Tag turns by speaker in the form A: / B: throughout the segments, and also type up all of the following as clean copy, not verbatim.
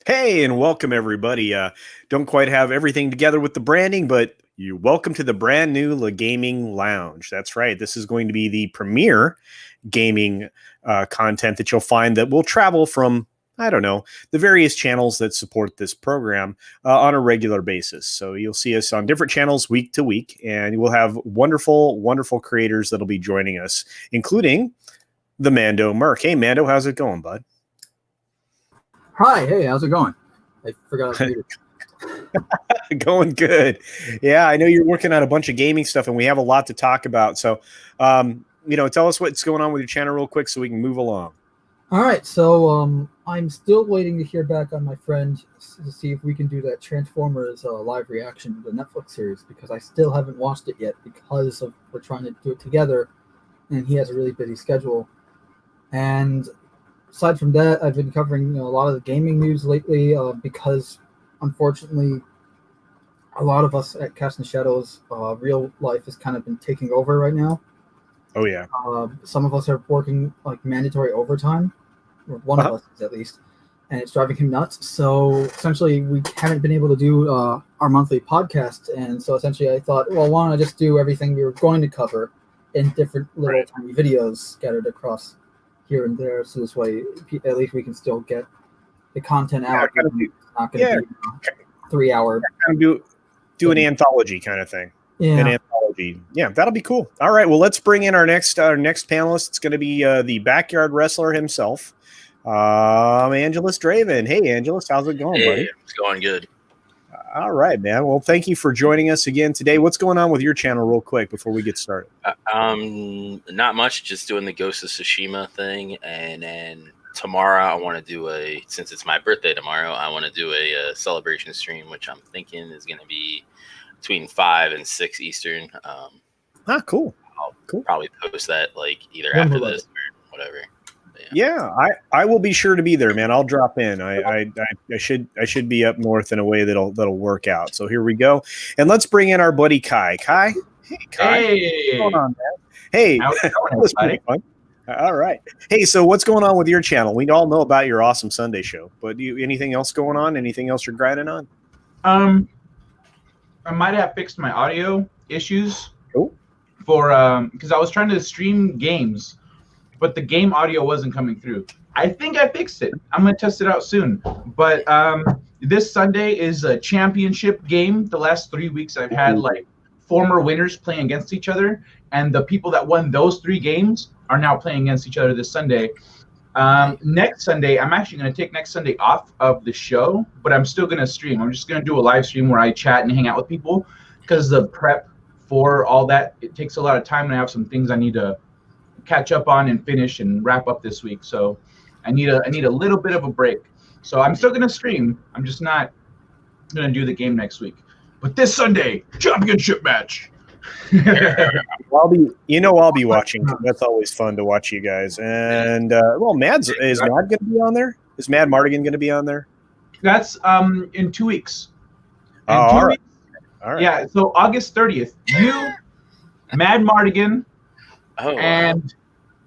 A: Hey, and welcome everybody. Don't quite have everything together with the branding, but you're welcome to the brand new La Gaming Lounge. That's right. This is going to be the premier gaming content that you'll find that will travel from, I don't know, the various channels that support this program on a regular basis. So you'll see us on different channels week to week, and we'll have wonderful, wonderful creators that'll be joining us, including the Mando Merc. Hey, Mando, how's it going, bud?
B: Hi, hey, how's it going? I forgot I was muted.
A: Going good. Yeah, I know you're working on a bunch of gaming stuff, and we have a lot to talk about. So, tell us what's going on with your channel real quick so we can move along.
B: All right, so I'm still waiting to hear back on my friend to see if we can do that Transformers live reaction to the Netflix series, because I still haven't watched it yet because we're trying to do it together, and he has a really busy schedule. And aside from that, I've been covering a lot of the gaming news lately because, unfortunately, a lot of us at Cast in Shadows, real life has kind of been taking over right now.
A: Oh, yeah.
B: Some of us are working like mandatory overtime, or one of us is at least, and it's driving him nuts. So essentially, we haven't been able to do our monthly podcast. And so essentially, I thought, well, why don't I just do everything we were going to cover in different little tiny videos scattered across here and there, so this way at least we can still get the content out. It's not going to be a 3 hour.
A: Do an anthology kind of thing.
B: Yeah.
A: An anthology. Yeah, that'll be cool. All right, well, let's bring in our next panelist. It's going to be the backyard wrestler himself, AngelousDraven. Hey, Angelous, how's it going, buddy?
C: It's going good.
A: All right, man. Well, thank you for joining us again today. What's going on with your channel real quick before we get started?
C: Not much, just doing the Ghost of Tsushima thing. And then tomorrow I want to do since it's my birthday tomorrow, I want to do a celebration stream, which I'm thinking is going to be between 5 and 6 Eastern.
A: Cool.
C: I'll probably post that either after this or whatever.
A: Yeah, I will be sure to be there, man. I'll drop in. I should be up north in a way that'll work out. So here we go, and let's bring in our buddy Kai. Kai, hey Kai,
D: hey,
A: what's going on, man? Hey, that's pretty fun. All right. Hey, so what's going on with your channel? We all know about your awesome Sunday show, but anything else going on? Anything else you're grinding on?
D: I might have fixed my audio issues for because I was trying to stream games, but the game audio wasn't coming through. I think I fixed it. I'm going to test it out soon. But this Sunday is a championship game. The last 3 weeks I've had former winners playing against each other. And the people that won those 3 games are now playing against each other this Sunday. Next Sunday, I'm actually going to take next Sunday off of the show, but I'm still going to stream. I'm just going to do a live stream where I chat and hang out with people, because the prep for all that, it takes a lot of time, and I have some things I need to catch up on and finish and wrap up this week. So I need a little bit of a break. So I'm still gonna stream. I'm just not gonna do the game next week. But this Sunday, championship match.
A: I'll be watching. That's always fun to watch you guys. And is Mad gonna be on there? Is Mad Mardigan gonna be on there?
D: That's in 2 weeks.
A: All right.
D: Yeah. So August 30th, you, Mad Mardigan, and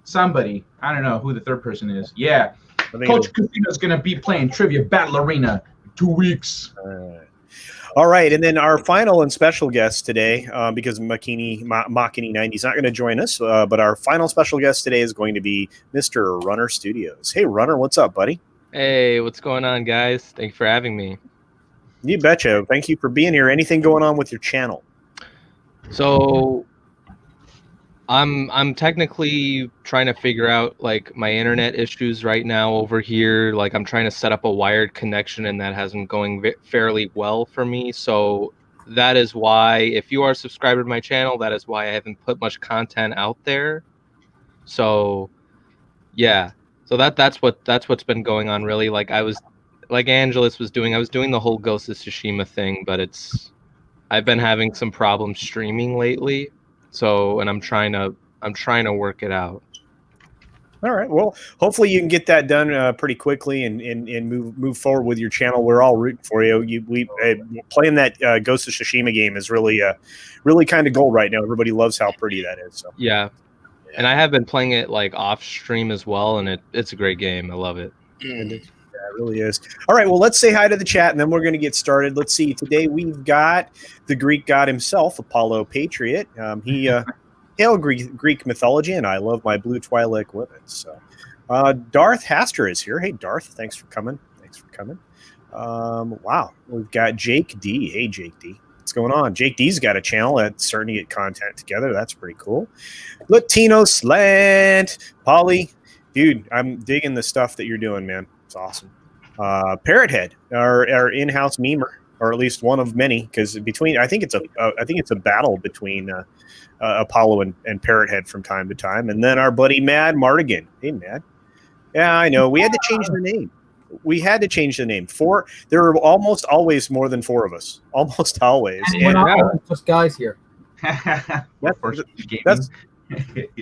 D: somebody, I don't know who the third person is. Yeah, Coach Casino's going to be playing Trivia Battle Arena in 2 weeks.
A: All right, and then our final and special guest today, because Makini90 is not going to join us, but our final special guest today is going to be Mr. Runner Studios. Hey, Runner, what's up, buddy?
E: Hey, what's going on, guys? Thank you for having me.
A: You betcha. Thank you for being here. Anything going on with your channel?
E: So I'm technically trying to figure out my internet issues right now over here. I'm trying to set up a wired connection, and that hasn't going fairly well for me. So that is why, if you are subscribed to my channel, that is why I haven't put much content out there. So yeah, so that's what's been going on, really. I was Angelus was doing, I was doing the whole Ghost of Tsushima thing, but I've been having some problems streaming lately. So, and I'm trying to work it out.
A: All right. Well, hopefully you can get that done pretty quickly and move forward with your channel. We're all rooting for you. Playing that Ghost of Tsushima game is really kind of gold right now. Everybody loves how pretty that is. So.
E: Yeah, and I have been playing it off stream as well, and it's a great game. I love it.
A: it really is. All right, well, let's say hi to the chat, and then we're going to get started. Let's see. Today we've got the Greek god himself, Apollo Patriot. He hail Greek mythology, and I love my blue Twi'lek women. So, Darth Haster is here. Hey, Darth, thanks for coming. Wow, we've got Jake D. Hey, Jake D. What's going on? Jake D's got a channel that's starting to get content together. That's pretty cool. Latino Slant, Polly, dude, I'm digging the stuff that you're doing, man. It's awesome. Parrot Head, our in-house memer, or at least one of many, because I think it's a battle between Apollo and Parrot Head from time to time, and then our buddy Mad Mardigan. Hey, Mad. Yeah, I know. We had to change the name. There are almost always more than 4 of us. Almost always.
B: And we're not all just guys here.
A: That would be great.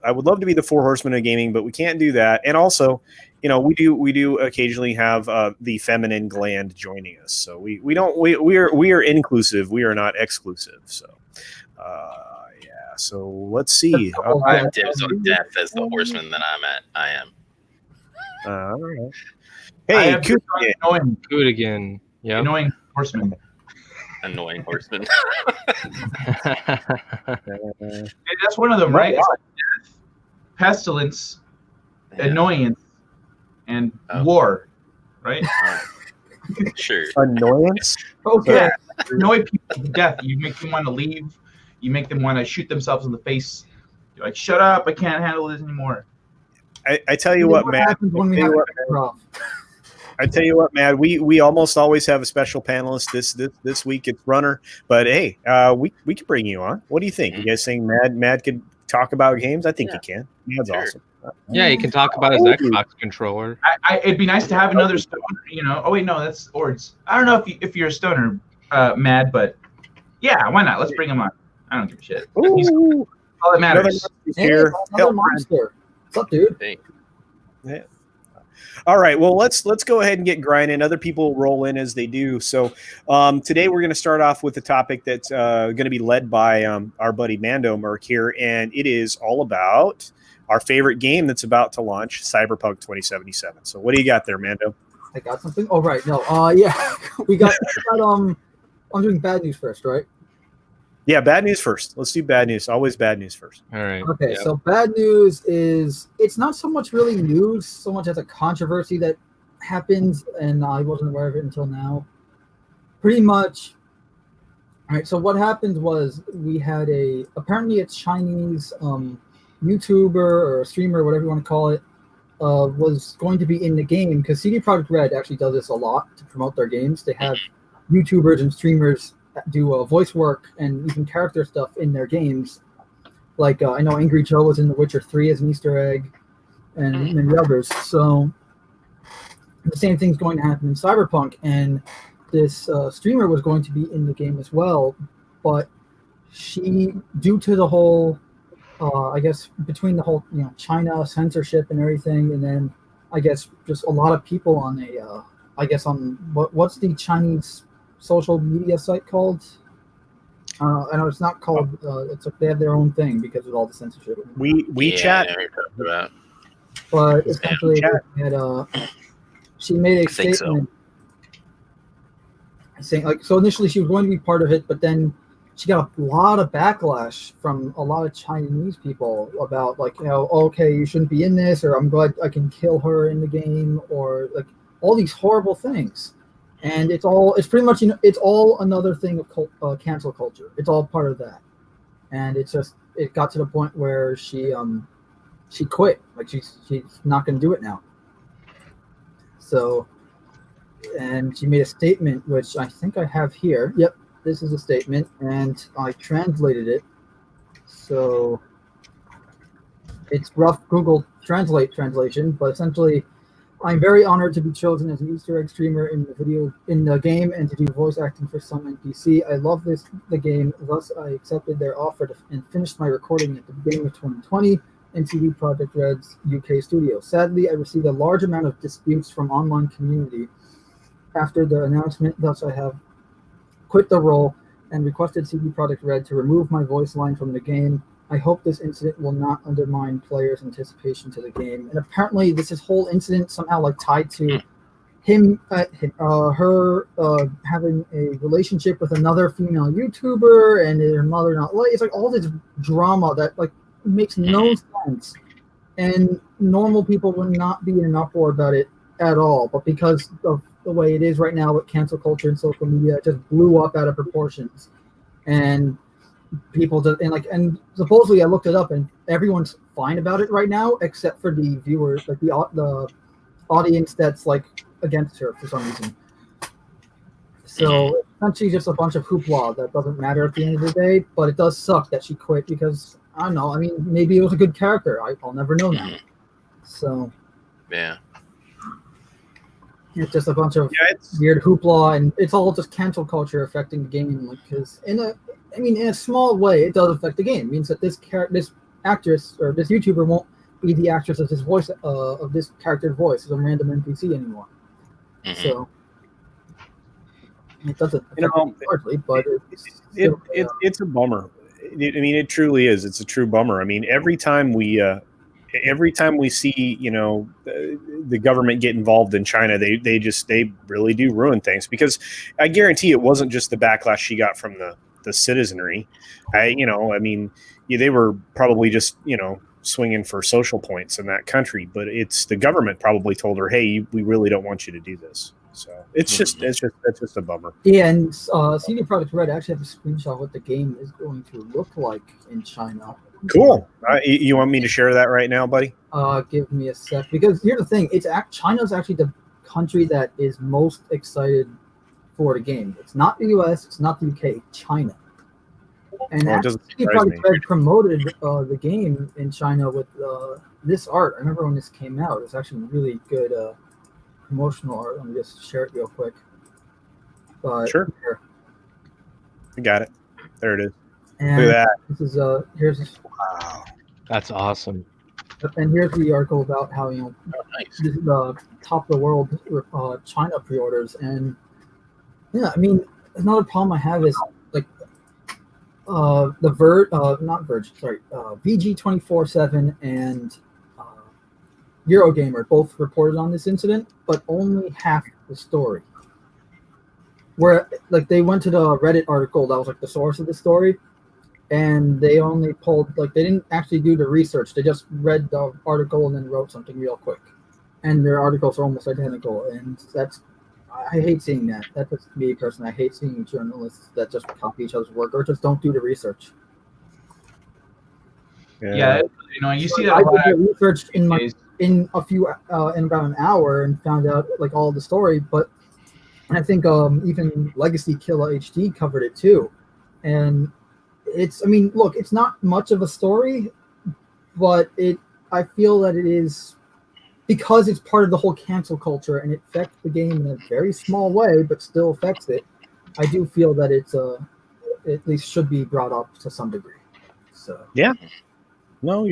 A: I would love to be the 4 horsemen of gaming, but we can't do that. And also, we do occasionally have the feminine gland joining us. So we are inclusive. We are not exclusive. So so let's see.
C: I have dibs on death as the horseman that I am.
A: All right. Hey,
E: Coot yeah.
D: Annoying horseman.
C: Annoying horseman.
D: That's one of them, right? It's like death, pestilence, annoyance, and war, right?
C: Sure.
A: Annoyance?
B: Okay.
D: Yeah. Annoy people to death. You make them want to leave. You make them want to shoot themselves in the face. You're like, shut up! I can't handle this anymore.
A: I tell you what, Matt. I tell you what, Matt. We almost always have a special panelist. This week it's Runner, but hey, we could bring you on. What do you think? You guys think Mad could talk about games? I think he can. Mad's awesome.
E: Yeah, he can talk about his Xbox controller.
D: It'd be nice to have another stoner. Oh wait, no, that's Ords. I don't know if you're a stoner, Mad, but yeah, why not? Let's bring him on. I don't give a shit. He's cool. All that matters.
B: Here. Monster. What's up, dude?
A: Yeah. All right. Well, let's go ahead and get grinding. Other people roll in as they do. So today we're going to start off with a topic that's going to be led by our buddy Mando Merc here, and it is all about our favorite game that's about to launch, Cyberpunk 2077. So what do you got there, Mando?
B: I got something. Oh, right. No. Yeah. we got I'm doing bad news first, right?
A: Yeah, bad news first. Let's do bad news. Always bad news first.
E: All right.
B: Okay, so bad news is it's not so much really news, so much as a controversy that happened, and I wasn't aware of it until now. Pretty much. All right, so what happened was we had apparently a Chinese YouTuber or streamer, whatever you want to call it, was going to be in the game, because CD Projekt Red actually does this a lot to promote their games. They have YouTubers and streamers do voice work and even character stuff in their games. Like I know Angry Joe was in The Witcher 3 as an Easter egg, and many others. So the same thing's going to happen in Cyberpunk, and this streamer was going to be in the game as well, but she, due to the whole, I guess between the whole China censorship and everything, and then I guess just a lot of people on what's the Chinese social media site called? I know it's not called. It's like they have their own thing because of all the censorship.
A: WeChat.
C: Yeah,
B: but essentially, she made a statement saying, like, so initially she was going to be part of it, but then she got a lot of backlash from a lot of Chinese people about, like, okay, you shouldn't be in this, or I'm glad I can kill her in the game, or like all these horrible things. And it's pretty much, it's all another thing of cancel culture. It's all part of that. And it got to the point where she quit. Like she's not going to do it now. So, and she made a statement, which I think I have here. Yep, this is a statement, and I translated it. So it's rough Google translation, but essentially, I'm very honored to be chosen as an Easter egg streamer in the game and to do voice acting for some NPC. I love the game, thus I accepted their offer and finished my recording at the beginning of 2020 in CD Projekt Red's UK studio. Sadly, I received a large amount of disputes from online community after the announcement, thus I have quit the role and requested CD Projekt Red to remove my voice line from the game. I hope this incident will not undermine players' anticipation to the game. And apparently, this whole incident somehow like tied to her having a relationship with another female YouTuber, and her mother not like. It's like all this drama that like makes no sense, and normal people would not be in an uproar about it at all. But because of the way it is right now with cancel culture and social media, it just blew up out of proportions, and people just and supposedly I looked it up and everyone's fine about it right now except for the viewers, like the audience that's like against her for some reason. So it's essentially just a bunch of hoopla that doesn't matter at the end of the day, but it does suck that she quit because I don't know. I mean, maybe it was a good character. I'll never know now. So
C: yeah,
B: it's just a bunch of weird hoopla, and it's all just cancel culture affecting the game. Because in a small way, it does affect the game. It means that this actress or this YouTuber won't be the actress of this voice of this character's voice as a random NPC anymore. So it doesn't affect largely, but
A: it's a bummer. I mean, it truly is. It's a true bummer. I mean, every time we see, the government get involved in China, they really do ruin things, because I guarantee it wasn't just the backlash she got from the citizenry. They were probably just, swinging for social points in that country, but it's the government probably told her, hey, we really don't want you to do this. So it's just a bummer.
B: Yeah, and CD Projekt Red actually have a screenshot of what the game is going to look like in China.
A: Cool. You want me to share that right now, buddy?
B: Give me a sec, because here's the thing: China's actually the country that is most excited for the game. It's not the US, it's not the UK, China. And CD Projekt Red promoted the game in China with this art. I remember when this came out; it was actually really good. Promotional art. Let me just share it real quick.
A: Sure.
B: Here.
A: I got it. There it is.
B: And
A: look at that.
B: This is
A: Wow.
E: That's awesome.
B: And here's the article about how
C: nice.
B: This is the top of the world China pre-orders, and yeah, I mean another problem I have is like VG247 and Eurogamer both reported on this incident, but only half the story. Where like they went to the Reddit article that was like the source of the story, and they only pulled they didn't actually do the research. They just read the article and then wrote something real quick, and their articles are almost identical. And I hate seeing that. That's just me personally. I hate seeing journalists that just copy each other's work or just don't do the research.
D: Yeah, you see that.
B: I did the research in about an hour and found out like all the story, but I think even Legacy Killa HD covered it too, and it's not much of a story, but I feel that it is, because it's part of the whole cancel culture and it affects the game in a very small way, but still affects it. I do feel that it's at least should be brought up to some degree. So
A: yeah. No,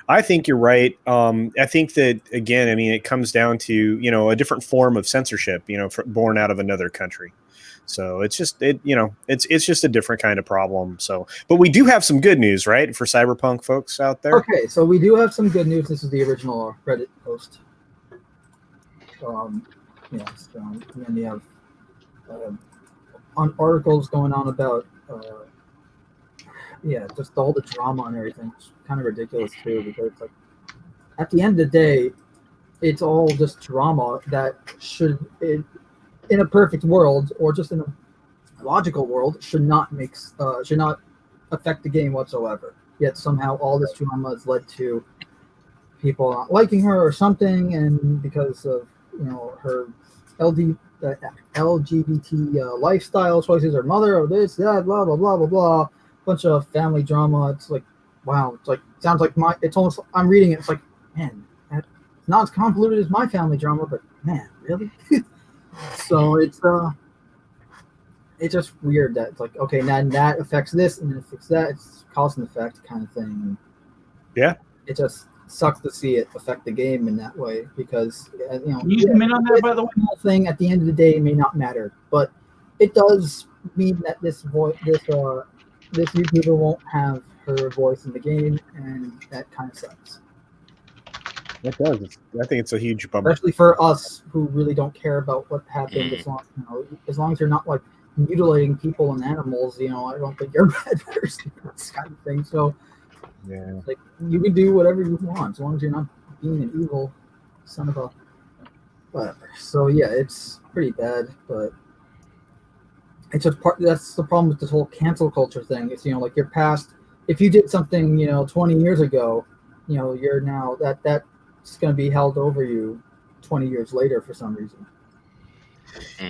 A: I think you're right. I think that, again, I mean, it comes down to, a different form of censorship, born out of another country. So it's just, it's just a different kind of problem. So, but we do have some good news, right, for Cyberpunk folks out there?
B: Okay, so we do have some good news. This is the original Reddit post. And then you have articles going on about just all the drama and everything. It's kind of ridiculous too, because like at the end of the day, it's all just drama that in a perfect world or just in a logical world should not affect the game whatsoever. Yet somehow all this drama has led to people not liking her or something, and because of her LGBT lifestyle choices, her mother, or this, that, blah blah blah blah blah. Bunch of family drama. It's like, wow. It's like, sounds like it's almost, I'm reading it. It's like, man, it's not as convoluted as my family drama, but man, really? So it's just weird that it's like, okay, now that affects this and it affects that. It's cause and effect kind of thing.
A: Yeah.
B: It just sucks to see it affect the game in that way, because
D: Can you zoom in on that, by the way?
B: Thing at the end of the day may not matter, but it does mean that this this YouTuber won't have her voice in the game, and that kind of sucks.
A: It does. I think it's a huge bummer.
B: Especially for us who really don't care about what happened. As long as you're not like mutilating people and animals, I don't think you're a bad person. This kind of thing. So,
A: yeah,
B: like you can do whatever you want as long as you're not being an evil son of a whatever. So yeah, it's pretty bad, but it's just part. That's the problem with this whole cancel culture thing. It's like your past. If you did something 20 years ago, you're now that's going to be held over you 20 years later for some reason.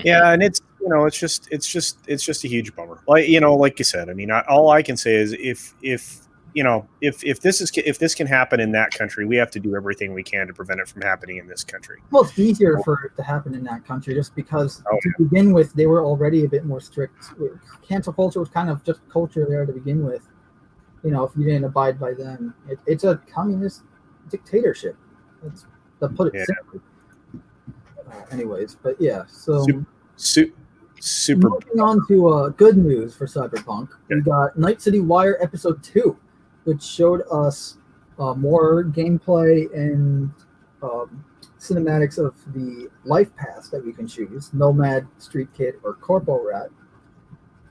A: Yeah, and it's it's just a huge bummer. Like like you said, I mean, all I can say is if this can happen in that country, we have to do everything we can to prevent it from happening in this country.
B: Well, it's easier for it to happen in that country just because to begin with, they were already a bit more strict. Cancel culture was kind of just culture there to begin with. If you didn't abide by them, it's a communist dictatorship. That's to put it simply. Anyways, but yeah, so
A: super.
B: Moving on to good news for Cyberpunk, we got Night City Wire Episode 2, which showed us more gameplay and cinematics of the life paths that we can choose: Nomad, Street Kid, or Corpo Rat.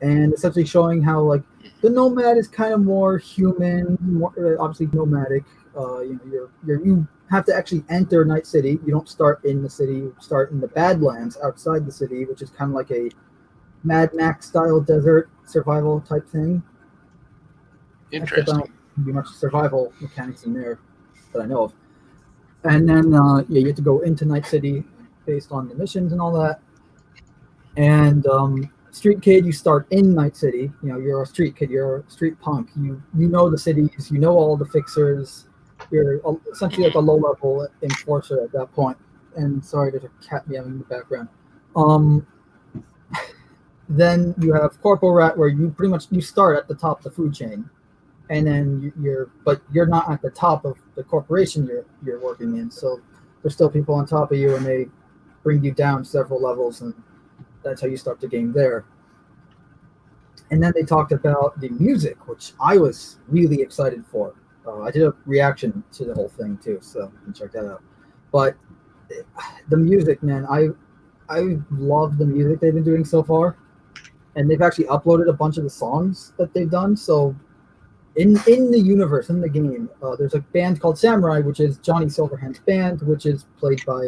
B: And essentially showing how like the Nomad is kind of more human, more obviously nomadic. You have to actually enter Night City. You don't start in the city. You start in the Badlands outside the city, which is kind of like a Mad Max style desert survival type thing.
C: Interesting.
B: Except I don't be much survival mechanics in there that I know of. And then you have to go into Night City based on the missions and all that. And Street Kid, you start in Night City. You're a street kid. You're a street punk. You know the cities. You know all the fixers. You're essentially like a low-level enforcer at that point. And sorry, there's a cat meowing in the background. Then you have Corpo Rat, where you pretty much start at the top of the food chain, and then you're not at the top of the corporation you're working in. So there's still people on top of you, and they bring you down several levels, and that's how you start the game there. And then they talked about the music, which I was really excited for. I did a reaction to the whole thing too, so you can check that out. But the music, man, I love the music they've been doing so far, and they've actually uploaded a bunch of the songs that they've done. So in the universe, in the game, there's a band called Samurai, which is Johnny Silverhand's band, which is played by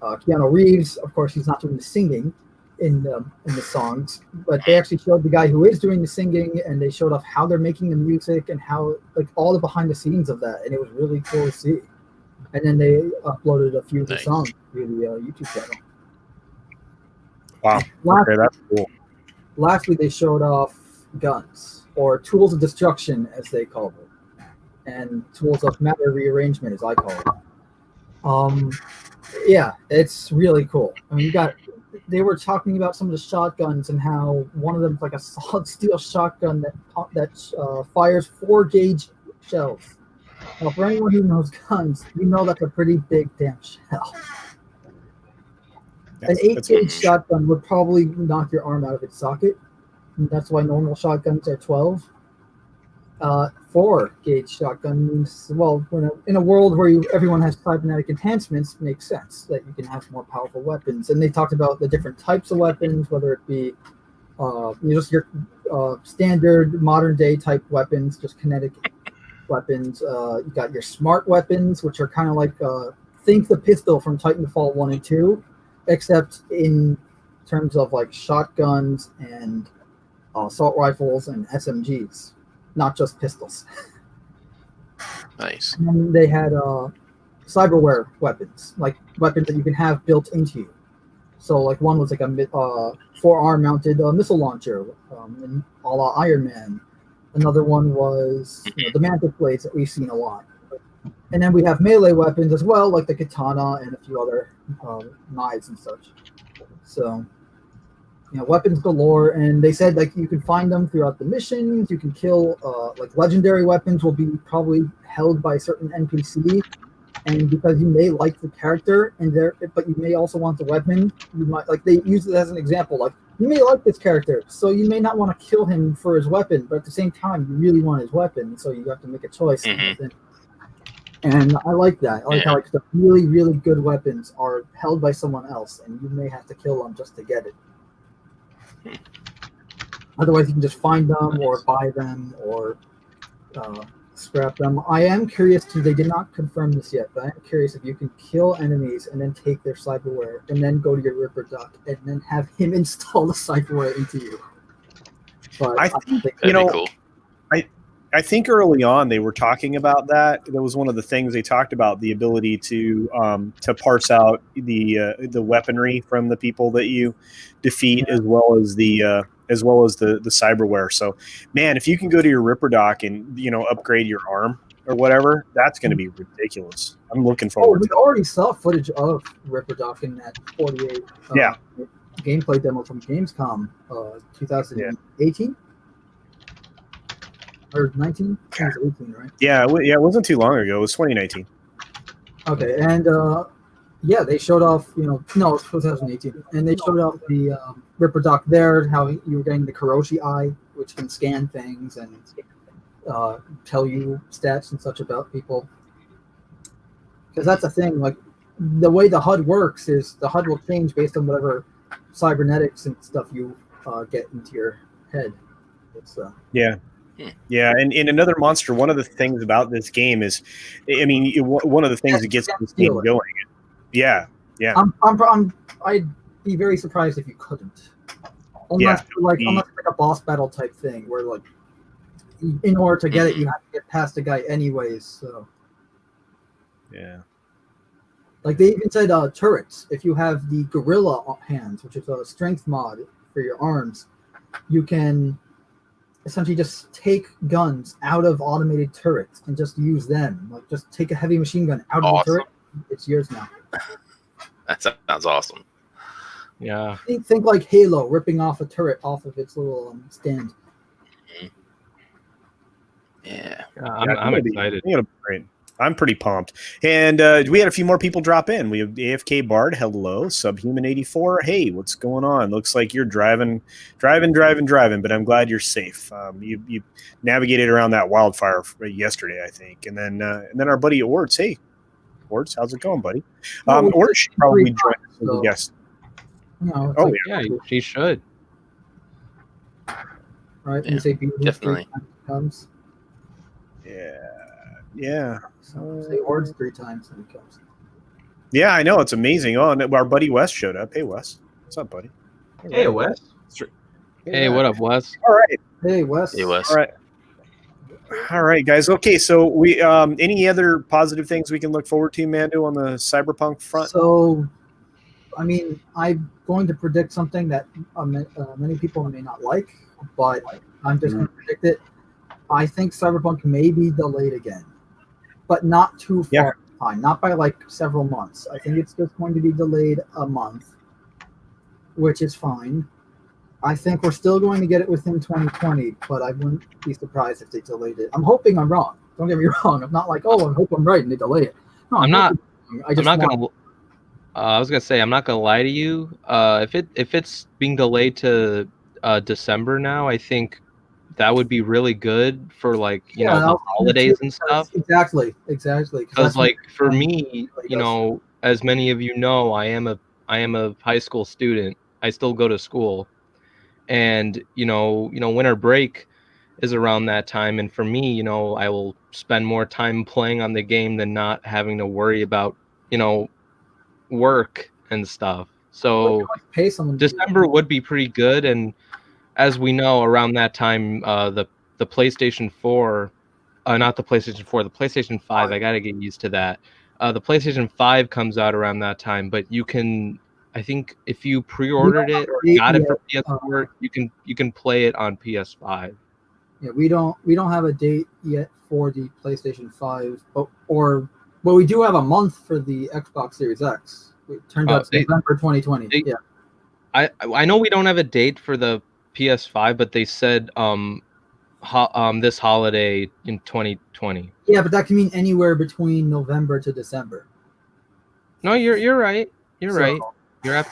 B: Keanu Reeves. Of course, he's not doing the singing in the songs, but they actually showed the guy who is doing the singing, and they showed off how they're making the music and how like all the behind the scenes of that, and it was really cool to see. And then they uploaded a few of the songs to the YouTube channel.
A: Wow. Okay, that's cool.
B: Lastly, they showed off guns, or tools of destruction, as they call it, and tools of matter rearrangement, as I call it. Yeah, it's really cool. I mean, they were talking about some of the shotguns and how one of them is like a solid steel shotgun that fires 4-gauge shells. Now, for anyone who knows guns, you know that's a pretty big damn shell. An 8-gauge shotgun would probably knock your arm out of its socket. And that's why normal shotguns are 12. 4-gauge shotgun means, well, in a world where everyone has cybernetic enhancements, makes sense that you can have more powerful weapons. And they talked about the different types of weapons, whether it be just your standard modern-day type weapons, just kinetic weapons. You got your smart weapons, which are kind of like think the pistol from Titanfall 1 and 2, except in terms of like shotguns and assault rifles and SMGs. Not just pistols.
C: Nice.
B: And they had cyberware weapons, like weapons that you can have built into you. So, like one was like a forearm-mounted missile launcher, a la Iron Man. Another one was the mantis blades that we've seen a lot. And then we have melee weapons as well, like the katana and a few other knives and such. So, weapons galore, and they said like you can find them throughout the missions. You can kill like legendary weapons will be probably held by a certain NPC, and because you may like the character but you may also want the weapon, you might they use it as an example. Like you may like this character, so you may not want to kill him for his weapon, but at the same time, you really want his weapon, so you have to make a choice. And I like that. I like how like the really, really good weapons are held by someone else, and you may have to kill them just to get it. Otherwise, you can just find them or buy them or scrap them. I am curious too. They did not confirm this yet, but I'm curious if you can kill enemies and then take their cyberware and then go to your Ripper Duck and then have him install the cyberware into you. But
A: I think cool. I think early on they were talking about that. That was one of the things they talked about, the ability to parse out the weaponry from the people that you defeat, as well as the cyberware. So, man, if you can go to your Ripper Dock and upgrade your arm or whatever, that's going to be ridiculous. I'm looking forward.
B: We already saw footage of Ripper Dock in that 48 gameplay demo from Gamescom 2018. Or 19? I think it was 18, right?
A: Yeah, it wasn't too long ago. It was 2019.
B: Okay, and they showed off, no, it was 2018. And they showed off the Ripper Dock there, how you were getting the Kuroshi Eye, which can scan things and tell you stats and such about people. Because that's the thing, like, the way the HUD works is the HUD will change based on whatever cybernetics and stuff you get into your head. It's
A: Yeah, and another monster. One of the things about this game is, I mean, one of the things that gets this game going. Yeah.
B: I'd be very surprised if you couldn't, unless like a boss battle type thing, where like in order to get it, you have to get past the guy anyways. So
A: yeah,
B: like they even said turrets. If you have the gorilla hands, which is a strength mod for your arms, you can essentially just take guns out of automated turrets and just use them. Like just take a heavy machine gun out of the turret. It's yours now.
C: That sounds awesome.
E: Yeah.
B: Think like Halo ripping off a turret off of its little stand.
C: Yeah.
E: I'm excited.
A: I'm pretty pumped. And we had a few more people drop in. We have AFK Bard, hello. Subhuman84, hey, what's going on? Looks like you're driving, but I'm glad you're safe. You navigated around that wildfire yesterday, I think. And then our buddy Orts, hey, Orts, how's it going, buddy? Orts should probably join us as a guest.
E: She should.
B: Right, and say
C: definitely
B: comes.
A: Yeah.
B: Say words 3 times and it comes.
A: Yeah, I know. It's amazing. Oh, and our buddy Wes showed up. Hey, Wes. What's up, buddy?
D: Hey, Wes.
E: Hey, what up, Wes?
A: All right.
B: Hey, Wes.
A: All right, guys. Okay, so we any other positive things we can look forward to, Mando, on the Cyberpunk front?
B: So, I mean, I'm going to predict something that many people may not like, but I'm just going to predict it. I think Cyberpunk may be delayed again, but not too far in time, not by like several months. I think it's just going to be delayed a month, which is fine. I think we're still going to get it within 2020, but I wouldn't be surprised if they delayed it. I'm hoping I'm wrong. Don't get me wrong. I'm not like, I hope I'm right and they delay it. No,
E: I'm not gonna. I was gonna say I'm not gonna lie to you. If it's being delayed to December now, I think that would be really good for like the holidays and stuff.
B: Exactly.
E: Because like for me, as many of you know, I am a high school student. I still go to school, and winter break is around that time, and for me, I will spend more time playing on the game than not having to worry about work and stuff. So December would be pretty good, and as we know, around that time, the PlayStation 4, not the PlayStation 4, the PlayStation 5, I gotta get used to that. The PlayStation 5 comes out around that time, but you can, I think, if you pre-ordered it or got it for PS4, you can play it on PS5.
B: Yeah, we don't have a date yet for the PlayStation 5, but we do have a month for the Xbox Series X. It turned out November 2020.
E: I know we don't have a date for the PS5, but they said this holiday in 2020.
B: Yeah, but that can mean anywhere between November to December.
E: No, you're right. You're right.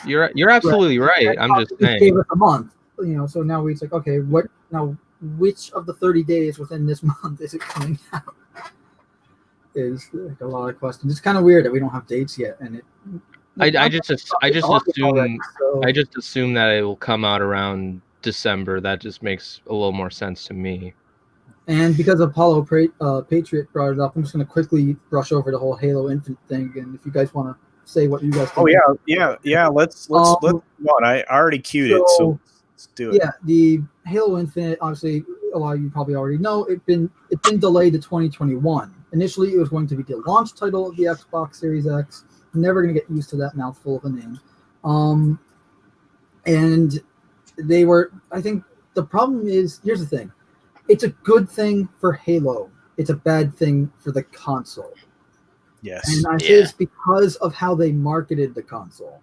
E: You're absolutely right. I'm just
B: It gave
E: saying.
B: us a month, so now it's like, okay, which of the 30 days within this month is it coming out? Is like a lot of questions. It's kind of weird that we don't have dates yet, and
E: I just
B: already,
E: assume that it will come out around December. That just makes a little more sense to me.
B: And because Apollo Patriot brought it up, I'm just going to quickly brush over the whole Halo Infinite thing. And if you guys want to say what you guys think.
A: Oh yeah. Let's go on. I already queued it, so let's do it.
B: Yeah, the Halo Infinite, obviously, a lot of you probably already know, it's been delayed to 2021. Initially, it was going to be the launch title of the Xbox Series X. I'm never going to get used to that mouthful of a name. And they were, I think the problem is, here's the thing. It's a good thing for Halo. It's a bad thing for the console.
A: Yes.
B: And I say this because of how they marketed the console.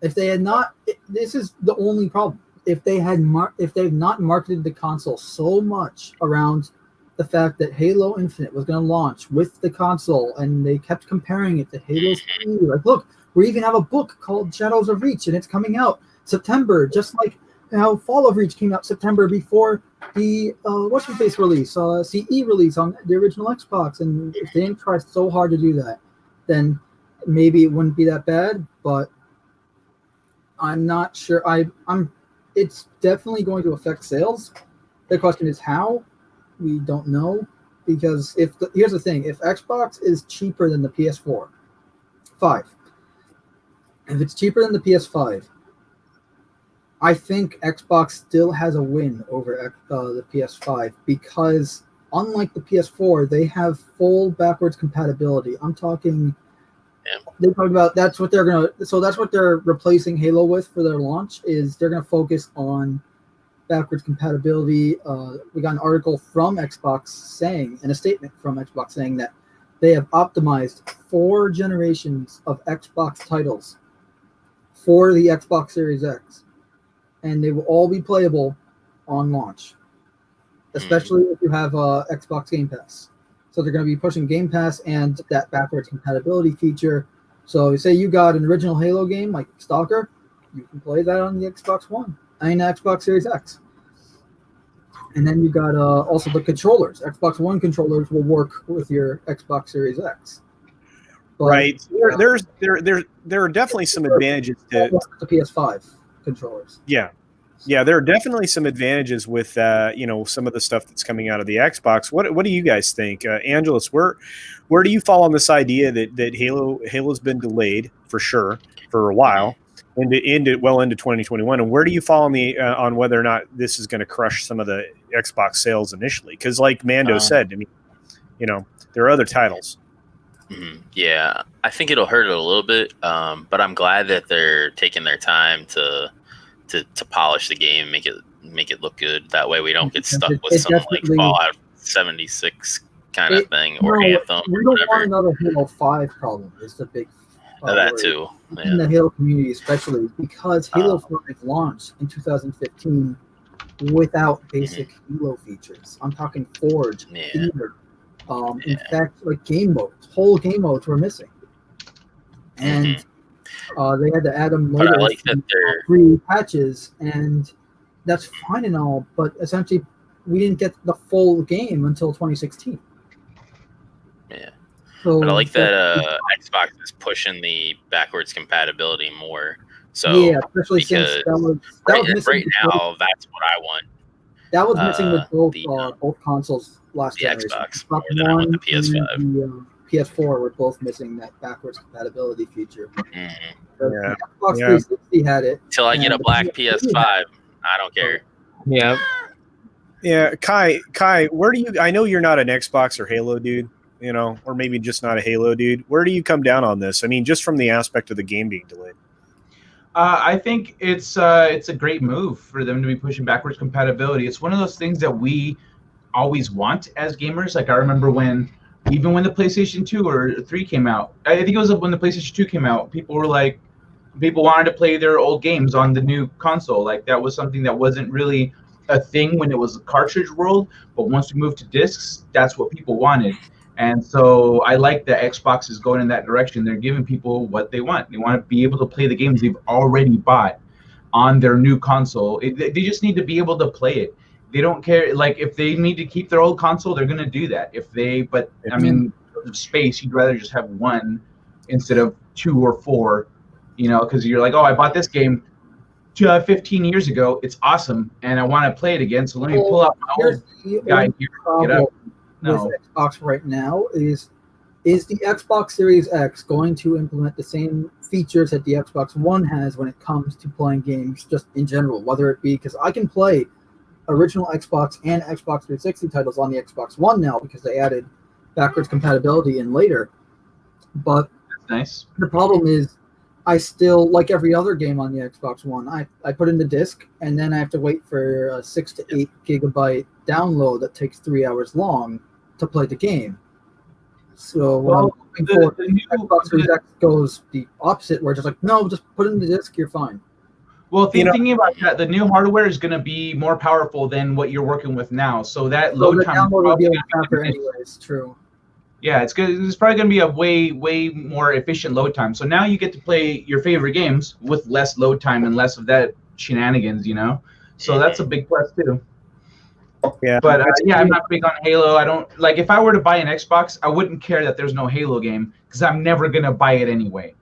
B: If they had not, this is the only problem. If they had not marketed the console so much around the fact that Halo Infinite was going to launch with the console, and they kept comparing it to Halo 3, like, look, we even have a book called Shadows of Reach, and it's coming out September, just like how Fall of Reach came out September before the what's-your-face release, CE release on the original Xbox. And if they didn't try so hard to do that, then maybe it wouldn't be that bad. But I'm not sure. It's definitely going to affect sales. The question is how. We don't know, because here's the thing: if Xbox is cheaper than the PS4 5, if it's cheaper than the PS5, I think Xbox still has a win over the PS5, because unlike the PS4, they have full backwards compatibility. I'm talking. They talk about that's what they're replacing Halo with for their launch. Is they're gonna focus on backwards compatibility. We got an article from Xbox saying, and a statement from Xbox saying that they have optimized 4 generations of Xbox titles for the Xbox Series X, and they will all be playable on launch, especially if you have Xbox Game Pass. So they're going to be pushing Game Pass and that backwards compatibility feature. So say you got an original Halo game like Stalker, you can play that on the Xbox One and Xbox Series X. And then you got also the controllers. Xbox One controllers will work with your Xbox Series X. But,
A: right. There are definitely some advantages to
B: the PS5 controllers.
A: Yeah. Yeah, there are definitely some advantages with some of the stuff that's coming out of the Xbox. What do you guys think, Angelus? Where do you fall on this idea that Halo's been delayed for sure for a while, into 2021, and where do you fall on whether or not this is going to crush some of the Xbox sales initially? Because like Mando said, I mean, there are other titles.
C: Yeah, I think it'll hurt it a little bit, but I'm glad that they're taking their time to polish the game, make it look good. That way we don't get stuck with some like Fallout 76 kind of thing, or Anthem.
B: We don't want another Halo 5 problem. Is the big
C: that too
B: in the Halo community, especially because Halo 5 launched in 2015 without basic Halo features. I'm talking Forge, Theater. In fact, like whole game modes were missing, and they had to add them later.
C: But I like that they're
B: free patches, and that's fine and all. But essentially, we didn't get the full game until 2016.
C: Yeah.
B: So,
C: but I like that Xbox is pushing the backwards compatibility more. So
B: yeah, especially since that was missing
C: right now. That's what I want.
B: That was missing with both consoles last generation.
C: Xbox more than I want the PS5.
B: And the PS4 were both missing that backwards compatibility feature. The Xbox 360 had it.
C: Till I get a black PS5, I don't care.
E: Yeah.
A: Yeah, Kai, where do you? I know you're not an Xbox or Halo dude, or maybe just not a Halo dude. Where do you come down on this? I mean, just from the aspect of the game being delayed.
D: I think it's a great move for them to be pushing backwards compatibility. It's one of those things that we always want as gamers. Like I remember when the PlayStation 2 or 3 came out, I think it was when the PlayStation 2 came out, people wanted to play their old games on the new console. Like that was something that wasn't really a thing when it was a cartridge world, but once we moved to discs, that's what people wanted. And so I like that Xbox is going in that direction. They're giving people what they want. They want to be able to play the games they've already bought on their new console. They just need to be able to play it. They don't care. Like, if they need to keep their old console, they're going to do that. But I mean, because of space, you'd rather just have one instead of 2 or 4, because you're like, oh, I bought this game 15 years ago. It's awesome, and I want to play it again. So let me pull out my old guy here and get up. No.
B: With Xbox right now is the Xbox Series X going to implement the same features that the Xbox One has when it comes to playing games just in general, whether it be because I can play original Xbox and Xbox 360 titles on the Xbox One now because they added backwards compatibility in later. But
D: that's nice.
B: The problem is I still, like every other game on the Xbox One, I put in the disc and then I have to wait for a 6 to 8 gigabyte download that takes 3 hours long to play the game. So the Xbox Series X goes the opposite, where it's just like, no, just put it in the disc, you're fine.
D: Well, thinking about that, the new hardware is going to be more powerful than what you're working with now. So that load time
B: will be faster anyways. True.
D: Yeah, it's good. It's probably going to be a way more efficient load time. So now you get to play your favorite games with less load time and less of that shenanigans, So that's a big plus too.
A: Yeah.
D: But I'm not big on Halo. I don't like. If I were to buy an Xbox, I wouldn't care that there's no Halo game because I'm never going to buy it anyway.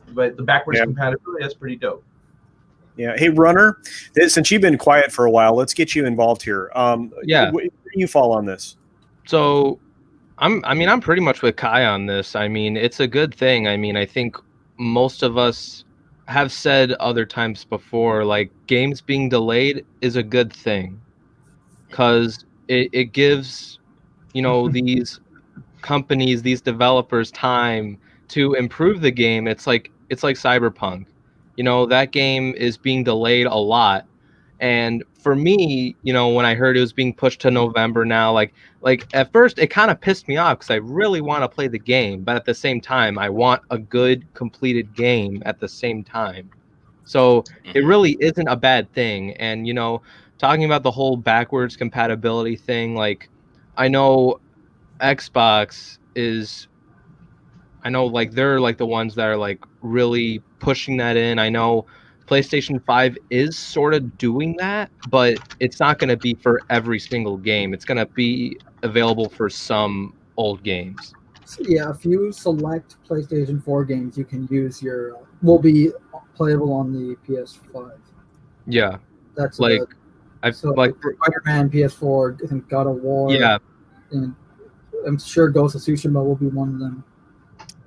D: But the backwards compatibility, that's pretty dope.
A: Yeah. Hey, Runner, since you've been quiet for a while, let's get you involved here. Where do you fall on this?
E: So, I'm pretty much with Kai on this. I mean, it's a good thing. I mean, I think most of us have said other times before, like, games being delayed is a good thing because it gives, these companies, these developers time to improve the game. It's like Cyberpunk. That game is being delayed a lot. And for me, when I heard it was being pushed to November now, like at first it kind of pissed me off because I really want to play the game, but at the same time, I want a good completed game at the same time. So it really isn't a bad thing. And, talking about the whole backwards compatibility thing, like I know Xbox is, they're like the ones that are like really pushing that in. I know PlayStation 5 is sort of doing that, but it's not going to be for every single game. It's going to be available for some old games.
B: So, yeah, a few select PlayStation 4 games you can use will be playable on the PS5.
E: Yeah.
B: That's
E: like
B: Spider-Man, PS4, I think God of War.
E: Yeah.
B: And I'm sure Ghost of Tsushima will be one of them.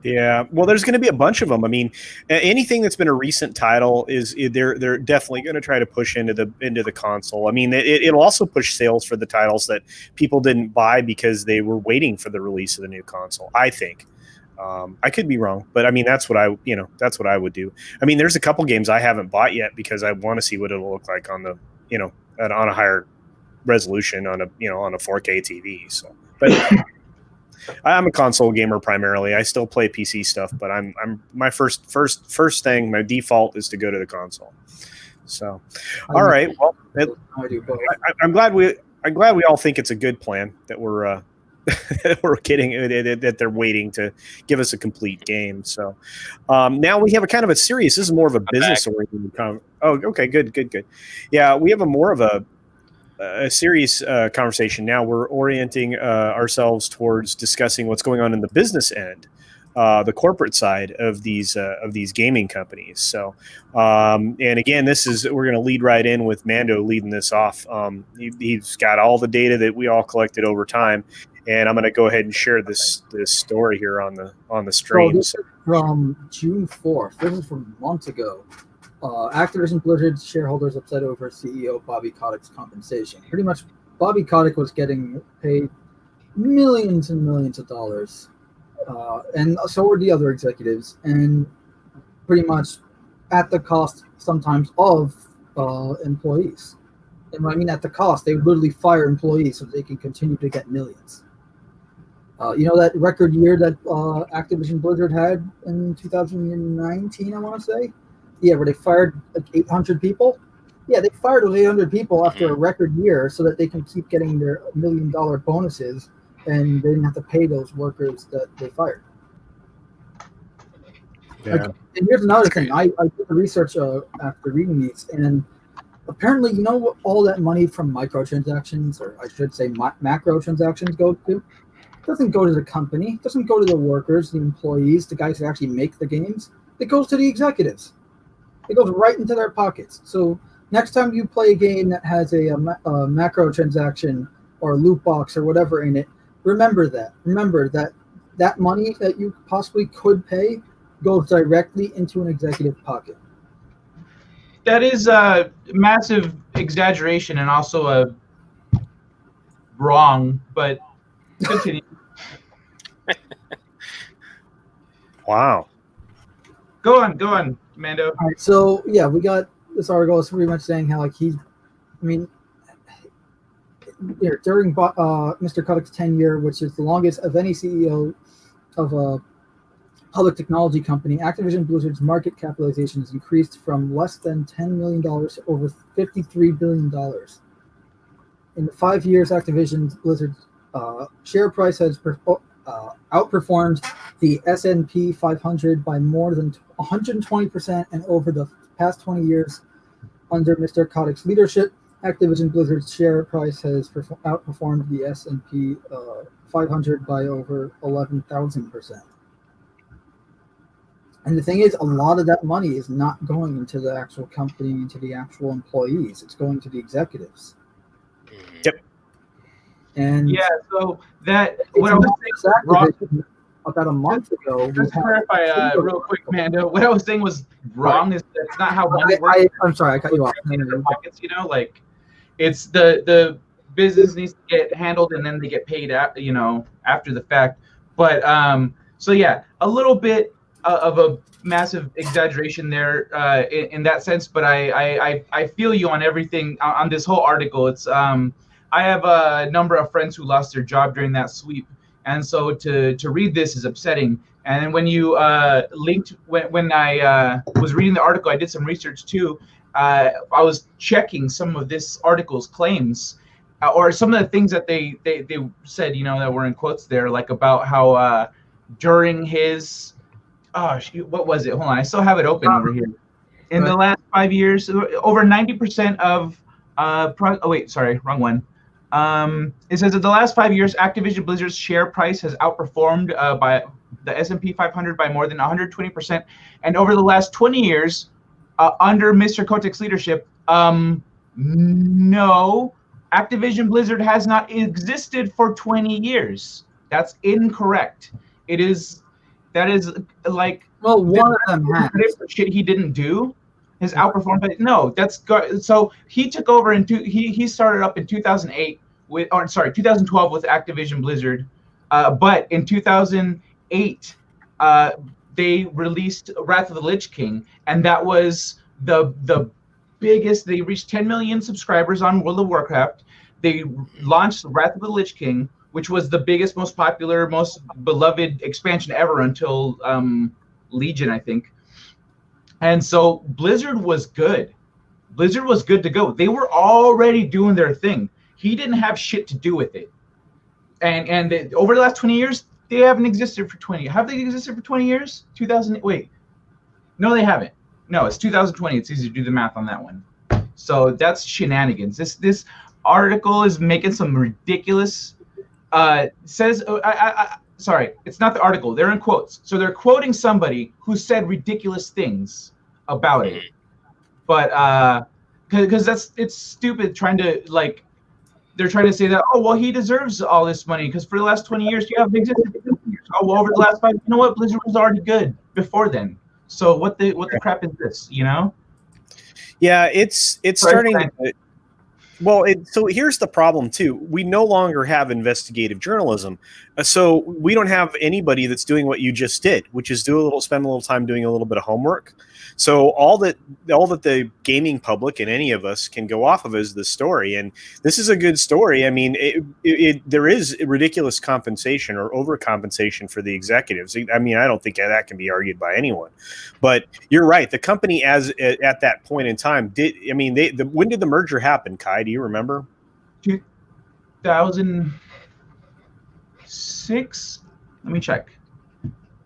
A: Yeah, well, there's going to be a bunch of them. I mean, anything that's been a recent title they're definitely going to try to push into the console. I mean, it'll also push sales for the titles that people didn't buy because they were waiting for the release of the new console. I think. I could be wrong, but I mean that's what I would do. I mean, there's a couple games I haven't bought yet because I want to see what it'll look like on the on a higher resolution on a 4K TV. So, but. I'm a console gamer primarily. I still play PC stuff, but I'm my first thing. My default is to go to the console. So, all right. Well, I'm glad we all think it's a good plan that we're getting that they're waiting to give us a complete game. So now we have a kind of a serious. This is more of a business oriented. Oh, okay, good. Yeah, we have more of a serious conversation now. We're orienting ourselves towards discussing what's going on in the business end, the corporate side of these gaming companies. So, and again, we're going to lead right in with Mando leading this off. He's got all the data that we all collected over time, and I'm going to go ahead and share this story here on the stream.
B: So this is from June 4th. This is from months ago. Activision Blizzard shareholders upset over CEO Bobby Kotick's compensation. Pretty much, Bobby Kotick was getting paid millions and millions of dollars, and so were the other executives, and pretty much at the cost sometimes of employees. And when I mean at the cost, they would literally fire employees so they can continue to get millions. That record year that Activision Blizzard had in 2019, I want to say? Yeah, where they fired like 800 people. Yeah, they fired those 800 people after a record year so that they can keep getting their $1 million bonuses and they didn't have to pay those workers that they fired.
A: Yeah.
B: And here's another thing. I did the research after reading these, and apparently, you know what all that money from microtransactions, or I should say macro transactions, go to? It doesn't go to the company. It doesn't go to the workers, the employees, the guys who actually make the games. It goes to the executives. It goes right into their pockets. So next time you play a game that has a macro transaction or a loot box or whatever in it, remember that. Remember that money that you possibly could pay goes directly into an executive pocket.
D: That is a massive exaggeration and also a wrong, but continue.
A: Wow.
D: Go on, Mando.
B: All right, so yeah, we got this article. It's pretty much saying how like during Mr. Kotick's tenure, which is the longest of any CEO of a public technology company, Activision Blizzard's market capitalization has increased from less than $10 million to over $53 billion. In the 5 years, Activision Blizzard's share price has outperformed the S&P 500 by more than 120%, and over the past 20 years, under Mr. Kotick's leadership, Activision Blizzard's share price has outperformed the S&P 500 by over 11,000%. And the thing is, a lot of that money is not going into the actual company, into the actual employees. It's going to the executives.
A: Yep.
B: And
D: yeah, so that what I was saying wrong,
B: about a month ago.
D: Just to clarify real quick, Mando, what I was saying was wrong. Is that's not how money works.
B: I'm sorry, I cut you off.
D: In their pockets, you know, like it's the business needs to get handled and then they get paid out, you know, after the fact. But so yeah, a little bit of a massive exaggeration there in that sense, but I feel you on everything on this whole article. It's I have a number of friends who lost their job during that sweep, and so to read this is upsetting. And when you linked when I was reading the article, I did some research too. I was checking some of this article's claims, or some of the things that they said, you know, that were in quotes there, like about how during his what was it? Hold on, I still have it open over here. In the last 5 years, over 90% of sorry, wrong one. It says that the last 5 years, Activision Blizzard's share price has outperformed by the S&P 500 by more than 120%, and over the last 20 years, under Mr. Kotick's leadership, no, Activision Blizzard has not existed for 20 years. That's incorrect. That is like,
B: well, one of them has
D: shit he didn't do has outperformed. But no, so he took over he started up in 2008 with, 2012 with Activision Blizzard, but in 2008 they released Wrath of the Lich King, and that was the biggest. They reached 10 million subscribers on World of Warcraft. They launched Wrath of the Lich King, which was the biggest, most popular, most beloved expansion ever until Legion, I think. And so Blizzard was good. Blizzard was good to go. They were already doing their thing. He didn't have shit to do with it. And over the last 20 years, they haven't existed for 20. Have they existed for 20 years? 2000? Wait. No, they haven't. No, it's 2020. It's easy to do the math on that one. So that's shenanigans. This article is making some ridiculous. Says sorry, it's not the article. They're in quotes, so they're quoting somebody who said ridiculous things about it. But because it's stupid trying to they're trying to say that, oh well, he deserves all this money because for the last 20 years you have existed for 20 years. Oh well, over the last 5, you know what, Blizzard was already good before then. So what the crap is this, you know?
A: Yeah, it's starting to. Well, so here's the problem, too. We no longer have investigative journalism. So we don't have anybody that's doing what you just did, which is spend a little time doing a little bit of homework. So all that the gaming public and any of us can go off of is the story. And this is a good story. I mean, there is ridiculous compensation or overcompensation for the executives. I mean, I don't think that can be argued by anyone. But you're right. The company, at that point in time, when did the merger happen, Kai? Do you remember?
D: 2000. 06. Let me check.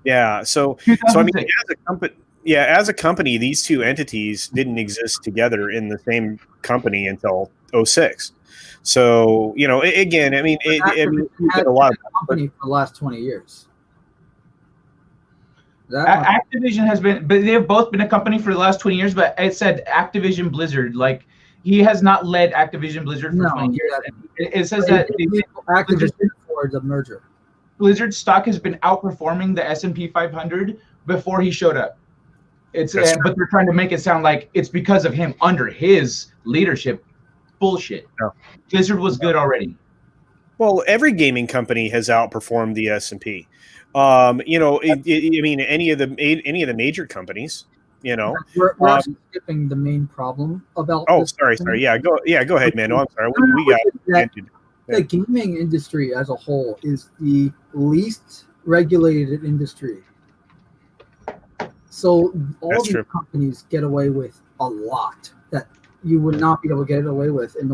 A: Yeah. So I mean,
D: 2006.
A: as a company, these two entities didn't exist together in the same company until 06. So, you know, again, I mean, you get a lot of
B: company for the last 20 years.
D: Activision has been, but they've both been a company for the last 20 years. But it said Activision Blizzard, like he has not led Activision Blizzard for 20 years. It says that
B: Activision for the merger.
D: Blizzard stock has been outperforming the S&P 500 before he showed up. But they're trying to make it sound like it's because of him under his leadership. Bullshit. No. Blizzard was good already.
A: Well, every gaming company has outperformed the S&P. You know, I mean, any of the major companies. You know,
B: we're actually skipping the main problem about.
A: Oh, sorry. Yeah, go ahead, man. No, I'm sorry. We got
B: the gaming industry as a whole is the least regulated industry. So all these companies get away with a lot that you would not be able to get away with in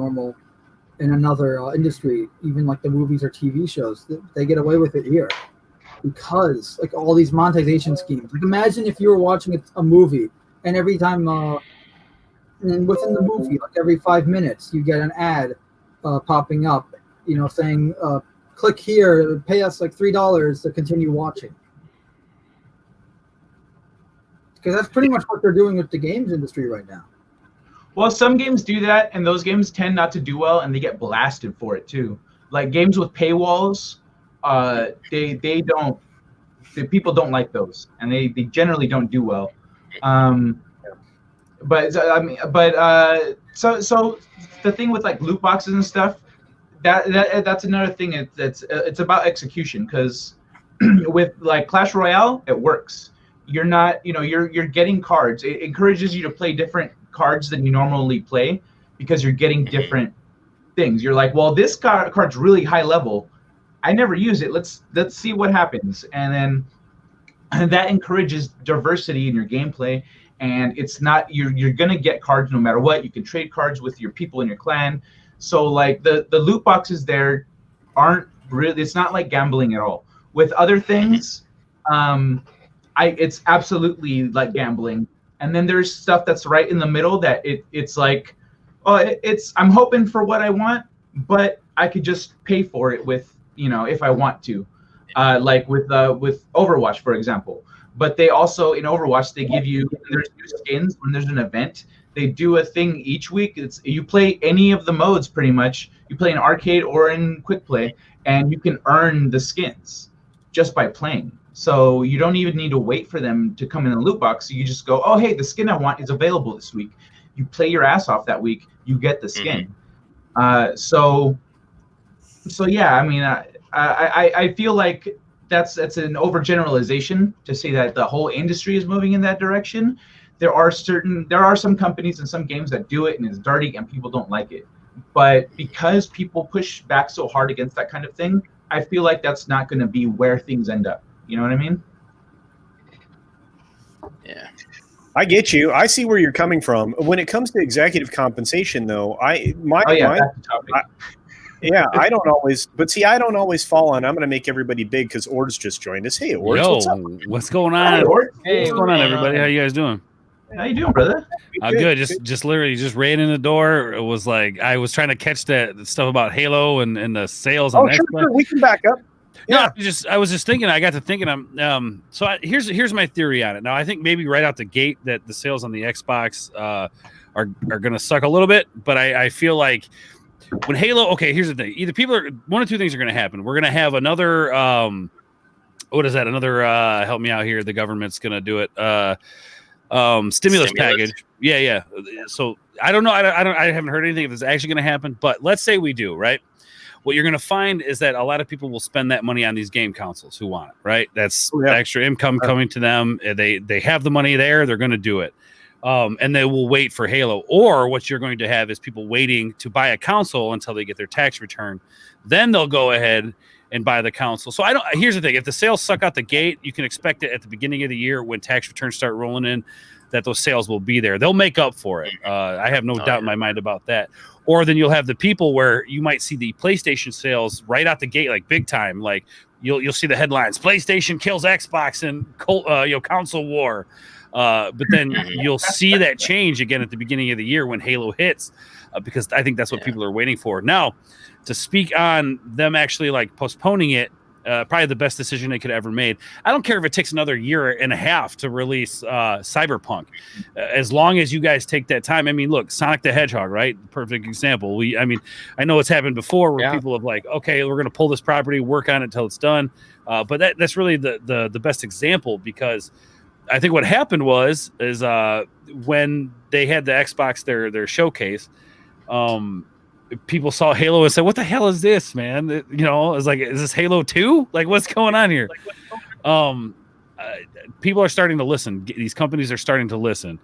B: another industry, even like the movies or TV shows. They get away with it here because like all these monetization schemes. Like imagine if you were watching a movie and every time, and within the movie, like every 5 minutes, you get an ad popping up, you know, saying, click here, pay us like $3 to continue watching. Because that's pretty much what they're doing with the games industry right now.
D: Well, some games do that, and those games tend not to do well, and they get blasted for it too. Like games with paywalls, people don't like those, and they generally don't do well. So the thing with like loot boxes and stuff, that's another thing. It's about execution, because with like Clash Royale, it works. You're not, you're getting cards. It encourages you to play different cards than you normally play because you're getting different things. You're like, well, this card's really high level. I never use it. Let's see what happens. And then that encourages diversity in your gameplay. And it's not, you're gonna get cards no matter what. You can trade cards with your people in your clan. So like the loot boxes there aren't really, it's not like gambling at all. With other things, it's absolutely like gambling. And then there's stuff that's right in the middle that it's like, I'm hoping for what I want, but I could just pay for it with, if I want to, like with Overwatch, for example. But they also, in Overwatch, they give you, there's new skins when there's an event. They do a thing each week. You play any of the modes pretty much. You play in arcade or in quick play, and you can earn the skins just by playing. So you don't even need to wait for them to come in the loot box. You just go, oh, hey, the skin I want is available this week. You play your ass off that week, you get the skin. So yeah, I mean, I feel like that's an overgeneralization to say that the whole industry is moving in that direction. There are some companies and some games that do it and it's dirty and people don't like it. But because people push back so hard against that kind of thing, I feel like that's not going to be where things end up. You know what I mean?
C: Yeah.
A: I get you. I see where you're coming from. When it comes to executive compensation, though, I don't always fall on. I'm going to make everybody big because Ord's just joined us. Hey, Ord,
F: what's going on? Hey, what's going on, everybody? How you guys doing?
D: How you doing, brother?
F: Good. Just literally just ran in the door. It was like I was trying to catch the stuff about Halo and the sales on Xbox.
A: Sure. We can back up.
F: Yeah, I was just thinking. I got to thinking. Here's my theory on it. Now, I think maybe right out the gate that the sales on the Xbox are going to suck a little bit. But I feel like when Halo. Okay, here's the thing. Either one of two things are going to happen. We're going to have another. What is that? Another. Help me out here. The government's going to do it. Stimulus package. Yeah. So I don't know. I haven't heard anything if it's actually going to happen. But let's say we do, right? What you're going to find is that a lot of people will spend that money on these game consoles who want it, right? That's extra income coming to them. They have the money there. They're going to do it. And they will wait for Halo. Or what you're going to have is people waiting to buy a console until they get their tax return. Then they'll go ahead and buy the console. So here's the thing. If the sales suck out the gate, you can expect it at the beginning of the year when tax returns start rolling in, that those sales will be there. They'll make up for it. I have no doubt in my mind about that. Or then you'll have the people where you might see the PlayStation sales right out the gate, like big time. Like you'll see the headlines: PlayStation kills Xbox in console war. But then you'll see that change again at the beginning of the year when Halo hits, because I think that's what people are waiting for. Now, to speak on them actually like postponing it, probably the best decision they could ever made. I don't care if it takes another year and a half to release Cyberpunk, as long as you guys take that time. I mean, look, Sonic the Hedgehog, right? Perfect example. I know it's happened before where people have like, okay, we're going to pull this property, work on it until it's done. But that's really the best example, because I think what happened is when they had the Xbox, their showcase, people saw Halo and said, "What the hell is this, man?" It's like, is this Halo 2? Like, what's going on here? People are starting to listen. These companies are starting to listen.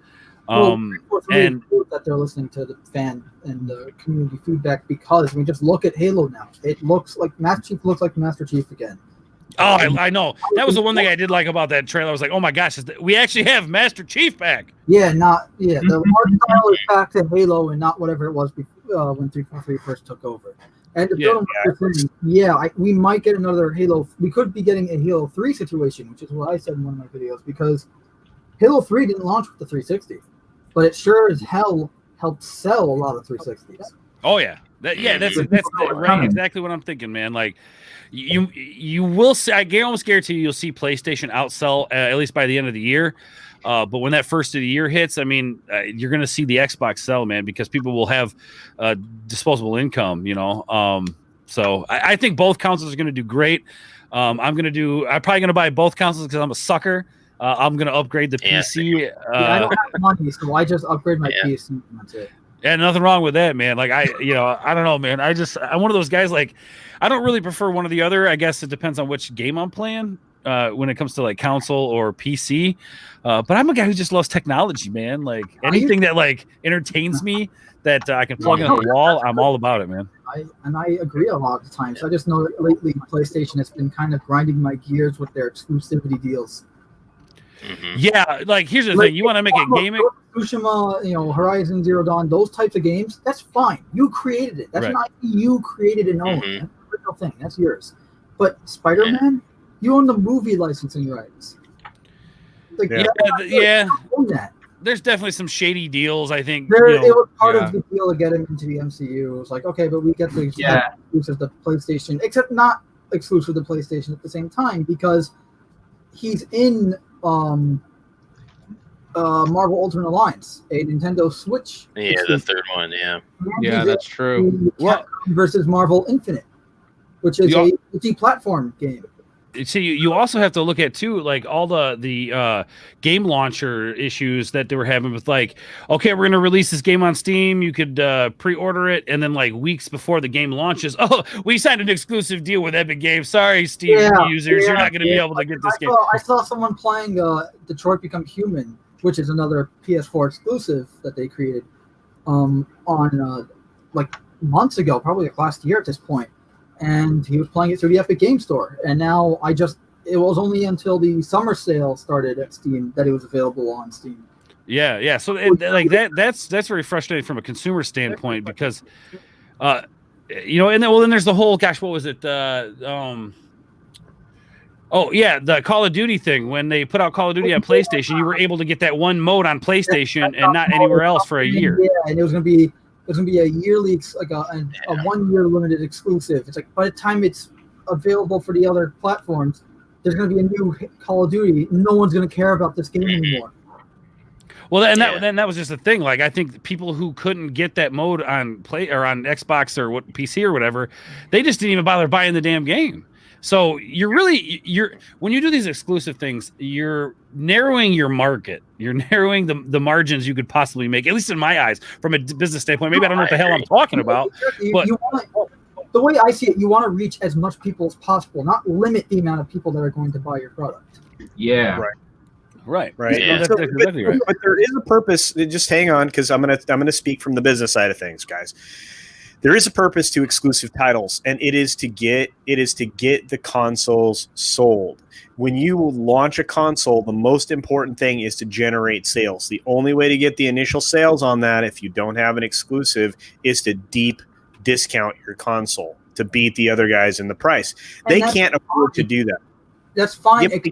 B: And that they're listening to the fan and the community feedback, because we just look at Halo now. It looks like Master Chief looks like Master Chief again.
F: Oh, I know. That was the one thing I did like about that trailer. I was like, oh my gosh, we actually have Master Chief back.
B: Yeah, the art style is back to Halo and not whatever it was before, when 343 first took over. And we might get another Halo. We could be getting a Halo 3 situation, which is what I said in one of my videos, because Halo 3 didn't launch with the 360, but it sure as hell helped sell a lot of 360s.
F: Oh yeah, that's right. Exactly what I'm thinking, man. Like, you will see. I can almost guarantee you'll see PlayStation outsell at least by the end of the year. But when that first of the year hits, I mean, you're going to see the Xbox sell, man, because people will have disposable income. So I think both consoles are going to do great. I'm probably going to buy both consoles because I'm a sucker. I'm going to upgrade the PC.
B: I don't have money, so I just upgrade my PC. And that's it.
F: Yeah, nothing wrong with that, man. Like, I don't know, man. I'm one of those guys, like, I don't really prefer one or the other. I guess it depends on which game I'm playing when it comes to like console or PC. But I'm a guy who just loves technology, man. Like, anything that like entertains me that I can plug in on the wall, I'm all about it, man.
B: I agree a lot of the times. I just know that lately PlayStation has been kind of grinding my gears with their exclusivity deals.
C: Mm-hmm.
F: Yeah, like, here's the thing: you want to make a game,
B: Tsushima, Horizon Zero Dawn, those types of games. That's fine. You created it. That's an IP you created and owned. That's the original thing. That's yours. But Spider-Man, you own the movie licensing rights. Like,
F: there's definitely some shady deals. I think
B: it was part of the deal to get him into the MCU. It was like, okay, but we get the exclusive to PlayStation, except not exclusive to PlayStation at the same time, because he's in Marvel Ultimate Alliance, a Nintendo Switch.
C: Yeah, the third one. Yeah,
E: that's true.
B: Versus Marvel Infinite, which is a multi-platform game.
F: See, you also have to look at too, like, all the game launcher issues that they were having with, like, okay, we're going to release this game on Steam. You could pre-order it, and then like weeks before the game launches, oh, we signed an exclusive deal with Epic Games. Sorry, Steam users, you're not going to be able to get this game.
B: I saw someone playing Detroit Become Human, which is another PS4 exclusive that they created on like months ago, probably like last year at this point. And he was playing it through the Epic Game Store. And now it was only until the summer sale started at Steam that it was available on Steam.
F: Yeah. So that's very frustrating from a consumer standpoint, because, and then there's the whole, gosh, what was it? The Call of Duty thing. When they put out Call of Duty on PlayStation, you were able to get that one mode on PlayStation and not anywhere else for a year.
B: Yeah, and it was going to be a yearly, like a 1 year limited exclusive. It's like by the time it's available for the other platforms, there's going to be a new Call of Duty. No one's going to care about this game anymore.
F: Well, that was just the thing. Like, I think people who couldn't get that mode on on Xbox or PC or whatever, they just didn't even bother buying the damn game. So you're when you do these exclusive things, you're narrowing your market. You're narrowing the margins you could possibly make, at least in my eyes, from a business standpoint. Maybe I don't know what the hell I'm talking about. But
B: the way I see it, you want to reach as much people as possible, not limit the amount of people that are going to buy your product.
D: Yeah.
F: Right.
C: Yeah.
F: That's exactly right.
A: But there is a purpose. Just hang on, because I'm gonna speak from the business side of things, guys. There is a purpose to exclusive titles, and it is to get the consoles sold. When you launch a console, the most important thing is to generate sales. The only way to get the initial sales on that, if you don't have an exclusive, is to deep discount your console to beat the other guys in the price.
B: And
A: They
B: that's
A: can't afford to
B: fine.
A: do that.
B: That's fine.
A: Yep.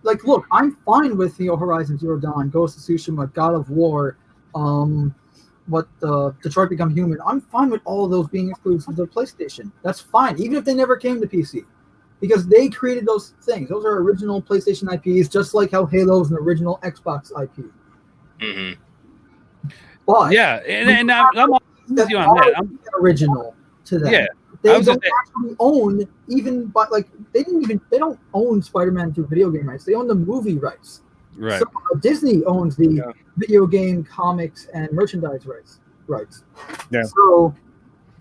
B: Like, look, I'm fine with Horizon Zero Dawn, Ghost of Tsushima, God of War, Detroit Become Human. I'm fine with all of those being exclusive to PlayStation. That's fine, even if they never came to PC, because they created those things. Those are original PlayStation IPs, just like how Halo is an original Xbox IP.
C: Mm-hmm.
B: But
F: yeah, and I'm with you on that. I'm
B: original to them.
F: Yeah,
B: they don't actually own even, but like they don't own Spider-Man 2 video game rights. They own the movie rights.
F: right.
B: So Disney owns the video game, comics, and merchandise rights.
A: Yeah.
B: So,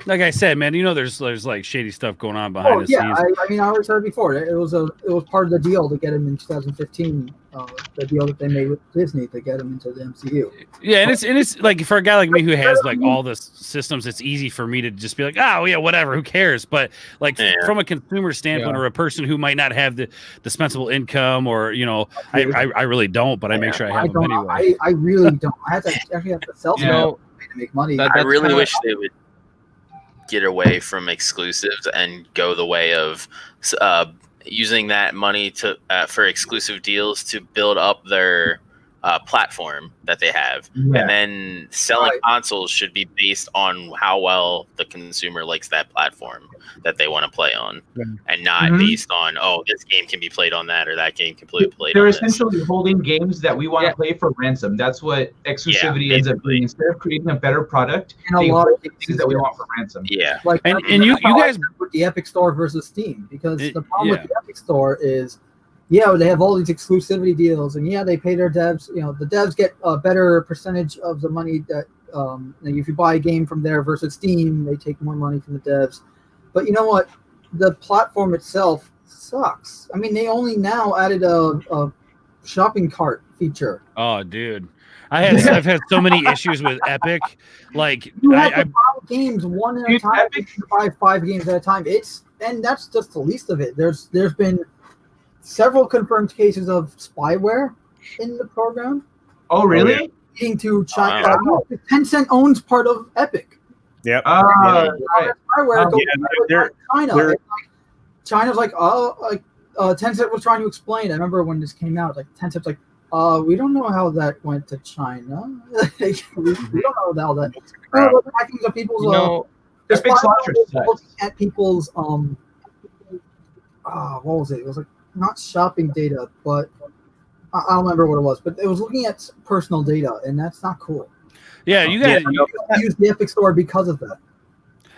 F: Like I said, man, there's like shady stuff going on behind the scenes.
B: I mean, I already said it before. It was part of the deal to get him in 2015. The deal that they made with Disney to get him into the MCU.
F: Yeah, and it's like for a guy like me who has like all the systems, it's easy for me to just be like, oh yeah, whatever, who cares? But like from a consumer standpoint, or a person who might not have the dispensable income, or I really don't, but I make sure I have them anyway.
B: I really don't. I actually have to sell to make money.
C: I really wish they would get away from exclusives and go the way of using that money to for exclusive deals to build up their platform that they have, and then selling consoles should be based on how well the consumer likes that platform that they want to play on, and not based on this game can be played on that or that game can be played.
D: They're
C: on
D: essentially holding games that we want to play for ransom. That's what exclusivity ends up being. Instead of creating a better product,
B: and a lot of
D: things that we want for ransom.
C: Yeah,
B: like
F: and you guys
B: with the Epic Store versus Steam, because the problem with the Epic Store is, they have all these exclusivity deals, and they pay their devs. The devs get a better percentage of the money that if you buy a game from there versus Steam, they take more money from the devs. But you know what? The platform itself sucks. I mean, they only now added a shopping cart feature.
F: Oh, dude. I've had so many issues with Epic. Like
B: you have to buy games one at a time.
D: Epic,
B: you buy 5 games at a time. And that's just the least of it. There's been several confirmed cases of spyware in the program.
D: Oh, really?
B: Leading to China. Tencent owns part of Epic.
A: Yep.
B: Spyware China. China's like, Tencent was trying to explain. I remember when this came out, like Tencent's like, we don't know how that went to China. we don't know how that. Hacking of people's. At people's what was it? It was like not shopping data, but I don't remember what it was. But it was looking at personal data, and that's not cool.
F: Yeah, you guys
B: use the Epic Store because of that.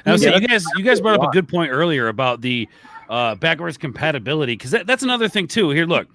F: You guys brought up a good point earlier about the backwards compatibility, because that's another thing too. Here, look.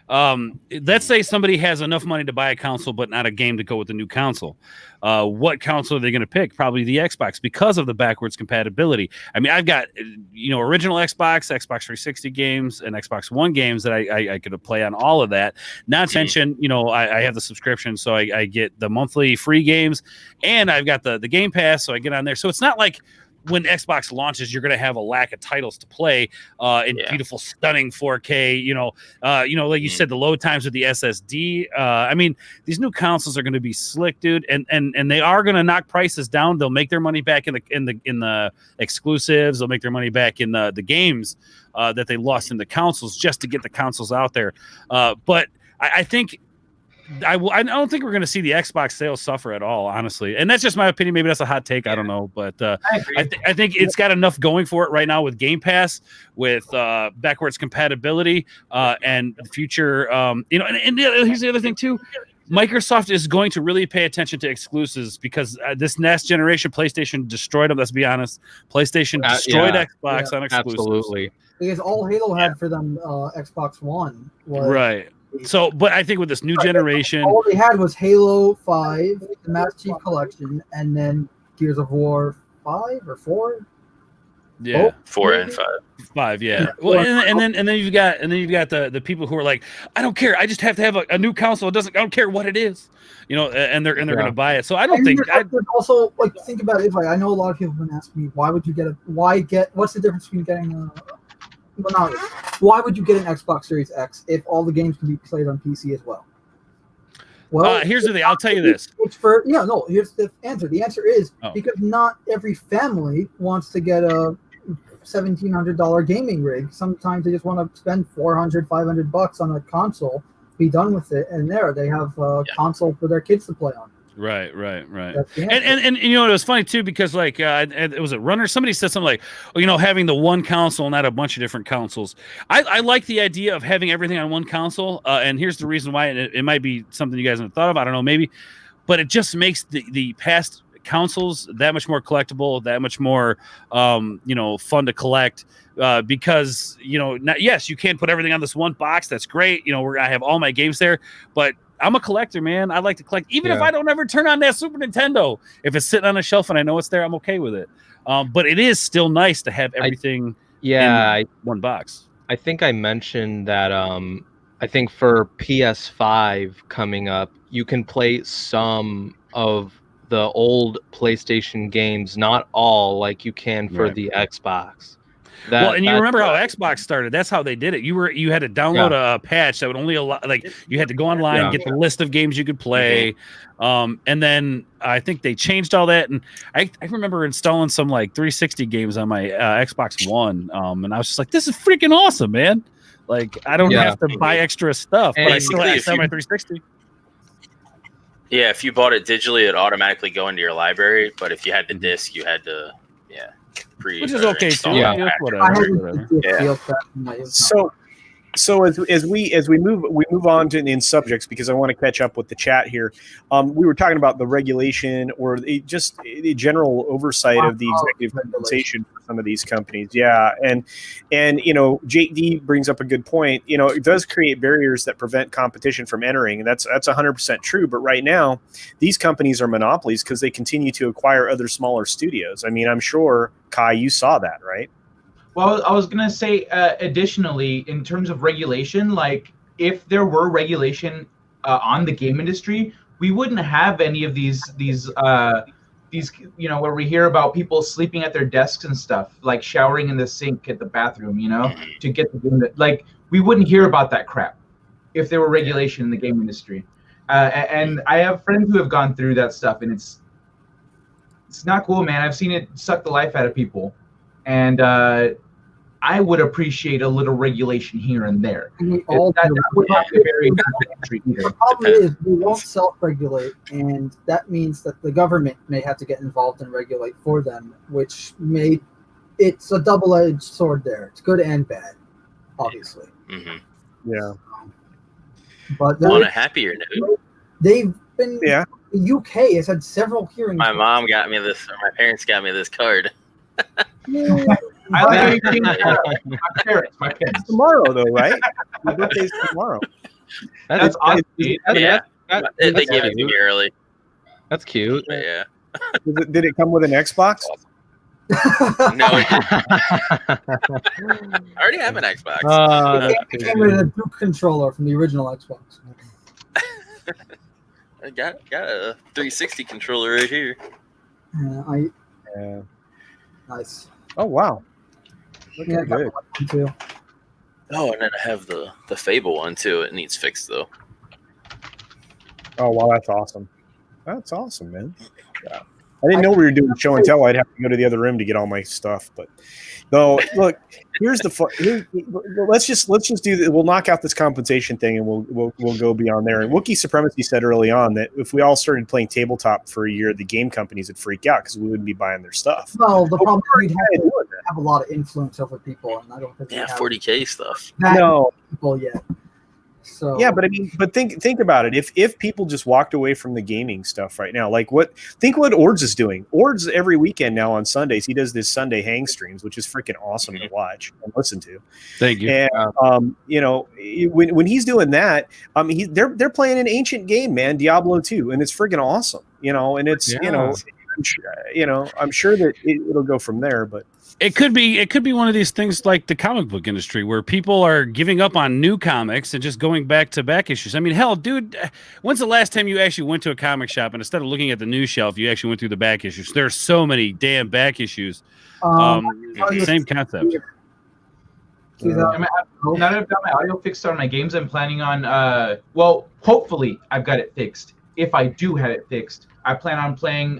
F: Let's say somebody has enough money to buy a console, but not a game to go with the new console. What console are they going to pick? Probably the Xbox, because of the backwards compatibility. I mean, I've got original Xbox 360 games, and Xbox One games that I could play on all of that. Not to mention, I have the subscription, so I get the monthly free games, and I've got the Game Pass, so I get on there. So it's not like when Xbox launches, you're going to have a lack of titles to play in beautiful, stunning 4K. Like you said, the load times with the SSD. I mean, these new consoles are going to be slick, dude, and they are going to knock prices down. They'll make their money back in the exclusives. They'll make their money back in the games that they lost in the consoles just to get the consoles out there. But I think. I don't think we're going to see the Xbox sales suffer at all, honestly. And that's just my opinion. Maybe that's a hot take. I don't know. But I think it's got enough going for it right now with Game Pass, with backwards compatibility, and the future. And here's the other thing, too. Microsoft is going to really pay attention to exclusives, because this next generation, PlayStation destroyed them. Let's be honest. PlayStation destroyed Xbox on exclusives. Absolutely.
B: Because all Halo had for them, Xbox One was...
F: Right. So, but I think with this new generation,
B: all they had was Halo 5, the Master Chief Collection, and then Gears of War 5 or 4.
F: Yeah,
C: 4 and 5.
F: 5, yeah. Well, and then you've got the people who are like, I don't care. I just have to have a new console. I don't care what it is, and they're going to buy it. So I don't think.
B: Also, like, think about it. Like, I know a lot of people have been asking me, what's the difference between getting why would you get an Xbox Series X if all the games can be played on PC as well?
F: Well, here's the thing. I'll tell you this.
B: Here's the answer. The answer is because not every family wants to get a $1,700 gaming rig. Sometimes they just want to spend $400-$500 on a console, be done with it, and there they have a console for their kids to play on.
F: Right. And you know, it was funny too, because like it was a runner. Somebody said something like, oh, you know, having the one console, not a bunch of different consoles. I like the idea of having everything on one console. And here's the reason why. It might be something you guys haven't thought of. I don't know, maybe, but it just makes the past consoles that much more collectible, that much more, you know, fun to collect. Because, you know, yes, you can't put everything on this one box. That's great. You know, I have all my games there, but I'm a collector, man. I like to collect, even if I don't ever turn on that Super Nintendo. If it's sitting on a shelf and I know it's there, I'm okay with it. But it is still nice to have everything in one box.
E: I think I mentioned that I think for PS5 coming up, you can play some of the old PlayStation games, not all like you can for the Xbox.
F: And you remember how Xbox started? That's how they did it. You had to download a patch that would only allow, like, you had to go online, get the list of games you could play, and then I think they changed all that. And I remember installing some like 360 games on my Xbox One, and I was just like, "This is freaking awesome, man!" Like, I don't have to buy extra stuff, but I still have my 360.
C: Yeah, if you bought it digitally, it'd automatically go into your library. But if you had the disc, you had to
F: which is okay too. Whatever.
A: So as we move on to in subjects, because I want to catch up with the chat here. We were talking about the regulation or just the general oversight of the executive compensation for some of these companies. Yeah, and you know, JD brings up a good point. You know, it does create barriers that prevent competition from entering, and that's 100% true. But right now, these companies are monopolies because they continue to acquire other smaller studios. I mean, I'm sure Kai, you saw that, right?
D: Well, I was going to say, additionally, in terms of regulation, like if there were regulation on the game industry, we wouldn't have any of these, you know, where we hear about people sleeping at their desks and stuff, like showering in the sink at the bathroom, you know, to get the game. Like, we wouldn't hear about that crap if there were regulation in the game industry. And I have friends who have gone through that stuff, and it's not cool, man. I've seen it suck the life out of people. And I would appreciate a little regulation here and there.
B: The problem is we won't self-regulate, and that means that the government may have to get involved and regulate for them, which it's a double-edged sword there. It's good and bad, obviously.
A: Yeah.
B: But
C: on a happier note,
B: they've been. The UK has had several hearings.
C: My mom got me this, or my parents got me this card.
D: I like my parents.
A: Tomorrow, though, right? My birthday's tomorrow.
D: That's awesome.
C: They gave it to me early.
E: That's cute.
C: But yeah.
A: Did it come with an Xbox?
C: No. I already have an Xbox.
B: It came with a Duke controller from the original Xbox.
C: I got a 360 controller right here.
B: Nice.
A: Oh wow. Looking good.
B: Too.
C: Oh, and then I have the Fable one too. It needs fixed though.
A: Oh wow, that's awesome. That's awesome, man. Yeah. I didn't know we were doing show and tell. I'd have to go to the other room to get all my stuff. But no, look, here's the fun. Let's just do. We'll knock out this compensation thing, and we'll go beyond there. And Wookiee Supremacy said early on that if we all started playing tabletop for a year, the game companies would freak out because we wouldn't be buying their stuff.
B: Well, the problem is we have a lot of influence over people, and I don't think we have
C: 40K stuff.
B: People yet. So
A: yeah, but I mean, think about it. If people just walked away from the gaming stuff right now, like think what Ords is doing. Ords every weekend now on Sundays, he does this Sunday hang streams, which is freaking awesome to watch and listen to.
F: Thank you.
A: And you know, when he's doing that, they're playing an ancient game, man, Diablo 2, and it's freaking awesome. You know, and it's I'm sure that it'll go from there, but.
F: It could be one of these things like the comic book industry where people are giving up on new comics and just going back to back issues. I mean, hell, dude, when's the last time you actually went to a comic shop and instead of looking at the news shelf, you actually went through the back issues? There's so many damn back issues. Same concept.
D: Now that I've got my audio fixed on my games, I'm planning on, hopefully I've got it fixed. If I do have it fixed, I plan on playing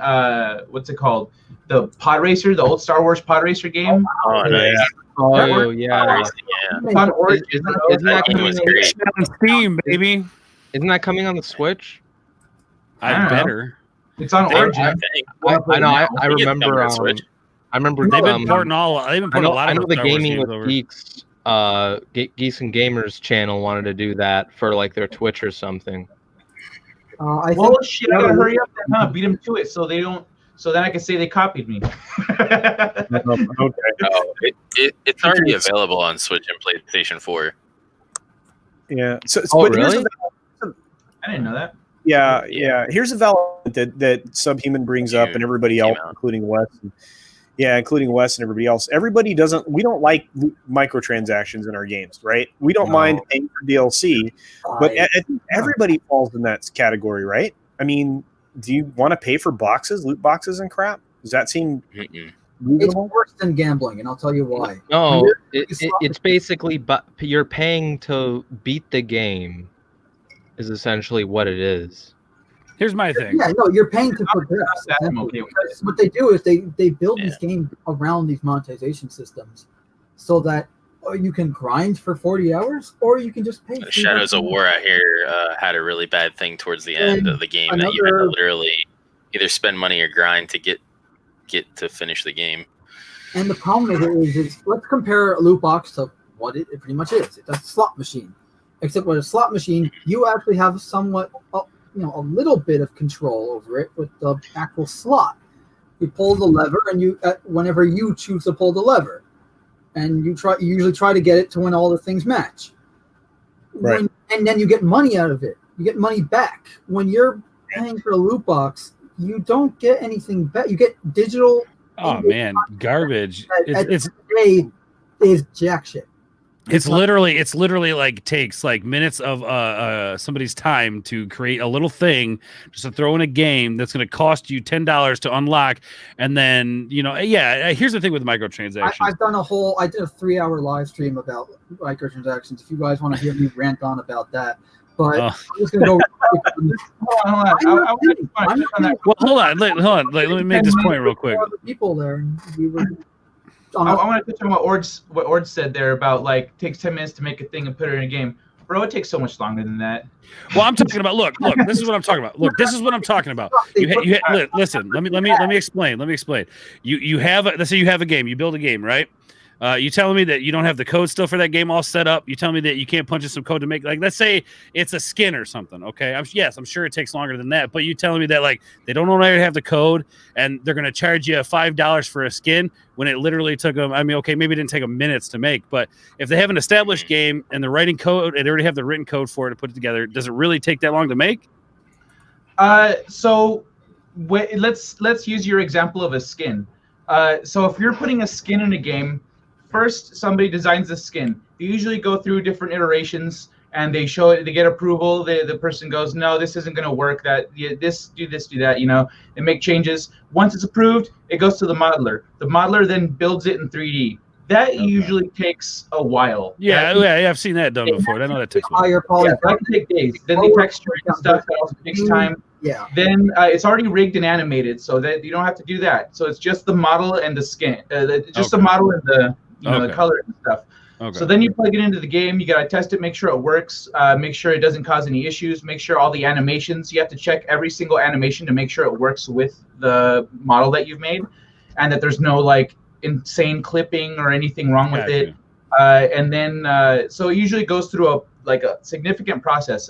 D: what's it called? The Pod Racer, the old Star Wars Pod Racer game.
C: Oh, nice.
E: Oh yeah.
D: It's on Origin.
E: Isn't that
C: That game was
E: coming?
C: great.
F: On Steam, baby.
E: Isn't that coming on the Switch?
D: I
F: I
D: don't know.
F: better.
D: It's on Origin.
C: I think.
E: I know. I
C: think it's coming
E: remember.
C: to Switch.
E: I remember.
F: They've been porting all. They've been
E: I
F: porting
E: know.
F: a lot
E: I
F: of
E: know the
F: Star Wars
E: Gaming
F: games
E: with
F: over.
E: Geeks, Geeks and Gamers channel wanted to do that for like their Twitch or something.
B: I think
D: Well, shit, I gotta hurry up and beat them to it so they don't. So then I can say they copied me.
A: Okay.
C: Oh, it's already available on Switch and PlayStation 4.
A: Yeah. So,
E: Oh,
A: but here's
E: really?
D: I didn't know that.
A: Yeah. Here's a valid that Subhuman brings up, and everybody else, including Wes. Including Wes and everybody else. Everybody doesn't. We don't like microtransactions in our games, right? We don't mind paying for DLC, but I think everybody falls in that category, right? I mean, do you want to pay for loot boxes, and crap? Does that seem
B: it's
A: reasonable?
B: worse than gambling, and I'll tell you why.
E: No, it's basically, but you're paying to beat the game. Is essentially what it is.
F: Here's my thing.
B: Yeah, no, you're paying to progress.
D: I'm okay with
B: Because what they do is they build these games around these monetization systems, so that you can grind for 40 hours, or you can just pay.
C: Shadows of War, I hear, had a really bad thing towards the end of the game that you had to literally either spend money or grind to get to finish the game.
B: And the problem with it is let's compare a loot box to what it pretty much is. It's a slot machine, except with a slot machine, you actually have somewhat, a little bit of control over it with the actual slot. You pull the lever, and you whenever you choose to pull the lever, and you usually try to get it to when all the things match.
A: Right.
B: And then you get money out of it. You get money back. When you're paying for a loot box, you don't get anything back. You get digital.
F: Oh man, garbage. It's
B: today is jack shit.
F: It's literally like takes like minutes of somebody's time to create a little thing just to throw in a game that's going to cost you $10 to unlock, and then here's the thing with microtransactions.
B: I did a 3-hour live stream about microtransactions. If you guys want to hear me rant on about that, but I'm just going to go.
F: Well, hold on. Let me make this point real quick.
B: People there, and we were.
D: I want to touch on what Ord said there about like takes 10 minutes to make a thing and put it in a game. Bro, it takes so much longer than that.
F: Well, I'm talking about. Look. This is what I'm talking about. Look, this is what I'm talking about. Listen. Let me explain. You have let's say you have a game. You build a game, right? You telling me that you don't have the code still for that game all set up? You telling me that you can't punch in some code to make, like, let's say it's a skin or something, okay? I'm sure it takes longer than that, but you telling me that, like, they don't already have the code and they're going to charge you $5 for a skin when it literally took them, okay, maybe it didn't take them minutes to make, but if they have an established game and they're writing code and they already have the written code for it to put it together, does it really take that long to make?
D: So let's use your example of a skin. So if you're putting a skin in a game, first, somebody designs the skin. They usually go through different iterations, and they show it. They get approval. The person goes, "No, this isn't going to work. Do this, do that." They make changes. Once it's approved, it goes to the modeler. The modeler then builds it in 3D. That usually takes a while.
F: Yeah, I've seen that done before. I know that takes a while.
B: Higher
D: Yeah,
B: polygon.
D: that can take days. Then the texture and stuff, that also takes time.
B: Yeah.
D: Then it's already rigged and animated, so that you don't have to do that. So it's just the model and the skin, the model and the the color and stuff. Okay. So then you plug it into the game. You got to test it, make sure it works, make sure it doesn't cause any issues, make sure all the animations. You have to check every single animation to make sure it works with the model that you've made, and that there's no like insane clipping or anything wrong with it. And then so it usually goes through a significant process.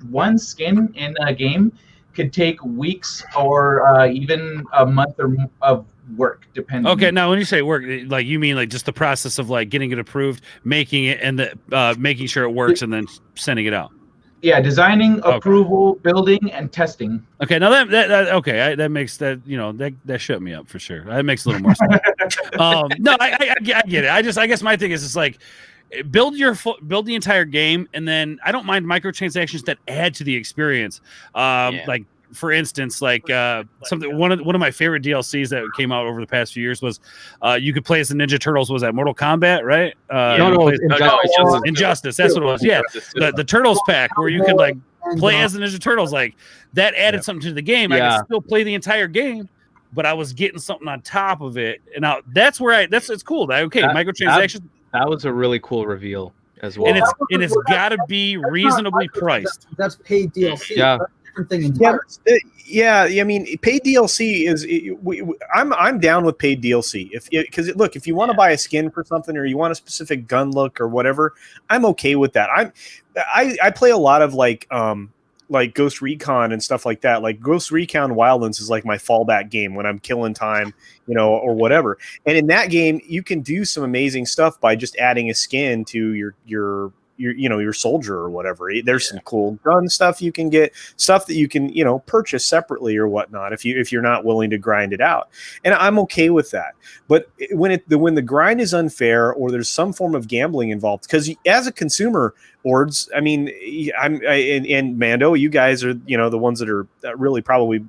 D: One skin in a game could take weeks or even a month of work, depending.
F: Okay, now when you say work, like you mean like just the process of like getting it approved, making it, and making sure it works, and then sending it out.
D: Yeah, designing, approval, building, and testing.
F: Okay, now that makes that shut me up for sure. That makes a little more sense. No, I get it. I guess my thing is it's like build the entire game, and then I don't mind microtransactions that add to the experience. Like for instance, like one of my favorite DLCs that came out over the past few years was you could play as the Ninja Turtles. Was that Mortal Kombat, right?
E: Injustice.
F: Injustice. That's what it was. Yeah, the Turtles pack where you could like play as the Ninja Turtles. Like that added something to the game. I
E: Yeah.
F: could still play the entire game, but I was getting something on top of it. And now that's where it's cool. Microtransactions.
E: That was a really cool reveal as well.
F: And it's got to be reasonably priced.
B: That's paid DLC.
E: Yeah.
B: That's a different thing entirely.
A: Yeah, I mean, paid DLC is. I'm down with paid DLC. If you want to buy a skin for something or you want a specific gun look or whatever, I'm okay with that. I play a lot of like Ghost Recon and stuff like that. Like Ghost Recon Wildlands is like my fallback game when I'm killing time, or whatever. And in that game, you can do some amazing stuff by just adding a skin to your soldier or whatever. There's some cool gun stuff you can get, stuff that you can purchase separately or whatnot if you're not willing to grind it out, and I'm okay with that. But when the grind is unfair or there's some form of gambling involved, because as a consumer, Ords, I mean, and Mando, you guys are the ones that are really probably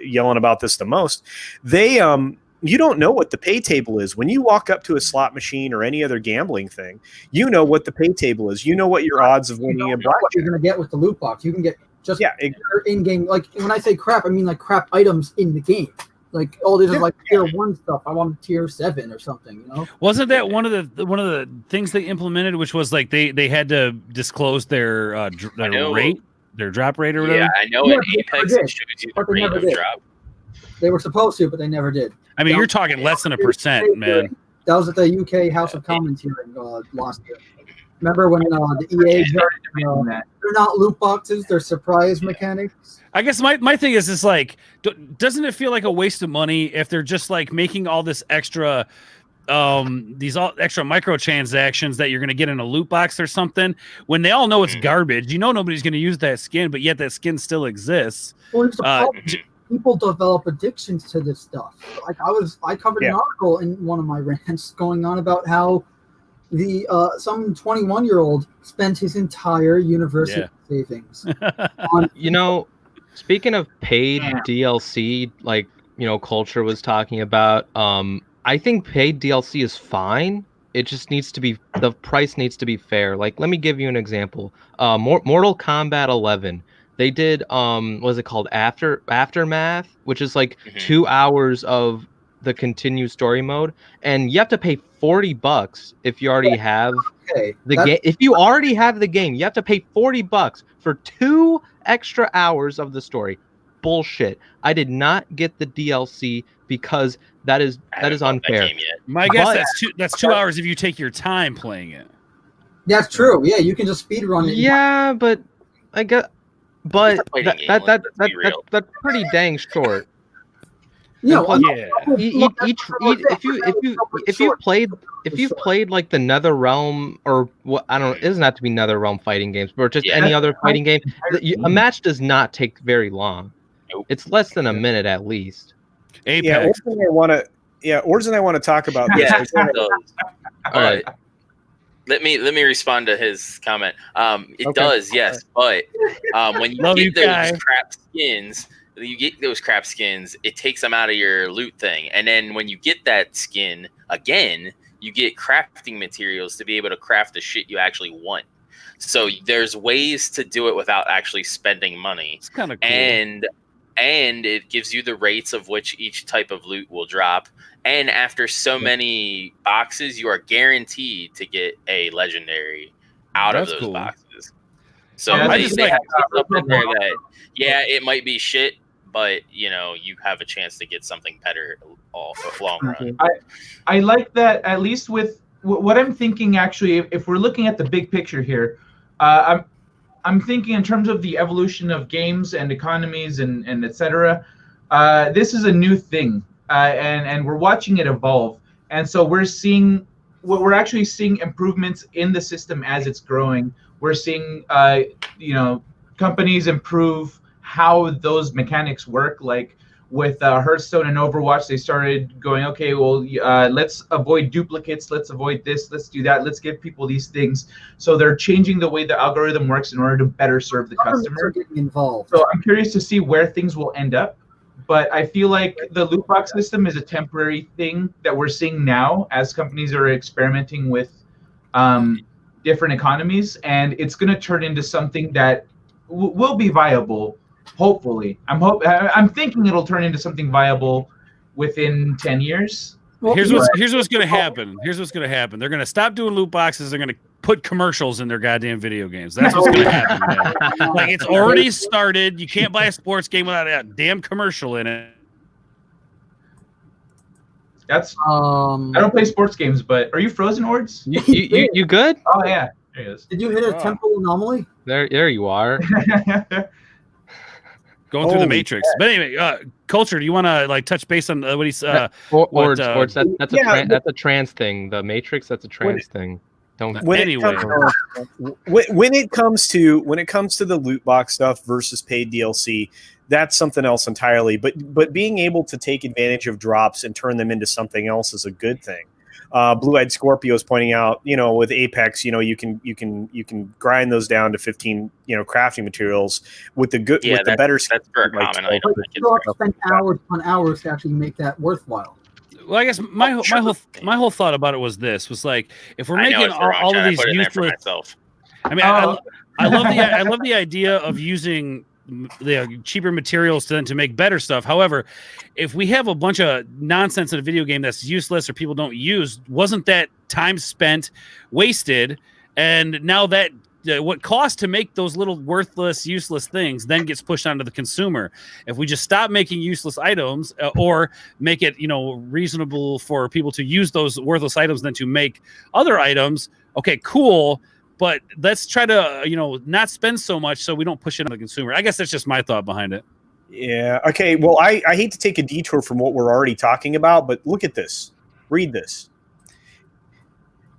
A: yelling about this the most. They you don't know what the pay table is. When you walk up to a slot machine or any other gambling thing, you know what the pay table is. You know what your odds of winning a blackjack.
B: What you're going to get with the loot box. You can get just in-game. Like when I say crap, I mean like crap items in the game. Like, this is like tier 1 stuff. I want tier 7 or something.
F: Wasn't that one of the things they implemented, which was like they had to disclose their rate, their drop rate or whatever?
C: Yeah, I know. In Apex, it shows you the rate of drop.
B: They were supposed to, but they never did.
F: I mean, you're talking less than 1%, man.
B: That was at the UK House of Commons hearing last year. Remember when the EA they're not loot boxes, they're surprise mechanics?
F: I guess my thing is like, doesn't it feel like a waste of money if they're just like making all this extra extra microtransactions that you're going to get in a loot box or something when they all know it's garbage? Nobody's going to use that skin, but yet that skin still exists.
B: Well, people develop addictions to this stuff. Like I covered an article in one of my rants going on about how the some 21-year-old spent his entire university savings on
E: speaking of paid DLC, like Culture was talking about, I think paid DLC is fine. It just needs to be, the price needs to be fair. Like, let me give you an example. Mortal Kombat 11. They did what is it called, Aftermath, which is like 2 hours of the continued story mode, and you have to pay $40 if you already have the game. If you already have the game, you have to pay $40 for 2 extra hours of the story. Bullshit. I did not get the DLC because that is unfair.
F: My guess that's 2 hours if you take your time playing it.
B: That's true. Yeah, you can just speed run it.
E: Yeah, but I guess. But that's pretty dang short. If you played like the NetherRealm or what, I don't know, it doesn't have to be NetherRealm fighting games, but just any other fighting game, a match does not take very long. Nope. It's less than a minute at least.
F: Apex.
A: Ords and I want to talk about this.
C: All right. Let me respond to his comment. It does, yes, but when you get those crap skins, it takes them out of your loot thing, and then when you get that skin again, you get crafting materials to be able to craft the shit you actually want. So there's ways to do it without actually spending money.
F: It's kind of cool.
C: And it gives you the rates of which each type of loot will drop. And after so many boxes, you are guaranteed to get a legendary out of those boxes. So they have stuff in there that, it might be shit, but you have a chance to get something better all for long run.
D: I like that, at least with what I'm thinking. Actually, if we're looking at the big picture here, I'm thinking in terms of the evolution of games and economies and etc. This is a new thing, and we're watching it evolve. And so we're actually seeing improvements in the system as it's growing. We're seeing companies improve how those mechanics work. Like with Hearthstone and Overwatch, they started going, okay, well, let's avoid duplicates, let's avoid this, let's do that, let's give people these things. So they're changing the way the algorithm works in order to better serve the customer.
B: Getting involved.
D: So I'm curious to see where things will end up. But I feel like the loot box system is a temporary thing that we're seeing now as companies are experimenting with different economies, and it's going to turn into something that will be viable. Hopefully, I'm thinking it'll turn into something viable within 10 years.
B: Well,
F: here's what's going to happen. Here's what's going to happen. They're going to stop doing loot boxes. They're going to put commercials in their goddamn video games. That's what's going to happen. Man. Like, it's already started. You can't buy a sports game without a damn commercial in it.
D: That's I don't play sports games, but are you frozen, Ords?
E: You good?
D: Oh yeah, there he is.
B: Did you hit a temporal anomaly?
E: There you are.
F: Going through the Matrix. But anyway, Culture, do you want to like touch base on what he's
E: Ords, that's a trans thing. The Matrix, that's a trans thing. Don't
A: when it comes to the loot box stuff versus paid DLC, that's something else entirely. But being able to take advantage of drops and turn them into something else is a good thing. Blue-eyed Scorpio is pointing out, with Apex, you can grind those down to 15, crafting materials with the good, with the better.
C: That's very common. I don't think
B: it's spend hours on hours to actually make that worthwhile.
F: Well, I guess my whole thought about it was like, if we're making all of these useless, I mean, I love the idea of using the cheaper materials to make better stuff. However, if we have a bunch of nonsense in a video game that's useless or people don't use, wasn't that time spent wasted? And now that what costs to make those little worthless, useless things then gets pushed onto the consumer. If we just stop making useless items or make it, reasonable for people to use those worthless items than to make other items, okay, cool. But let's try to, not spend so much so we don't push it on the consumer. I guess that's just my thought behind it.
A: Yeah. Okay. Well, I hate to take a detour from what we're already talking about, but look at this. Read this.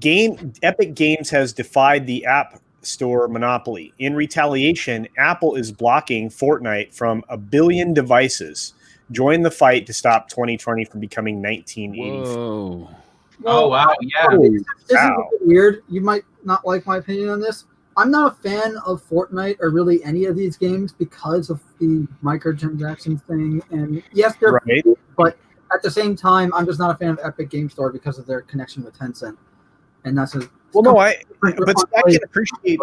A: Epic Games has defied the App Store monopoly. In retaliation, Apple is blocking Fortnite from 1 billion devices. Join the fight to stop 2020 from becoming 1984.
F: Whoa.
D: Oh, wow. Yeah.
B: This is a bit weird. You might not like my opinion on this. I'm not a fan of Fortnite or really any of these games because of the microtransactions thing. And yes, they're
A: right.
B: Cool, but at the same time, I'm just not a fan of Epic Game Store because of their connection with Tencent. And that's
A: but I can appreciate.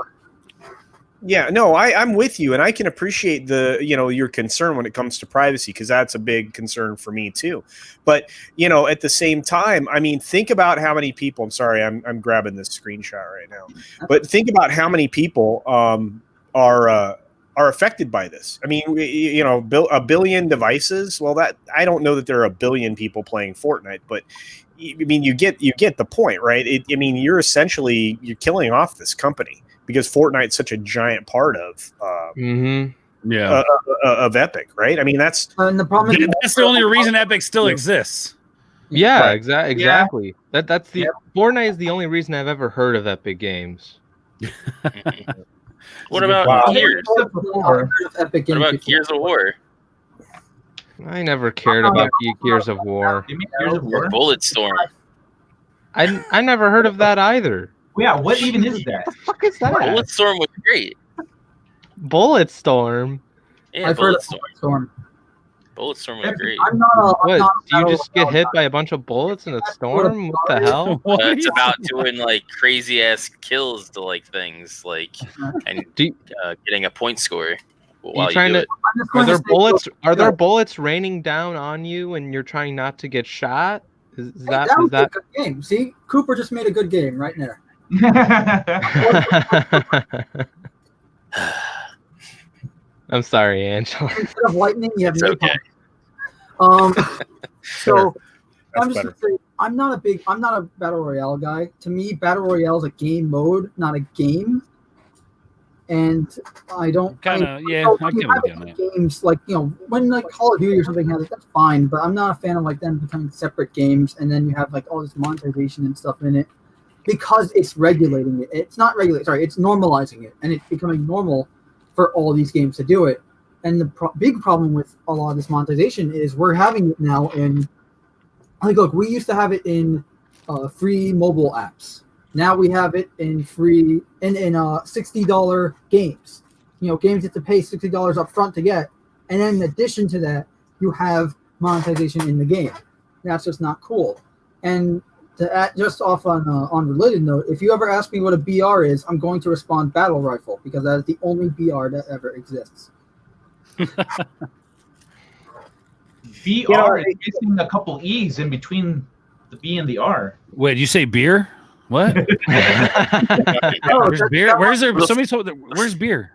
A: Yeah, no, I'm with you, and I can appreciate your concern when it comes to privacy, because that's a big concern for me too. But at the same time, I mean, think about how many people. I'm sorry, I'm grabbing this screenshot right now, but think about how many people are affected by this. I mean, 1 billion devices. Well, that I don't know that there are 1 billion people playing Fortnite, but I mean, you get the point, right? You're killing off this company, because Fortnite's such a giant part of of Epic, right? I mean, that's
B: the problem.
F: That's the only reason Epic still exists.
E: Yeah,
A: right.
E: Exactly. That's the Fortnite is the only reason I've ever heard of Epic Games.
C: What about Gears?
B: What
C: about Gears of War?
E: I never cared about Gears of War.
D: You mean Gears of War?
C: Bulletstorm.
E: I never heard of that either.
D: Yeah, what even is that?
E: What the fuck is that?
C: Bulletstorm was great.
E: Bulletstorm?
C: Yeah,
B: I've heard of Bulletstorm.
C: Bulletstorm was great.
E: What? Do you just get hit by a bunch of bullets in a storm? What the hell?
C: It's about doing like crazy ass kills to like things and getting a point score while you do it.
E: Are there bullets raining down on you and you're trying not to get shot? Is that
B: a good game? See, Cooper just made a good game right there.
E: I'm sorry, Angela.
B: Instead of lightning, you have
C: it's
B: no
C: okay.
B: So
A: That's
B: I'm just saying, I'm not a battle royale guy. To me, battle royale is a game mode, not a game. And I don't
F: I get that.
B: Games like when like Call of Duty or something has it, that's fine. But I'm not a fan of like them becoming separate games, and then you have like all this monetization and stuff in it because it's regulating it. It's not regulating. Sorry, it's normalizing it, and it's becoming normal for all these games to do it. And the big problem with a lot of this monetization is we're having it now in. Like, look, we used to have it in free mobile apps. Now we have it in free in $60 games. Games you have to pay $60 up front to get, and then in addition to that, you have monetization in the game. That's just not cool. And To add, just off on related note, if you ever ask me what a BR is, I'm going to respond battle rifle because that is the only BR that ever exists.
D: BR is missing a couple E's in between the B and the R.
F: Wait, you say beer? What? Where's beer? Where's there? Somebody told. Where's beer?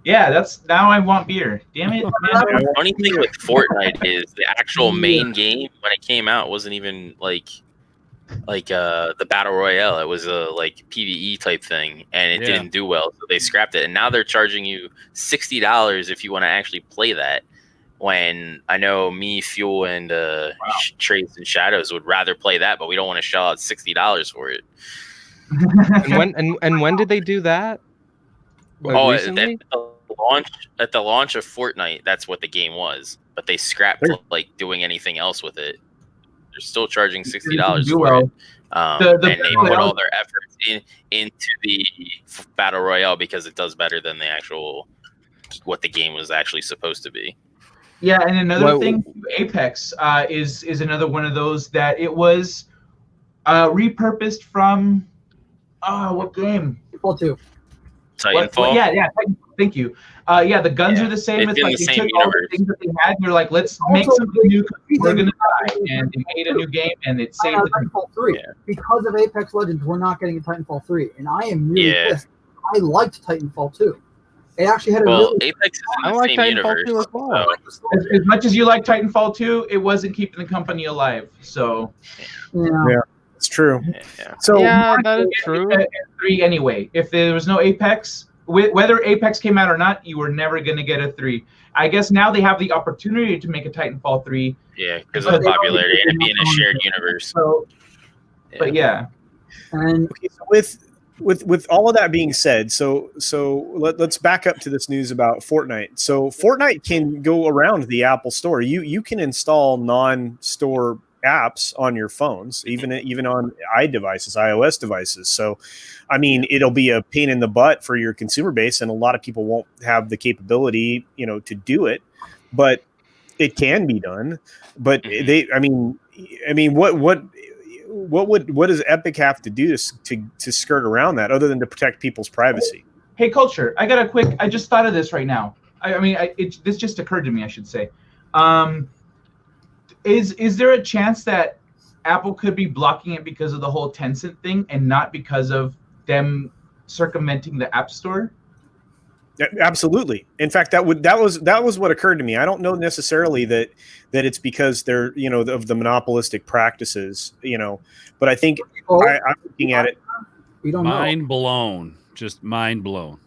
D: Yeah, that's now I want beer. Damn it, man.
C: The funny thing with Fortnite is the actual main game when it came out wasn't even like the battle royale. It was a like PvE type thing, and it didn't do well, so they scrapped it. And now they're charging you $60 if you want to actually play that. When I know me, Fuel, and Trace and Shadows would rather play that, but we don't want to shell out $60 for it.
E: and when did they do that?
C: Recently? At the launch of Fortnite, that's what the game was, but they scrapped like doing anything else with it. They're still charging $60 for it, and they put all their efforts into the battle royale because it does better than the actual what the game was actually supposed to be.
D: Yeah, and another thing, Apex is another one of those that it was repurposed from what game?
B: Titanfall 2.
C: Titanfall.
D: Yeah. Thank you. Yeah, the guns are the same. It's like they took all the things that they had, and you're like, let's make something new. We're gonna die, and they made a new game, and it saved
B: Titanfall 3. Because of Apex Legends, we're not getting a Titanfall 3, and I am really pissed. I liked Titanfall 2. It actually had a
C: Apex is in the same universe.
E: As well.
D: As much as you like Titanfall 2, it wasn't keeping the company alive. So
B: yeah.
A: It's true.
C: Yeah.
A: So
E: that is true.
D: 3 anyway. If there was no Apex, whether Apex came out or not, you were never going to get a 3. I guess now they have the opportunity to make a Titanfall 3.
C: Yeah, because of the popularity and it being a shared universe.
D: So, but yeah.
B: And
A: with all of that being said, so let's back up to this news about Fortnite. So Fortnite can go around the Apple Store. You can install non-store apps on your phones, even on iOS devices. So, I mean, it'll be a pain in the butt for your consumer base, and a lot of people won't have the capability, to do it. But it can be done. But what does Epic have to do to skirt around that, other than to protect people's privacy?
D: Hey, Culture, I just thought of this right now. This just occurred to me, I should say. Is there a chance that Apple could be blocking it because of the whole Tencent thing and not because of them circumventing the App Store?
A: Absolutely. In fact, that was what occurred to me. I don't know necessarily that it's because they're of the monopolistic practices, but I think I'm looking at it.
B: We don't
F: mind blown, just mind blown.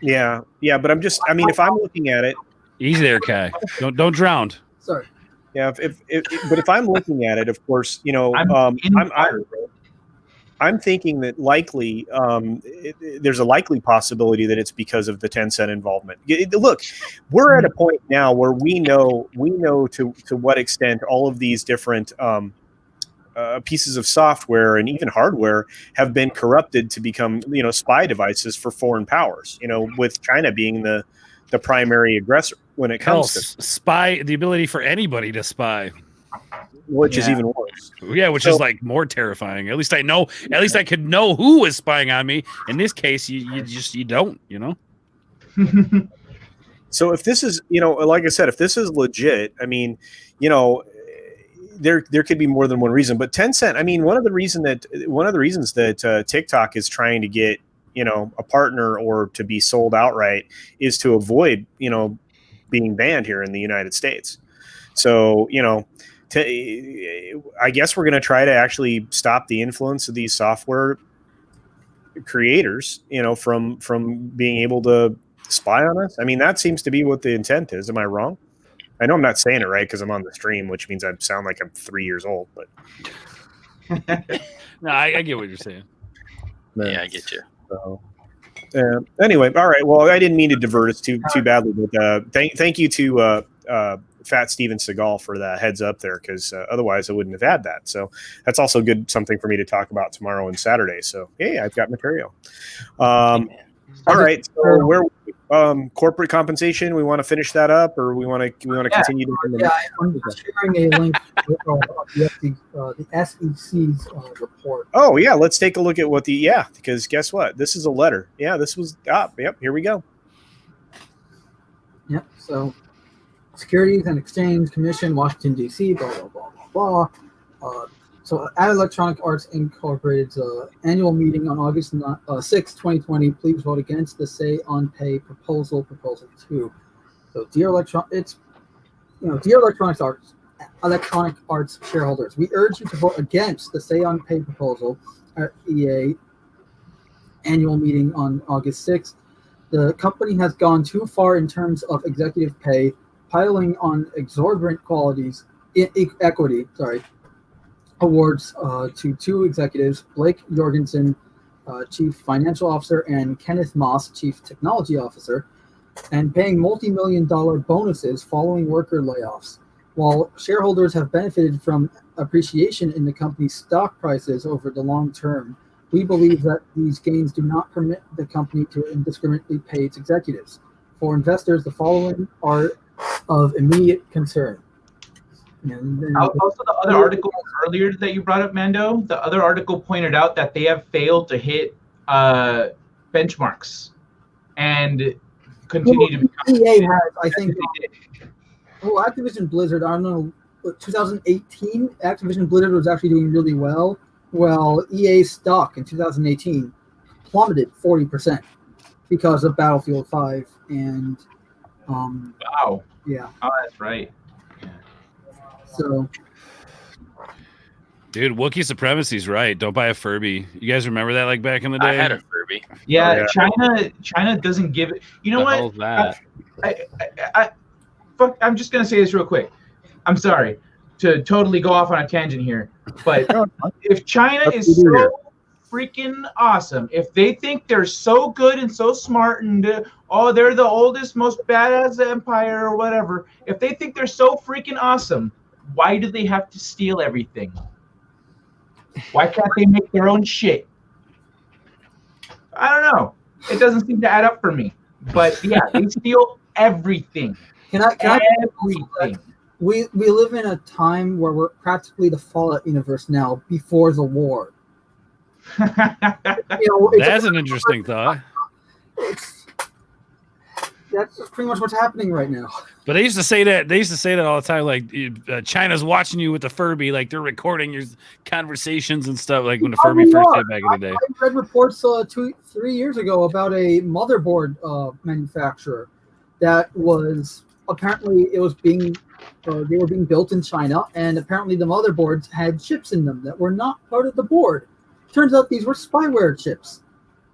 A: Yeah, but if I'm looking at it,
F: easy there, Kai. Don't drown.
B: Sorry.
A: Yeah, but if I'm looking at it, of course, I'm thinking that likely there's a likely possibility that it's because of the Tencent involvement. Look, we're at a point now where we know to what extent all of these different pieces of software and even hardware have been corrupted to become spy devices for foreign powers. With China being the primary aggressor when it comes to
F: spy, the ability for anybody to spy.
A: Which is even worse.
F: Yeah, which is like more terrifying. At least I know. At least I could know who was spying on me. In this case, you don't.
A: So if this is, like I said, if this is legit, I mean, there could be more than one reason. But Tencent, I mean, one of the reasons that TikTok is trying to get a partner or to be sold outright is to avoid being banned here in the United States. So I guess we're going to try to actually stop the influence of these software creators, from being able to spy on us. I mean, that seems to be what the intent is. Am I wrong? I know I'm not saying it right because I'm on the stream, which means I sound like I'm 3 years old. But
F: no, I get what you're saying.
C: Yeah, I get you.
A: So, anyway, all right. Well, I didn't mean to divert us too badly, but thank you to Fat Steven Seagal for that heads up there, because otherwise I wouldn't have had that. So that's also something for me to talk about tomorrow and Saturday. So hey, I've got material. All right. So where corporate compensation? We want to finish that up, or we want to continue to?
B: Yeah, I'm sharing a link with the SEC's report.
A: Oh yeah, let's take a look at what because guess what? This is a letter. Yeah, this was yep. Here we go.
B: Yep. So, Securities and Exchange Commission, Washington D.C. Blah blah blah blah blah. So at Electronic Arts Incorporated's annual meeting on August 6, 2020, please vote against the Say on Pay proposal 2. So dear Electronic Arts shareholders, we urge you to vote against the Say on Pay proposal at EA annual meeting on August 6th. The company has gone too far in terms of executive pay, piling on exorbitant equity awards to 2 executives, Blake Jorgensen, Chief Financial Officer, and Kenneth Moss, Chief Technology Officer, and paying multi-million-dollar bonuses following worker layoffs. While shareholders have benefited from appreciation in the company's stock prices over the long term, we believe that these gains do not permit the company to indiscriminately pay its executives. For investors, the following are of immediate concern.
D: Also, the other article earlier that you brought up, Mando, the other article pointed out that they have failed to hit benchmarks and continue to become.
B: EA has, I think, Activision Blizzard, I don't know, 2018, Activision Blizzard was actually doing really well. Well, EA's stock in 2018 plummeted 40% because of Battlefield 5 and
D: wow.
B: Yeah.
D: Oh, that's right.
B: So,
F: dude, Wookiee Supremacy's right. Don't buy a Furby. You guys remember that, like back in the day?
C: I had a Furby.
D: Yeah, China doesn't give it. You know what?
E: That?
D: I'm just gonna say this real quick. I'm sorry to totally go off on a tangent here, but if China is so freaking awesome, if they think they're so good and so smart and they're the oldest, most badass empire or whatever, if they think they're so freaking awesome, why do they have to steal everything? Why can't they make their own shit? I don't know. It doesn't seem to add up for me. But yeah, they steal everything. Everything.
B: We live in a time where we're practically the Fallout universe now before the war.
F: That's an interesting thought.
B: That's just pretty much what's happening right now.
F: But they used to say that. They used to say that all the time. Like China's watching you with the Furby. Like they're recording your conversations and stuff. Like when the Furby first came back in the day.
B: I read reports 2-3 years ago about a motherboard manufacturer that was apparently they were being built in China, and apparently the motherboards had chips in them that were not part of the board. Turns out these were spyware chips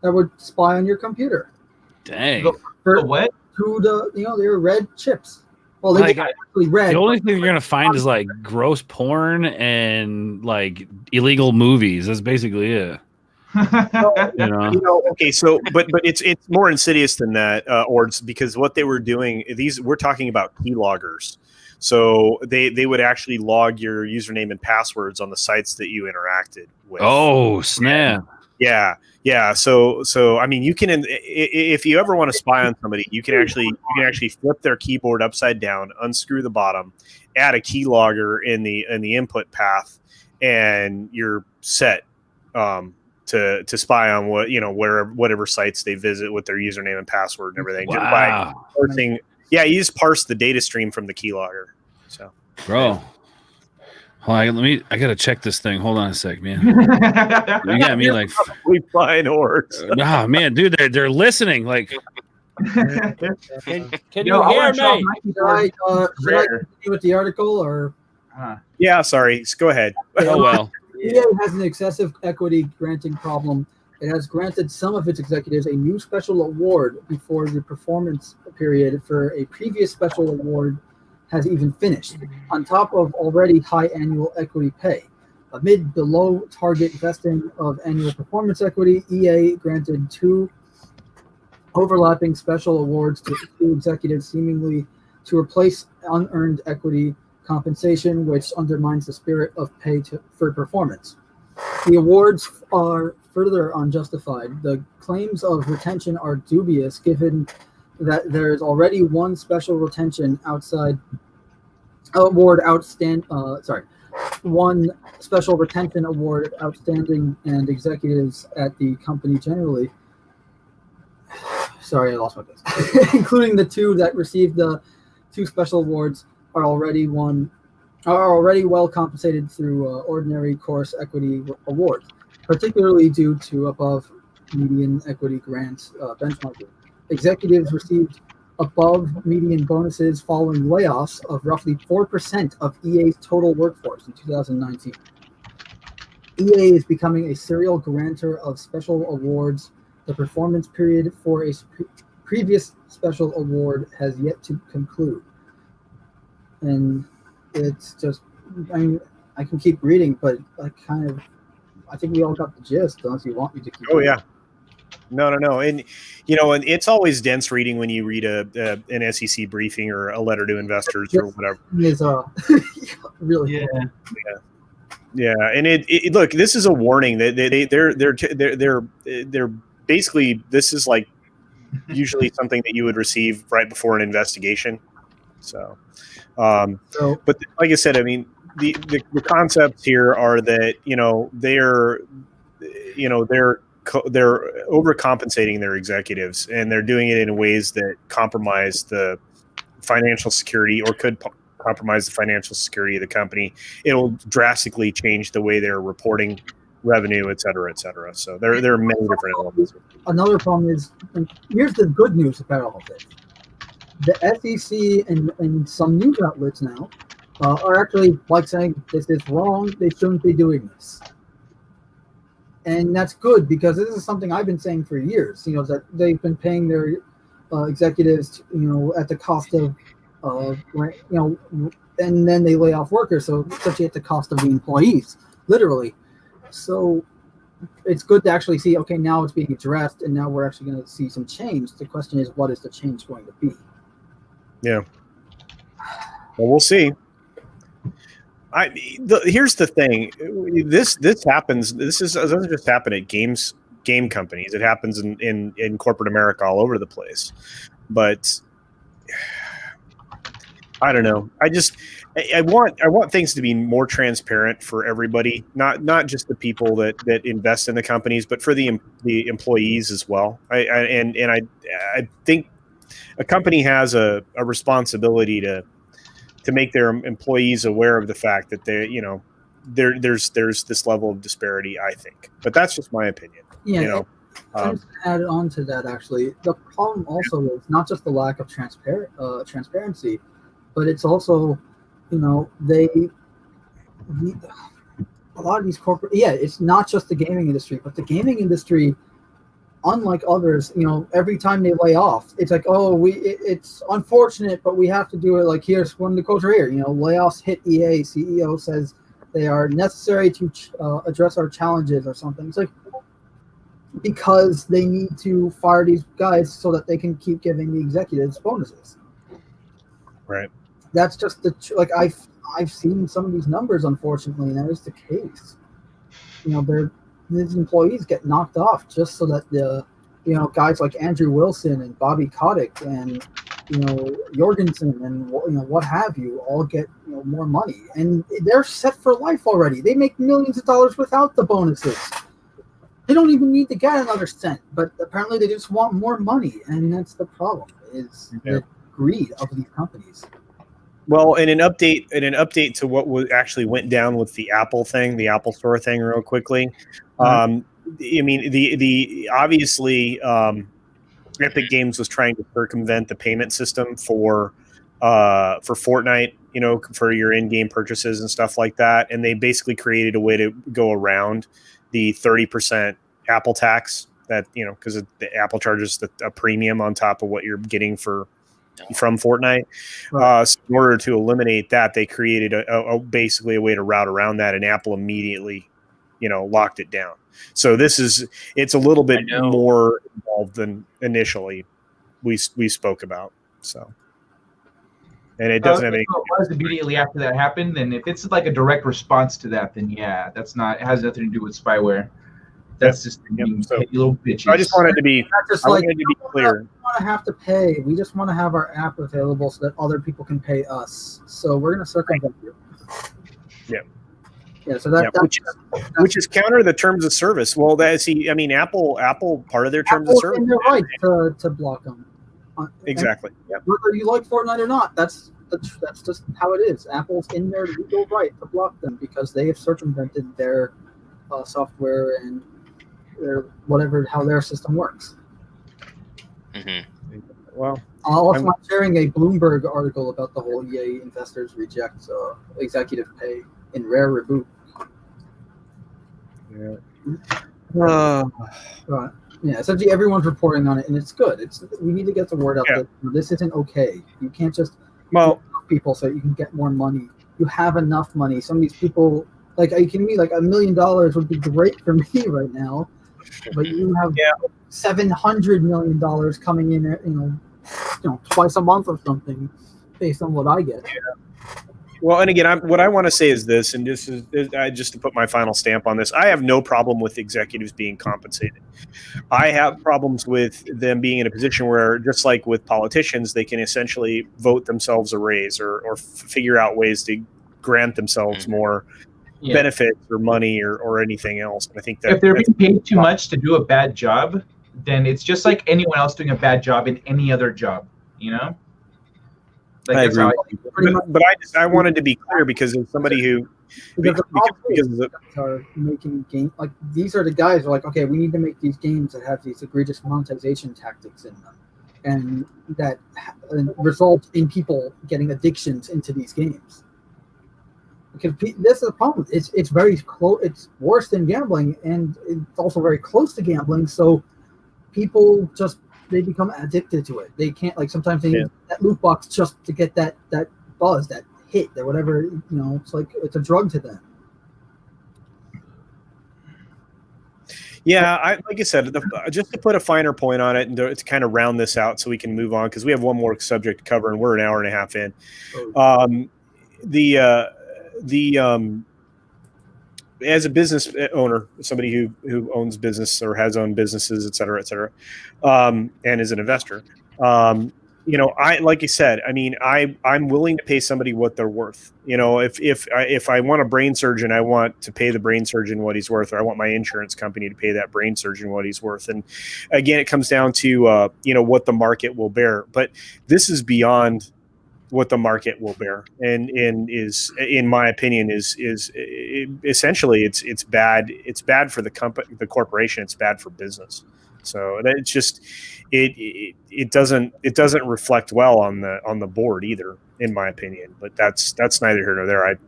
B: that would spy on your computer.
F: Dang.
D: The what?
B: They were red chips. Well, they were actually red.
F: The only thing you're gonna find is like gross porn and like illegal movies. That's basically it.
A: Okay, so but it's more insidious than that, Ords, because what they were doing, we're talking about keyloggers. So they would actually log your username and passwords on the sites that you interacted with.
F: Oh, snap.
A: Yeah. So I mean, you can, if you ever want to spy on somebody, you can actually flip their keyboard upside down, unscrew the bottom, add a keylogger in the input path, and you're set to spy on whatever sites they visit with their username and password and everything.
F: Wow.
A: Just by parsing, you just parse the data stream from the keylogger. So,
F: bro. Hold on, I gotta check this thing. Hold on a sec, man. You got me like
A: we fine horse.
F: Nah, man, dude, they're listening. Like, can you hear me?
B: Should I continue with the article or?
A: Yeah, sorry. Go ahead.
F: Oh well.
B: EA has an excessive equity granting problem. It has granted some of its executives a new special award before the performance period for a previous special award has even finished, on top of already high annual equity pay. Amid the low target vesting of annual performance equity, EA granted 2 overlapping special awards to 2 executives, seemingly to replace unearned equity compensation, which undermines the spirit of pay for performance. The awards are further unjustified. The claims of retention are dubious, given that there is already one special retention one special retention award outstanding and executives at the company generally. Sorry, I lost my place. Including the two that received the two special awards are already well compensated through ordinary course equity awards, particularly due to above median equity grants benchmarking. Executives received above median bonuses following layoffs of roughly 4% of EA's total workforce in 2019. EA is becoming a serial grantor of special awards. The performance period for a previous special award has yet to conclude. And it's just, I mean, I can keep reading, but I think we all got the gist, unless you want me to keep reading.
A: Yeah. No. And, and it's always dense reading when you read an SEC briefing or a letter to investors or whatever.
B: Is really
A: Yeah. And it look, this is a warning that they're basically, this is like usually something that you would receive right before an investigation. So, but like I said, I mean, the concepts here are that, they're overcompensating their executives, and they're doing it in ways that compromise the financial security or could compromise the financial security of the company. It'll drastically change the way they're reporting revenue, et cetera, et cetera. So there are many different elements.
B: Another problem is, and here's the good news about all of this. The SEC and some news outlets now are actually saying this is wrong, they shouldn't be doing this. And that's good, because this is something I've been saying for years, that they've been paying their executives, at the cost of, and then they lay off workers, so essentially at the cost of the employees, literally. So it's good to actually see, okay, now it's being addressed, and now we're actually going to see some change. The question is, what is the change going to be?
A: Yeah. Well, we'll see. Here's the thing. This happens. This doesn't just happen at game companies. It happens in corporate America all over the place. But I don't know. I want things to be more transparent for everybody, not just the people that invest in the companies, but for the employees as well. I think a company has a responsibility to make their employees aware of the fact that there's this level of disparity, I think. But that's just my opinion.
B: Yeah. Just add on to that, actually, the problem also is not just the lack of transparency, but it's also, a lot of these corporate, it's not just the gaming industry, but the gaming industry, unlike others, every time they lay off, it's like, it's unfortunate, but we have to do it. Here's one of the quotes right here. Layoffs hit EA. CEO says they are necessary to address our challenges or something. It's like, because they need to fire these guys so that they can keep giving the executives bonuses.
A: Right.
B: That's just I've seen some of these numbers, unfortunately, and that is the case. These employees get knocked off just so that the guys like Andrew Wilson and Bobby Kotick and Jorgensen and what have you all get more money, and they're set for life already. They make millions of dollars without the bonuses. They don't even need to get another cent, but apparently they just want more money, and that's the problem. Is the greed of these companies.
A: Well, in an update to what actually went down with the Apple thing, the Apple Store thing, real quickly. I mean, the obviously Epic Games was trying to circumvent the payment system for Fortnite, for your in-game purchases and stuff like that, and they basically created a way to go around the 30% Apple tax that because the Apple charges a premium on top of what you're getting from Fortnite.
B: Right.
A: So in order to eliminate that, they created basically a way to route around that, and Apple immediately, locked it down. So it's a little bit more involved than initially we spoke about. So, and it doesn't have any.
D: So it was immediately after that happened, and if it's like a direct response to that, then it has nothing to do with spyware. That's just
A: So,
D: little bitches.
A: I just wanted to be.
B: That's just
A: I
B: like,
A: wanted to be clear.
B: we want to have to pay. We just want to have our app available so that other people can pay us. So we're going to circumvent you.
A: Yeah.
B: Yeah. So that's
A: which is counter the terms of service. Well, Apple part of their terms of service.
B: in their right to block them.
A: Exactly. Yeah.
B: Whether you like Fortnite or not, that's just how it is. Apple's in their legal right to block them because they have circumvented their software and how their system works.
C: Mm-hmm.
A: Well,
B: I'm sharing a Bloomberg article about the whole EA investors reject executive pay in rare reboot.
A: Yeah.
B: Yeah, essentially everyone's reporting on it, and it's good. We need to get the word out that this isn't okay. You can't just people so you can get more money. You have enough money. Some of these people, like, are you kidding me? Like $1 million would be great for me right now, but you have $700 million coming in, twice a month or something, based on what I get.
A: Yeah. Well, and again, what I want to say is this, and this is just to put my final stamp on this. I have no problem with executives being compensated. I have problems with them being in a position where, just like with politicians, they can essentially vote themselves a raise or figure out ways to grant themselves more benefits or money or anything else. And I think that
D: if they're being paid too much to do a bad job, then it's just like anyone else doing a bad job in any other job, Like,
A: I agree. But I wanted to be clear because of somebody who
B: are making games like these are the guys who are like, okay, we need to make these games that have these egregious monetization tactics in them, and that result in people getting addictions into these games. Because this is the problem. It's very close. It's worse than gambling, and it's also very close to gambling. So people they become addicted to it. They can't, like, sometimes they need that loot box just to get that buzz, that hit, or whatever. It's like it's a drug to them.
A: Yeah, like I said, just to put a finer point on it and to kind of round this out so we can move on, because we have one more subject to cover and we're an hour and a half in. As a business owner, somebody who owns business or has owned businesses, et cetera, and is an investor, like you said, I mean, I'm willing to pay somebody what they're worth. If I want a brain surgeon, I want to pay the brain surgeon what he's worth, or I want my insurance company to pay that brain surgeon what he's worth. And again, it comes down to what the market will bear. But this is beyond what the market will bear, and is, in my opinion, is essentially it's bad. It's bad for the company, the corporation. It's bad for business. So it's just it doesn't reflect well on the board either, in my opinion. But that's neither here nor there.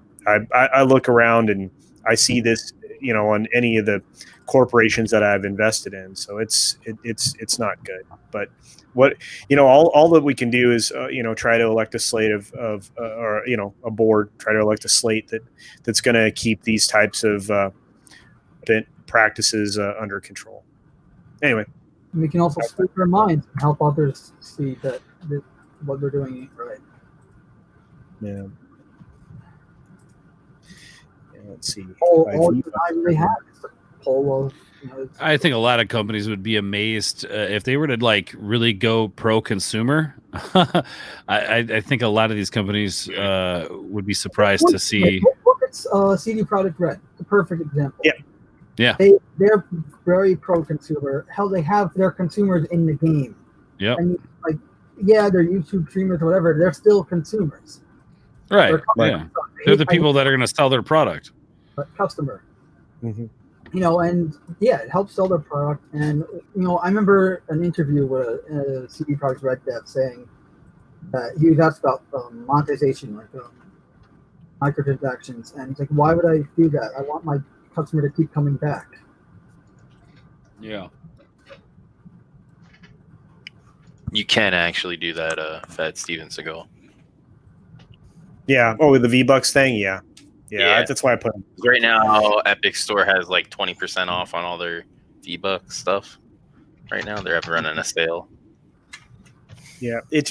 A: I look around and I see this, on any of the corporations that I've invested in. So it's not good. But what all that we can do is try to elect a slate of a board, try to elect a slate that's going to keep these types of practices under control. Anyway,
B: we can also speak our minds and help others see that what they're doing ain't right.
A: Yeah. Let's see.
B: All I really have is the poll of.
F: I think a lot of companies would be amazed if they were to really go pro consumer. I think a lot of these companies would be surprised to see.
B: Look at CD Projekt Red, the perfect example.
F: Yeah.
B: They're very pro consumer. Hell, they have their consumers in the game.
F: Yeah.
B: And they're YouTube streamers or whatever. They're still consumers.
F: Right. They're the people that are going to sell their product.
B: Customer.
A: Mm-hmm.
B: And it helps sell their product. And I remember an interview with a CD Projekt Red dev saying that he was asked about monetization, microtransactions, and he's like, "Why would I do that? I want my customer to keep coming back."
F: Yeah.
C: You can actually do that, Fat Steven Seagal.
A: Yeah. Oh, with the V-Bucks thing, yeah. That's why I put them.
C: Right now, Epic Store has 20% off on all their V-Bucks stuff. Right now, they're running a sale.
A: Yeah, it's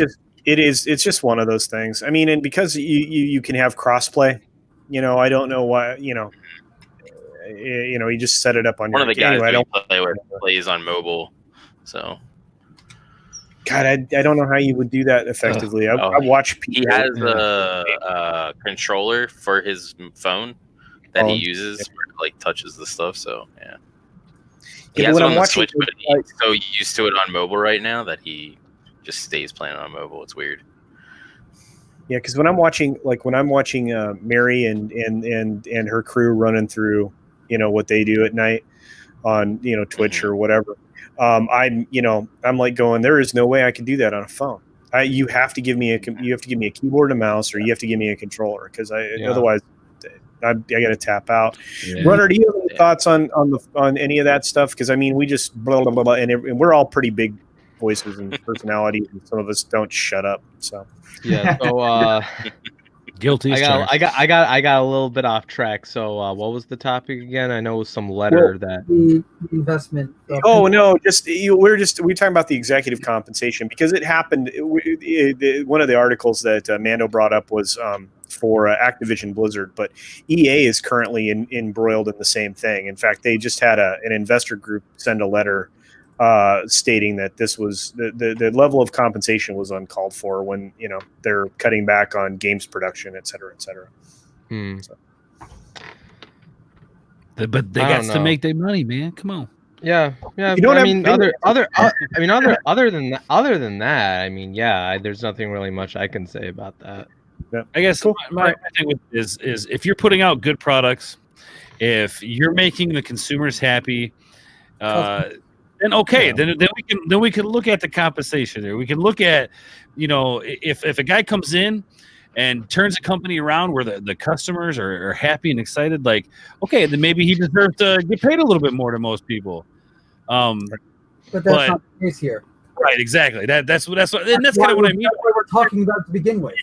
A: just one of those things. I mean, and because you can have crossplay, I don't know why, you just set it up on
C: One of the guys
A: anyway,
C: we play with plays on mobile, so.
A: God, I don't know how you would do that effectively. I watch people.
C: He has a controller for his phone that he uses, where it, touches the stuff. So yeah, he has it on the Switch, but he's so used to it on mobile right now that he just stays playing on mobile. It's weird.
A: Yeah, because when I'm watching Mary and her crew running through, what they do at night on Twitch or whatever. I'm like going, there is no way I can do that on a phone. You have to give me a keyboard and a mouse, or you have to give me a controller, because otherwise I got to tap out. Yeah. Runner, do you have any thoughts on any of that stuff? Because we just blah blah blah, and we're all pretty big voices and personalities, and some of us don't shut up. So
E: yeah, so
F: guilty.
E: I got a little bit off track. So what was the topic again? I know it was some letter that
B: the investment.
A: No, we're talking about the executive compensation, because it happened. One of the articles that Mando brought up was for Activision Blizzard, but EA is currently embroiled in the same thing. In fact, they just had an investor group send a letter stating that this was the level of compensation was uncalled for when they're cutting back on games production, et cetera, et cetera. So.
F: But they got to make their money, man. Come on.
E: Yeah. Other than that, there's nothing really much I can say about that.
A: Yeah.
F: I guess my thing is if you're putting out good products, if you're making the consumers happy, then okay, then we can look at the compensation there. We can look at, if a guy comes in and turns a company around where the customers are happy and excited, like, okay, then maybe he deserves to get paid a little bit more than most people.
B: But that's not the case here.
F: Right, exactly. That's kind of what I mean.
B: That's what we're talking about to begin with.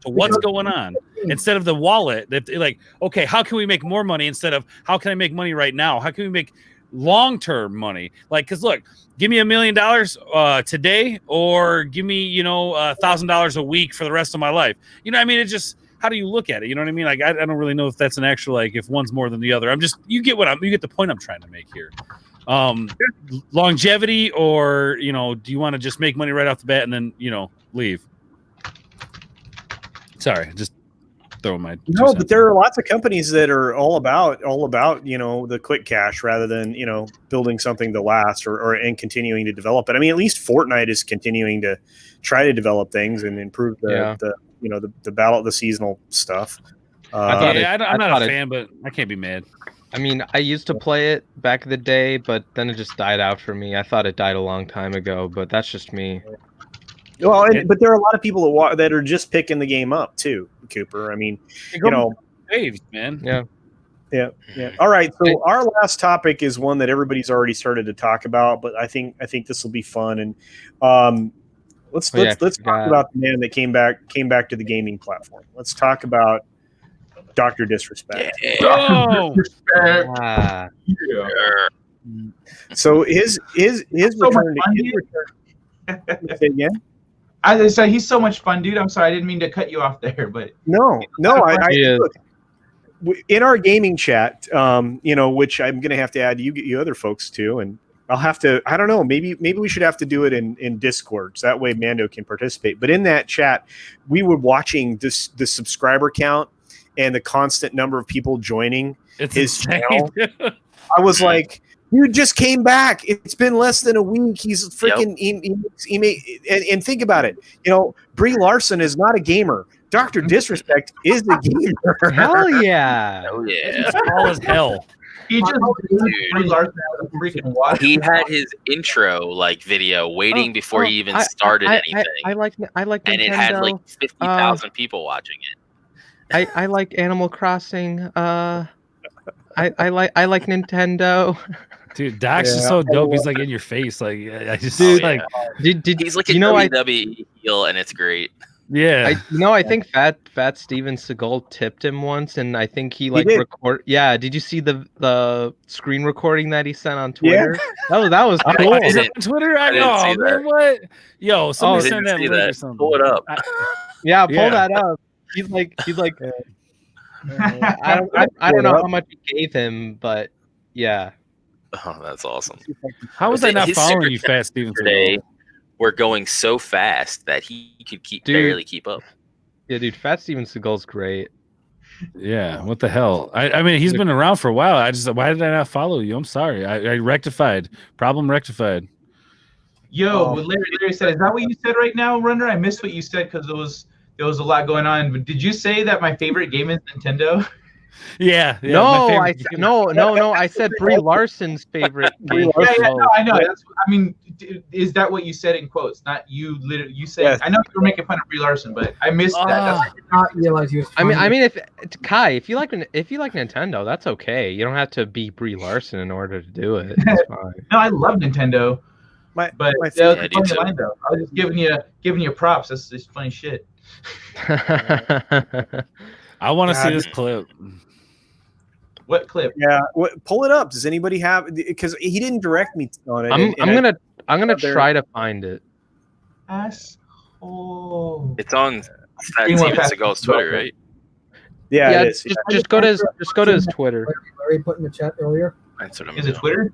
F: So what's going on? Instead of the wallet, like, okay, how can we make more money instead of how can I make money right now? How can we make long-term money? Like, because look, give me $1 million today, or give me $1,000 a week for the rest of my life. It's just, how do you look at it? You know what I mean? Like, I don't really know if that's an actual, like, if one's more than the other. You get the point I'm trying to make here. Longevity, or do you want to just make money right off the bat and then leave? Sorry, just throwing my
A: but there are lots of companies that are all about the quick cash rather than building something to last and continuing to develop it. At least Fortnite is continuing to try to develop things and improve the seasonal stuff.
F: I'm not a fan, but I can't be mad.
E: I used to play it back in the day, but then it just died out for me. I thought it died a long time ago, but that's just me.
A: Well, but there are a lot of people that are just picking the game up too, Cooper.
F: Waves, man.
A: Yeah. All right. So our last topic is one that everybody's already started to talk about, but I think this will be fun. And let's talk about the man that came back to the gaming platform. Let's talk about Dr. Disrespect.
F: Oh.
A: So his return. Say again.
D: I said he's so much fun, dude. I'm sorry, I didn't mean to cut you off there, but
A: no. Look, in our gaming chat, which I'm going to have to add you other folks to, and I'll have to. I don't know. Maybe we should have to do it in Discord, so that way Mando can participate. But in that chat, we were watching the subscriber count and the constant number of people joining his channel. I was like, dude just came back. It's been less than a week. He's freaking he made, and think about it. Brie Larson is not a gamer. Dr. Disrespect is a gamer.
E: Hell yeah.
C: Oh yeah.
F: It's all as hell.
D: He just
C: he had his intro video waiting before he even started anything.
E: I like Nintendo.
C: And it had 50,000 people watching it.
E: I like Animal Crossing. I like Nintendo.
F: Dude, Dax is so dope. He's in your face. I just
C: he's like a WWE heel, and it's great.
F: Yeah.
E: I think Fat Steven Seagal tipped him once, and I think he record. Yeah. Did you see the screen recording that he sent on Twitter? Yeah. That was cool.
F: Is it on Twitter? I know, man. What? Yo, somebody send that link or something.
C: Pull it up.
E: Pull that up. He's like. I don't know how much he gave him, but yeah.
C: Oh, that's awesome.
F: How was I not
C: His
F: following
C: super
F: you,
C: chats
F: Fat Steven
C: today
F: Seagal?
C: were going so fast that he could barely keep up.
E: Yeah, dude, Fat Steven Seagal's great.
F: Yeah, what the hell? I mean, he's been around for a while. Why did I not follow you? I'm sorry. I rectified. Problem rectified.
D: Yo, what Larry said, is that what you said right now, Runner? I missed what you said because there was a lot going on. But did you say that my favorite game is Nintendo?
F: Yeah.
E: No, I said Brie Larson's favorite game.
D: I know. Is that what you said in quotes? Not you. Literally, you said. Yes. I know you were making fun of Brie Larson, but I missed that.
B: I did not realize he was.
E: I mean, if you like Nintendo, that's okay. You don't have to be Brie Larson in order to do it. It's fine.
D: No, I love Nintendo.
C: I
D: was just giving you props. That's just funny shit.
F: I want to see this clip.
D: What clip?
A: Yeah, pull it up. Does anybody have? Because he didn't direct me on it.
E: I'm gonna try to find it.
D: Asshole.
C: It's on Steven Seagal's Twitter, right?
A: Yeah, it is.
E: Just go to his Twitter.
B: Larry put in the chat earlier.
C: That's what I'm
D: doing. Is it Twitter?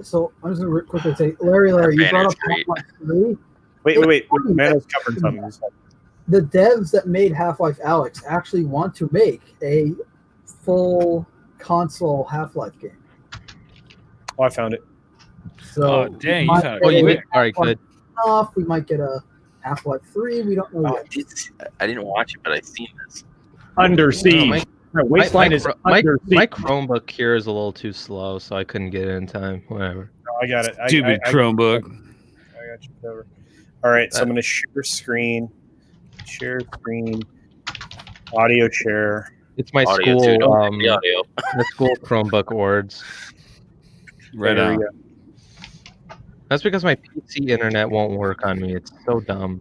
B: So I'm just gonna quickly say, Larry, you brought up Half-Life 3.
A: Wait. Mando's covering something.
B: The devs that made Half-Life Alyx actually want to make a full console Half-Life game.
A: Oh, I found it.
B: So
F: dang, you found it.
E: You did? All right, good.
B: We might get a Half-Life 3. We don't know yet.
C: I didn't watch it, but I've seen this.
A: Under Siege.
E: My Chromebook here is a little too slow, so I couldn't get it in time. Whatever.
A: No, I got it.
F: Stupid Chromebook.
A: I got you covered. All right, so I'm going to share screen. Share screen. Audio share.
E: It's my
C: audio
E: school.
C: Too. Audio.
E: The school Chromebook ords.
F: Right on.
E: That's because my PC internet won't work on me. It's so dumb.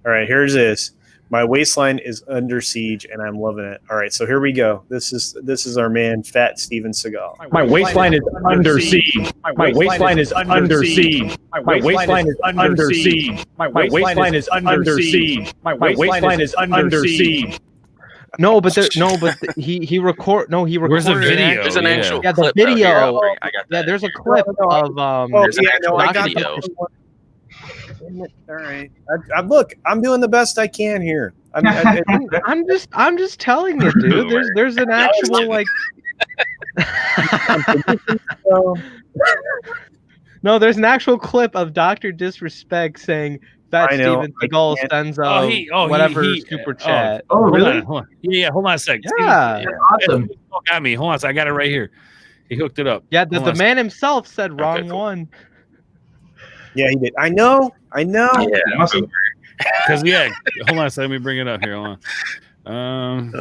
A: All right, here's this. My waistline is under siege, and I'm loving it. All right, so here we go. This is our man, Fat Steven Seagal.
G: My waistline is under siege. My waistline is under siege. My waistline is under siege. My waistline is under siege. My waistline is under siege.
E: No, but he recorded.
F: Where's the video?
C: There's an actual
E: the
C: clip.
E: video.
C: I got that.
E: There's a clip of
C: There's an actual video.
A: All right. Look, I'm doing the best I can here.
E: I'm just telling you, dude. There's an actual like. No, there's an actual clip of Dr. Disrespect saying Fat Steven Seagal sends super chat.
D: Oh, really?
F: Hold on. Yeah, hold on a second.
E: Yeah.
D: Awesome.
F: Got me. Hold on. I got it right here. He hooked it up.
E: Yeah, the man himself said wrong one.
A: Yeah, he did. I know.
C: Yeah,
D: awesome.
F: Because hold on a second. Let me bring it up here. Hold on.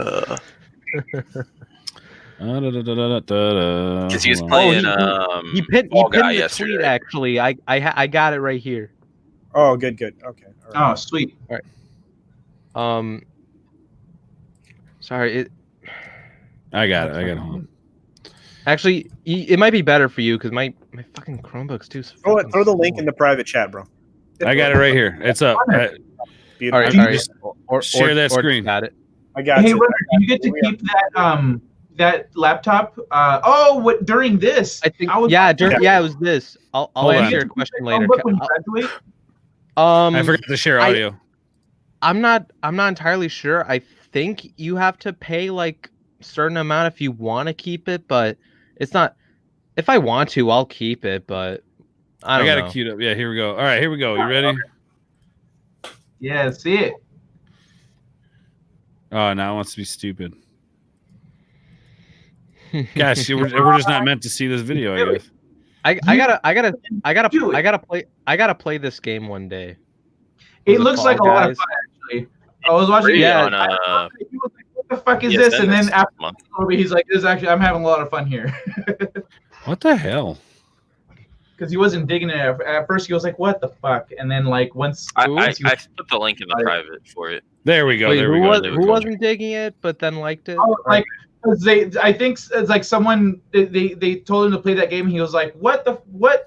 C: Because he was playing.
E: He pinned the tweet. Actually, I got it right here.
A: Oh, good. Okay. All right.
D: Oh, sweet.
E: All right. Sorry.
F: I got it. Hold on.
E: Actually, it might be better for you because my fucking Chromebook's too.
A: Throw the link in the private chat, bro.
F: I got it right here. It's up.
E: All right.
F: Share that screen.
E: Got it.
A: I got it.
D: Hey, Runner, do you get to keep that laptop? During this?
E: I think. It was this. I'll answer your question later.
F: I forgot to share audio.
E: I'm not entirely sure. I think you have to pay like a certain amount if you want to keep it, but it's not. If I want to, I'll keep it, but I got
F: it queued up. Yeah, here we go. All right, here we go. You ready?
D: Yeah, see it.
F: Oh, now it wants to be stupid. Gosh, we're just not meant to see this video, I guess.
E: I gotta play this game one day.
D: It looks like a lot of fun, actually. I was watching.
C: Yeah.
D: What the fuck is this? And then after he's like, "This actually, I'm having a lot of fun here."
F: What the hell?
D: Because he wasn't digging it at first. He was like, "What the fuck?" And then like once
C: I put the link in the private for it.
F: There we go.
E: Wait, who wasn't digging it but then liked it?
D: Oh, like I think it's like someone they told him to play that game. He was like, what?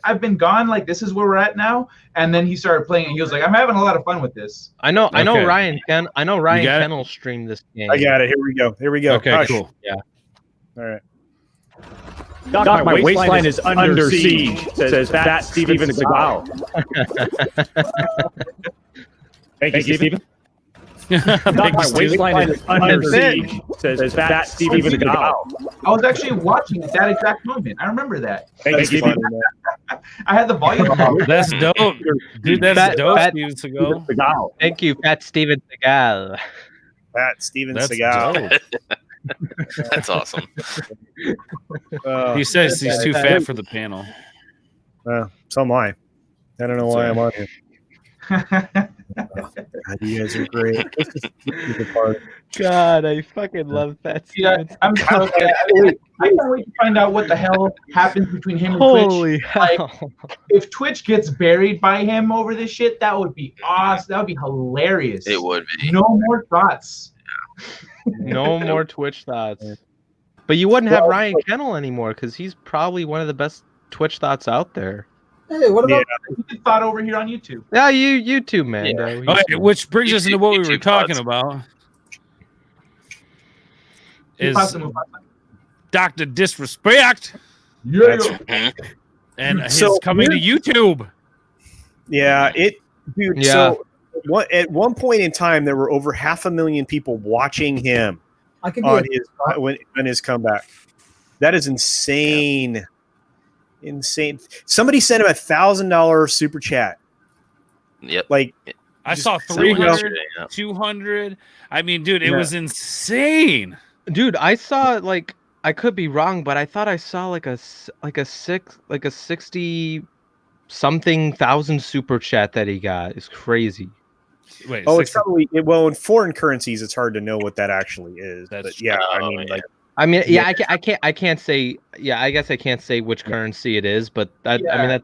D: I've been gone. Like this is where we're at now. And then he started playing it. He was like, I'm having a lot of fun with this.
E: I know
F: Okay.
E: Ryan
F: got
E: Ken will stream this game.
A: I got it. Here we go.
F: Okay,
A: Hush.
F: cool.
E: Yeah.
A: All right.
G: Doc, my waistline is under siege, says Fat Steven Seagal. Thank you, Steven. Doc, my waistline is under siege, says Fat Steven Seagal.
D: I was actually watching at that exact moment. I remember that.
G: Thank you, Steven.
D: I had the volume on.
F: That's dope, dude. That's dope. Steven Seagal.
E: Thank you, Fat Steven Seagal.
A: Fat Steven
F: That's
A: Seagal.
F: dope.
C: That's awesome.
F: He says he's too fat for the panel.
A: So am I. I don't know why I'm on here. God, you guys are great.
E: God, I fucking love Fat
D: Yeah,
E: Steven.
D: I'm so I can't wait to find out what the hell happens between him and
E: Holy
D: Twitch. Like,
E: hell.
D: if Twitch gets buried by him over this shit, that would be awesome. That would be hilarious.
C: It would be.
D: No more thoughts.
E: No more Twitch thoughts. But you wouldn't have Ryan Kennel anymore because he's probably one of the best Twitch thoughts out there.
B: Hey, what about
D: Thought over here on YouTube.
E: Yeah, you too, Mando.
F: Okay, which brings us into what we were
C: YouTube
F: talking
C: thoughts.
F: about. Is
D: Mufasa.
F: Dr. Disrespect
D: Yeah.
F: and his
A: So,
F: coming to YouTube.
A: Yeah, dude.
E: Yeah.
A: So at one point in time, there were over 500,000 people watching him
B: I can
A: on
B: be
A: when his comeback. That is insane. Insane. Somebody sent him $1,000 super chat.
C: Yep.
A: Like
F: I
A: Just
F: saw
C: Someone
F: 300,
C: yesterday, yeah.
F: 200. I mean, dude, it
A: Yeah.
F: was insane.
E: Dude, I saw like I could be wrong, but I thought I saw like a 60 something thousand super chat that he got. It's crazy.
F: Wait,
A: oh, it's
F: 60
A: probably well in foreign currencies. It's hard to know what that actually is.
F: That's
A: But yeah, I mean,
C: yeah.
A: like
E: I mean, yeah, I can't say. Yeah, I guess I can't say which currency it is, but I mean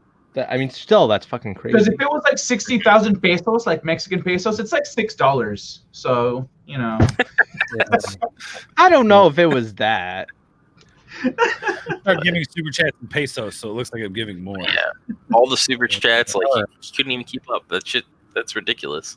E: I mean, still, that's fucking crazy.
D: Because if it was like 60,000 pesos, like Mexican pesos, it's like $6. So, you know.
E: I don't know if it was that.
F: start giving super chats in pesos, so it looks like I'm giving more.
C: Yeah. All the super chats, like he couldn't even keep up. That's ridiculous.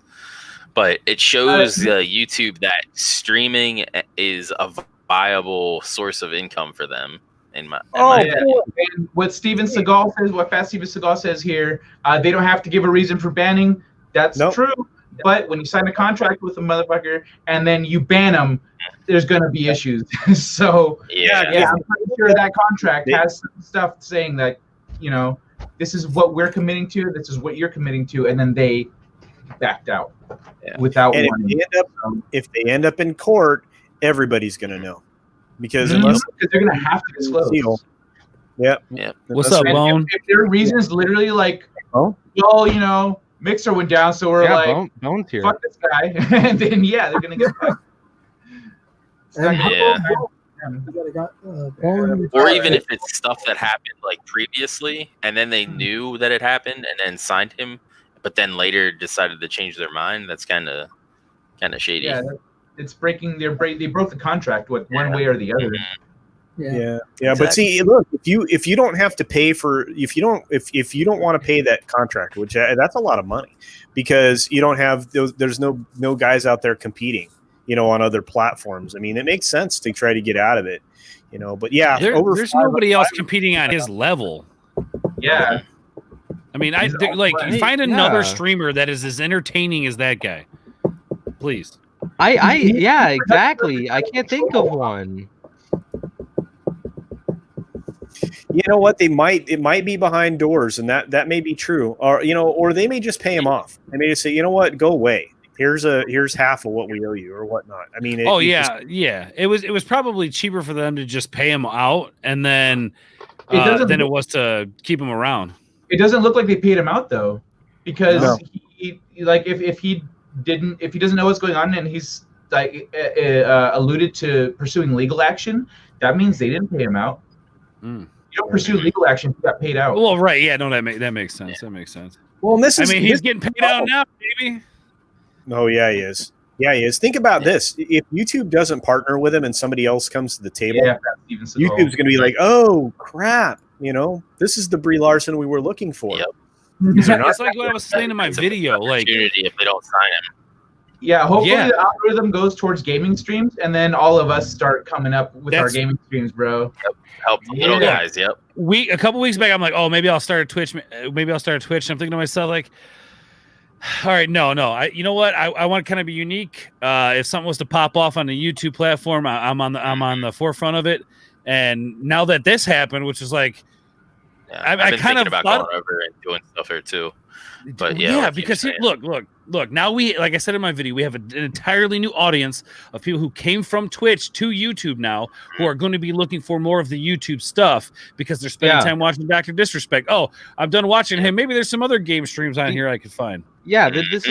C: But it shows YouTube that streaming is a viable source of income for them. In my opinion.
D: And what Steven Seagal says, what Fat Steven Seagal says here, they don't have to give a reason for banning. That's
A: Nope.
D: true. But when you sign a contract with a motherfucker and then you ban them, there's going to be issues. So,
C: Yeah.
D: I'm pretty sure that contract has some stuff saying that, you know, this is what we're committing to, this is what you're committing to, and then they backed out without
A: and
D: warning.
A: if they end up in court, everybody's gonna know because
D: Because
A: unless
D: they're going to have to disclose.
A: seal. Yep.
C: Yeah.
F: What's up,
D: And
F: Bone?
D: if their reason is literally like,
A: Oh.
D: well, you know, Mixer went down, so we're like,
E: Bone's here.
D: fuck this guy, and then they're gonna get fucked.
C: Yeah. Or even if it's stuff that happened like previously, and then they knew that it happened, and then signed him, but then later decided to change their mind. That's kind of shady.
D: Yeah, it's breaking they broke the contract one way or the other.
A: Yeah. But see, look, if you don't have to pay for if you don't want to pay that contract, which that's a lot of money, because you don't have there's no guys out there competing, you know, on other platforms. I mean, it makes sense to try to get out of it, you know. But yeah,
F: There's nobody else competing on his level.
D: Yeah,
F: I mean, find another streamer that is as entertaining as that guy, please.
E: Yeah, exactly. I can't think of one.
A: You know what? It might be behind doors, and that may be true, or you know, or they may just pay him off. They may just say, you know what, go away. Here's half of what we owe you, or whatnot. I mean,
F: It was probably cheaper for them to just pay him out, and then than it was to keep him around.
D: it doesn't look like they paid him out though, because he like if he doesn't know what's going on and he's like alluded to pursuing legal action, that means they didn't pay him out. You don't pursue legal action, you got paid out.
F: Well, right, yeah, no, that makes sense. That makes sense.
A: Well, and
F: he's getting paid out now, baby.
A: Oh yeah, he is. Yeah, he is. Think about this. If YouTube doesn't partner with him and somebody else comes to the table, YouTube's going to be like, oh, crap. You know, this is the Brie Larson we were looking for.
C: Yep.
F: It's like what I was saying in my video. Like,
C: if they don't sign him.
D: Yeah, hopefully the algorithm goes towards gaming streams, and then all of us start coming up with our gaming streams, bro.
C: Help the little guys. Yep.
F: A couple weeks back, I'm like, oh, maybe I'll start a Twitch. Maybe I'll start a Twitch. And I'm thinking to myself, like, all right, no. You know what? I want to kind of be unique. If something was to pop off on the YouTube platform, I'm on the forefront of it. And now that this happened, which is like,
C: I've been thinking about going over and doing stuff here too. But
F: because look. Now like I said in my video, we have an entirely new audience of people who came from Twitch to YouTube now, who are going to be looking for more of the YouTube stuff because they're spending time watching Dr. Disrespect. Oh, I'm done watching him. Maybe there's some other game streams on here I could find.
E: Yeah, this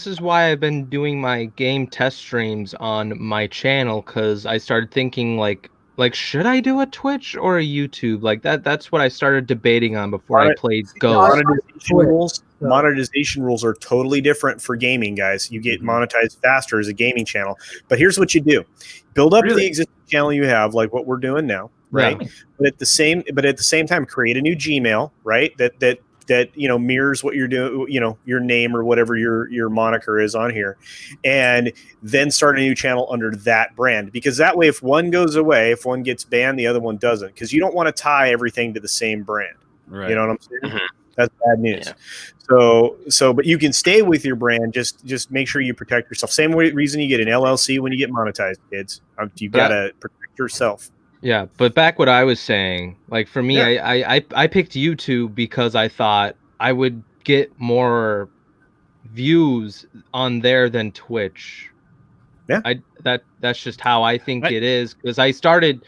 E: is why I've been doing my game test streams on my channel, because I started thinking like should I do a Twitch or a YouTube? Like that's what I started debating on before I played Ghost.
A: Monetization rules are totally different for gaming, guys. You get monetized faster as a gaming channel. But here's what you do: build up the existing channel you have, like what we're doing now, right? Yeah. But at the same time, create a new Gmail, right? That mirrors what you're doing, your name or whatever your moniker is on here, and then start a new channel under that brand. Because that way, if one goes away, if one gets banned, the other one doesn't. Because you don't want to tie everything to the same brand. Right. You know what I'm saying? Mm-hmm. That's bad news. Yeah. So, but you can stay with your brand. Just make sure you protect yourself. Same reason you get an LLC when you get monetized, kids. You gotta protect yourself.
E: Yeah, but back what I was saying, like for me, I picked YouTube because I thought I would get more views on there than Twitch.
A: Yeah,
E: that's just how I think it is, because I started,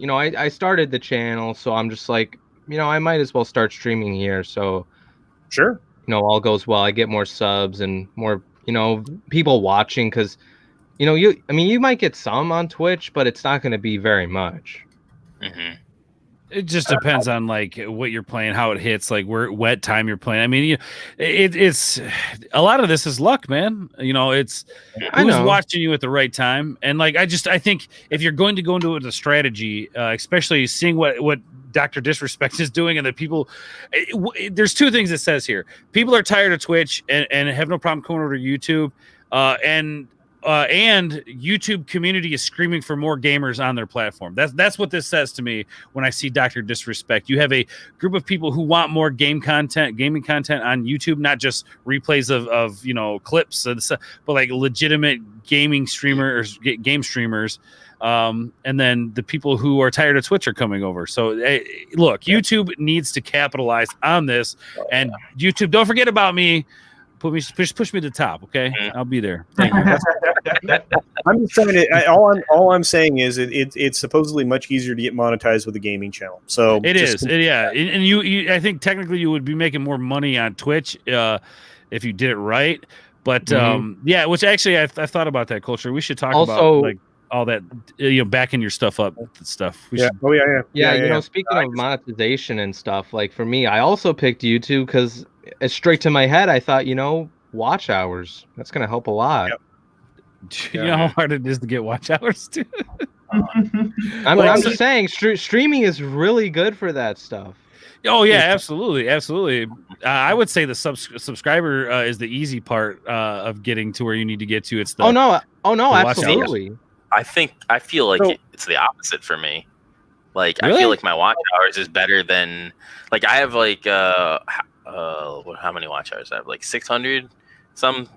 E: I started the channel, so I'm just like, I might as well start streaming here. So
A: sure,
E: all goes well. I get more subs and more, people watching, because. You might get some on Twitch, but it's not going to be very much.
C: Mm-hmm.
F: It just depends on like what you're playing, how it hits, like what time you're playing. I mean, it's a lot of this is luck, man. It's who's watching you at the right time. And like, I think if you're going to go into it with a strategy, especially seeing what Dr. Disrespect is doing, and the people, there's two things it says here. People are tired of Twitch and have no problem coming over to YouTube, and YouTube community is screaming for more gamers on their platform. That's what this says to me when I see Dr. Disrespect. You have a group of people who want more gaming content on YouTube, not just replays of clips, but like legitimate gaming streamers, game streamers. And then the people who are tired of Twitch are coming over. So look, YouTube needs to capitalize on this, and YouTube, don't forget about me. Push me to the top, okay? I'll be there. Thank you.
A: I'm just saying it. All I'm saying is it's supposedly much easier to get monetized with a gaming channel. So
F: it is. And you, I think technically you would be making more money on Twitch if you did it right. But which actually I thought about that culture. We should talk about like all that, backing your stuff up stuff. We should.
A: Oh yeah.
E: Speaking of monetization and stuff, like for me, I also picked YouTube because it's straight to my head. I thought, watch hours. That's going to help a lot.
A: Yep.
F: You know how hard it is to get watch hours too.
E: I'm just saying, streaming is really good for that stuff.
F: Oh yeah, absolutely. I would say the subscriber is the easy part of getting to where you need to get to. It's the
E: absolutely.
C: I feel like it's the opposite for me. Like really? I feel like my watch hours is better than, like, I have like how many watch hours? I have like 600 some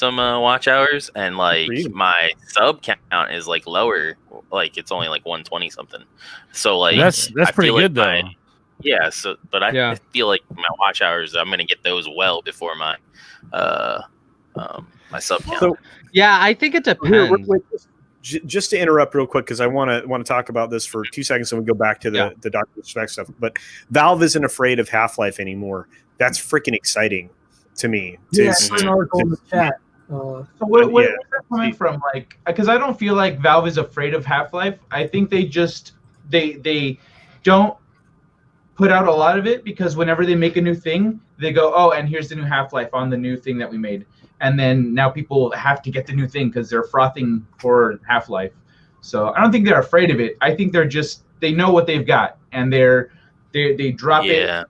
C: watch hours, and like my sub count is like lower. Like it's only like 120 something. So like
F: that's pretty good though.
C: Yeah. So, but I feel like my watch hours, I'm gonna get those well before my my sub count.
A: So,
E: yeah, I think it depends.
A: Just to interrupt real quick, because I want to talk about this for 2 seconds, and we go back to the Dr. Disrespect stuff. But Valve isn't afraid of Half-Life anymore. That's freaking exciting to me.
B: An article in the chat.
D: So where is that coming from? Like, because I don't feel like Valve is afraid of Half-Life. I think they just they don't put out a lot of it because whenever they make a new thing, they go, oh, and here's the new Half-Life on the new thing that we made. And then now people have to get the new thing because they're frothing for Half-Life. So I don't think they're afraid of it. I think they know what they've got, and they drop it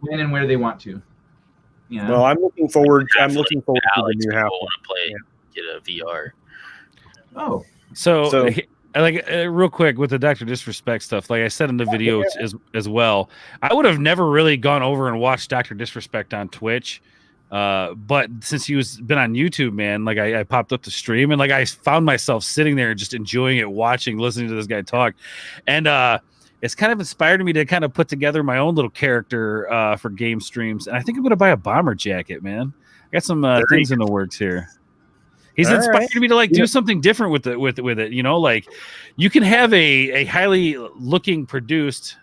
D: when and where they want to. Yeah.
A: Well, I'm looking forward to the new Half-Life.
C: Want to play, get a VR.
D: Oh.
F: So like real quick with the Dr. Disrespect stuff, like I said in the video as well, I would have never really gone over and watched Dr. Disrespect on Twitch. But since been on YouTube, man, like I popped up the stream and like I found myself sitting there just enjoying it, listening to this guy talk. And it's kind of inspired me to kind of put together my own little character for game streams. And I think I'm going to buy a bomber jacket, man. I got some things in the works here. He's inspired me to like do something different with it. You know, like you can have a highly looking produced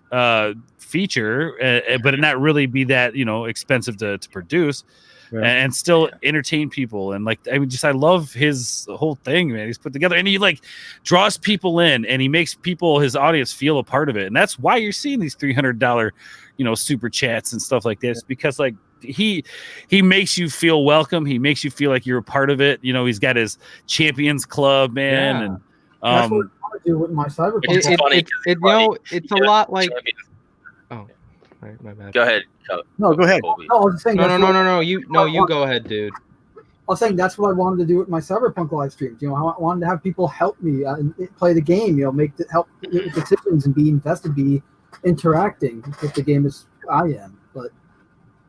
F: feature, but it not really be that, you know, expensive to produce. Yeah. And still entertain people. And like, I mean, I love his whole thing, man. He's put together and he like draws people in and he makes his audience feel a part of it. And that's why you're seeing these $300, you know, super chats and stuff like this, because like he makes you feel welcome. He makes you feel like you're a part of it. You know, he's got his Champions Club, man. Yeah. And
B: that's what I want to do with my Cyberpunk.
E: It's a lot like, oh, right, my bad.
C: Go ahead.
A: No, go ahead.
B: No, I was just saying
E: no. You go ahead, dude.
B: I was saying that's what I wanted to do with my Cyberpunk live streams. You know, I wanted to have people help me play the game. You know, help with decisions and be invested, be interacting with the game as I am. But